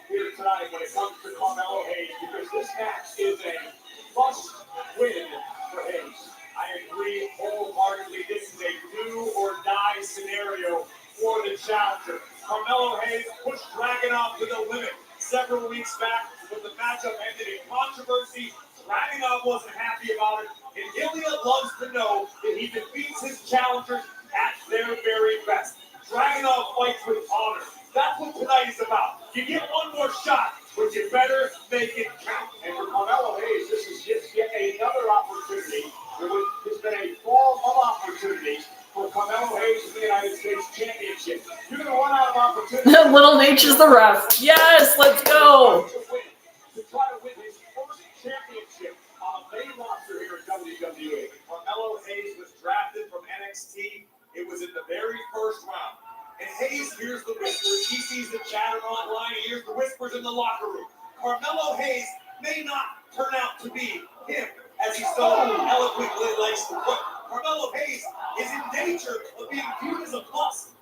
here tonight when it comes to Carmelo Hayes, because this match is a must-win for Hayes. I agree wholeheartedly. This is a do-or-die scenario for the challenger. Carmelo Hayes pushed Dragunov to the limit several weeks back, but the matchup ended in controversy. Dragunov wasn't happy about it, and Ilya loves to know that he defeats his challengers at their very best. Dragunov fights with honor. That's what tonight is about. You get one more shot, but you better make it count. And for Carmelo Hayes, this is just yet another opportunity. There's been a fall of opportunities for Carmelo Hayes in the United States Championship. You're going to run out of opportunities. Little Nature's the ref. Yes, let's go. To try to win his first championship on a main roster here at WWE. Carmelo Hayes was drafted from NXT. It was in the very first round. And Hayes hears the whispers. He sees the chatter online. He hears the whispers in the locker room. Carmelo Hayes may not turn out to be him, as he so eloquently likes to put. Carmelo Hayes is in danger of being viewed as a bust.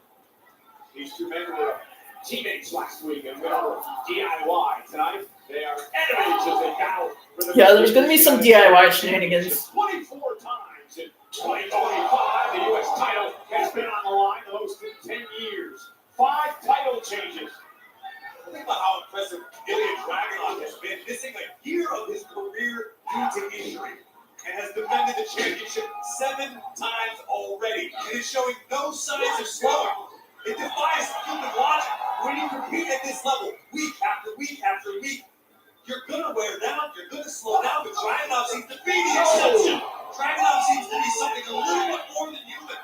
These two men were teammates last week and will DIY tonight. They are enemies as they battle for the Yeah, there's gonna be some DIY shenanigans. 24 times in 2025, the U.S. title has been on the line the most in 10 years. 5 title changes. Think about how impressive Ilya Dragunov has been, missing a year of his career due to injury, and has defended the championship 7 times already. It is showing no signs of slowing. It defies human logic. When you compete at this level, week after week after week, you're gonna wear down, you're gonna slow down, but Dragunov seems to be the exception. Dragunov seems to be something a little bit more than human.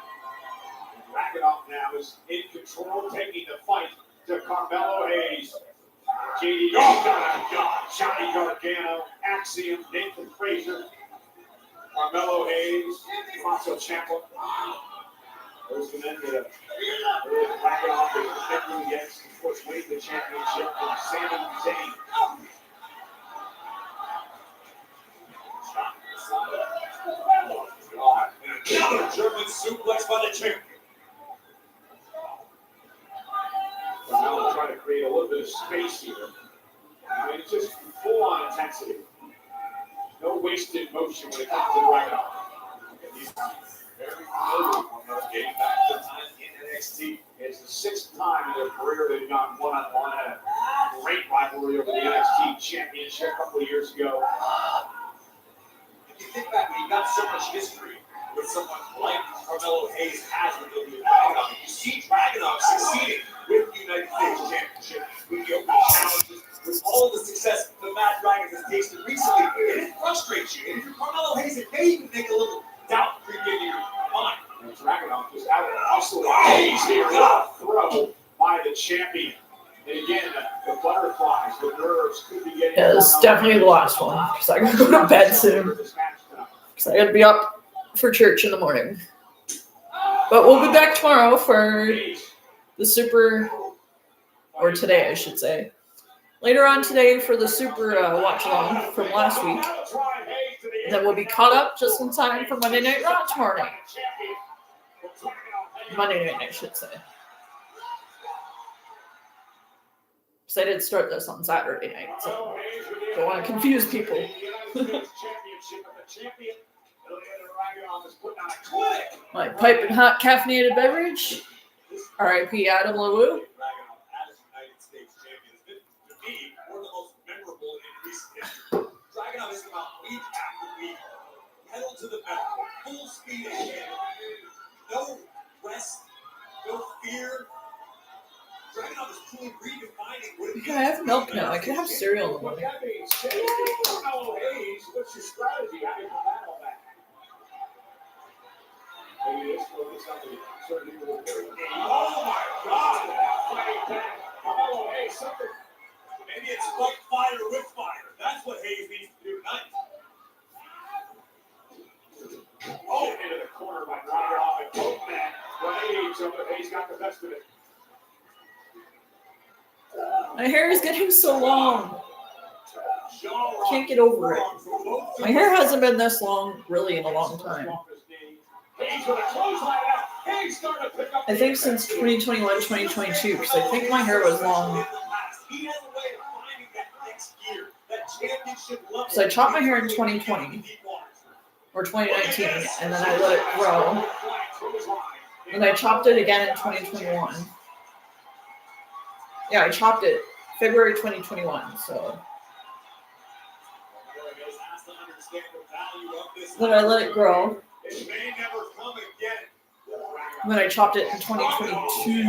Dragunov now is in control, taking the fight to Carmelo Hayes. JD, oh God, Johnny Gargano, Axiom, Nathan Frazier, Carmelo Hayes, Tommaso Ciampa. Those the men that are Dragunov is defending against, of course, winning the championship from Sami Zayn. Another German suplex by the champion. Now we'll try to create a little bit of space here. I mean, it's just full-on intensity. No wasted motion when it comes to Dragunov. He's very familiar with getting back to the time in NXT. It's the 6th time in their career they've gone one-on-one. Had a great rivalry over the NXT championship a couple of years ago. If you think back, when you got so much history with someone like Carmelo Hayes has with Dragunov, you see Dragunov succeeding with the United States Championship, with the open challenges, with all the success the Mad Dragon has tasted recently. It is frustrates you. And if you're Carmelo Hayes, it may even make a little doubt creep into your mind. And Dragunov just out of it. Also, Hayes here. Throw by the champion. And again, the butterflies, the nerves could be getting. Yeah, this is definitely the last one because I gotta go to bed soon. Because I gotta be up for church in the morning. But we'll be back tomorrow for the super, or today I should say. Later on today for the super watch-along from last week. Then we'll be caught up just in time for Monday Night Raw tomorrow night. Monday night, I should say. Because I did start this on Saturday night, so don't want to confuse people. My piping hot caffeinated beverage. R.I.P. Adam LaWoo. Dragunov is about week after week, pedal to the metal, full speed ahead, no rest, no fear. Dragunov is truly redefining what it Can I have milk now? I can have cereal in the morning. What's your strategy? How do you combat all that? Maybe this focus on the certainly will carry. Oh my God! Fighting back. Carmelo Hayes, something. Maybe it's fight fire with fire. That's what Hayes needs to do tonight. Oh, into the corner by Dragunov and both men. Hayes over. Hayes got the best of it. My hair is getting so long. Can't get over it. My hair hasn't been this long really in a long time. I think since 2021, 2022, because I think my hair was long. So I chopped my hair in 2020 or 2019, and then I let it grow. And I chopped it again in 2021. Yeah, I chopped it February 2021, so. Then I let it grow. Then I chopped it in 2022.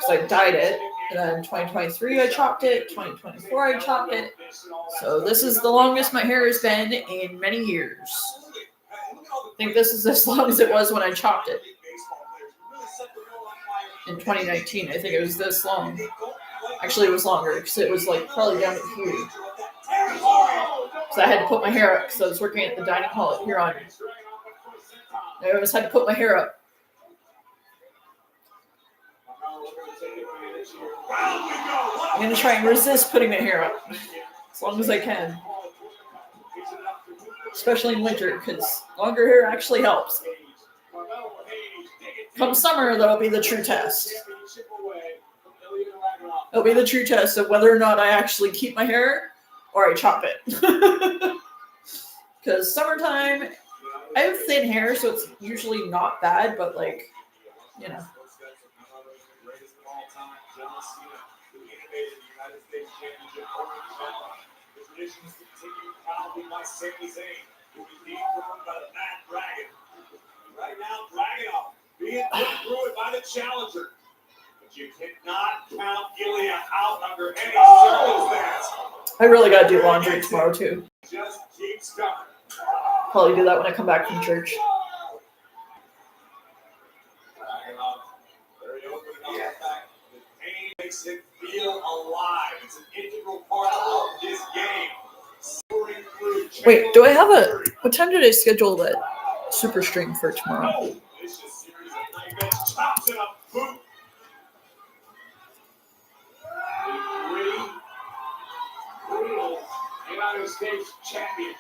So I dyed it. And then in 2023 I chopped it. 2024 I chopped it. So this is the longest my hair has been in many years. I think this is as long as it was when I chopped it. In 2019, I think it was this long. Actually, it was longer because it was like probably down to here. So I had to put my hair up because I was working at the dining hall at Huron. I always had to put my hair up. I'm going to try and resist putting my hair up as long as I can. Especially in winter because longer hair actually helps. Come summer, that'll be the true test. It'll be the true test of whether or not I actually keep my hair or I chop it. Because summertime, I have thin hair, so it's usually not bad, but like, you know. Right now, Dragunov being put through it by the challenger. But you cannot count Ilya out under any circumstance. I really got to do laundry tomorrow, too. Just keeps coming. Probably do that when I come back from church. Dragunov, very open about the fact that pain makes him feel alive. It's an integral part of this game. Wait, do I have a... What time did I schedule that super stream for tomorrow? Chops in a boot. Brutal United States champion.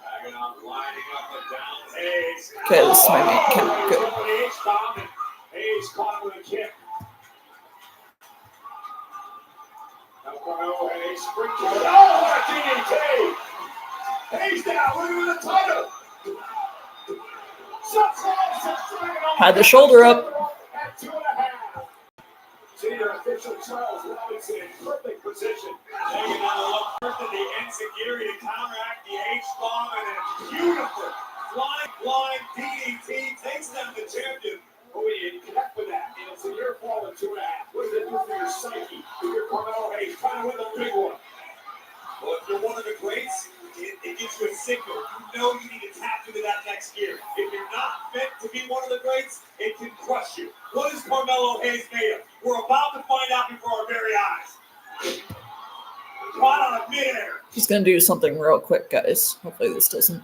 Dragunov lining up and down. Hayes. Okay, this is my main account. Good. Hayes caught him with a kick. Now Carmelo Hayes sprint to it. Oh, what a DDT! Hayes down, winning with the title. Had the shoulder up. At 2.5. Senior official Charles Robinson in perfect position. Taking on the look first of the Enziguri to counteract the H-bomb and a beautiful flying blind DDT takes them the champion. But we didn't connect with that. And it's a year fall in 2.5. What does it do for your psyche? If you're Carmelo Hayes, trying to win the big one. Well, if you're one of the greats, it gives you a signal. You know you need to tap into that next gear. If you're not meant to be one of the greats, it can crush you. What is Carmelo Hayes made of? We're about to find out before our very eyes. Caught on a midair. Just gonna do something real quick, guys. Hopefully this doesn't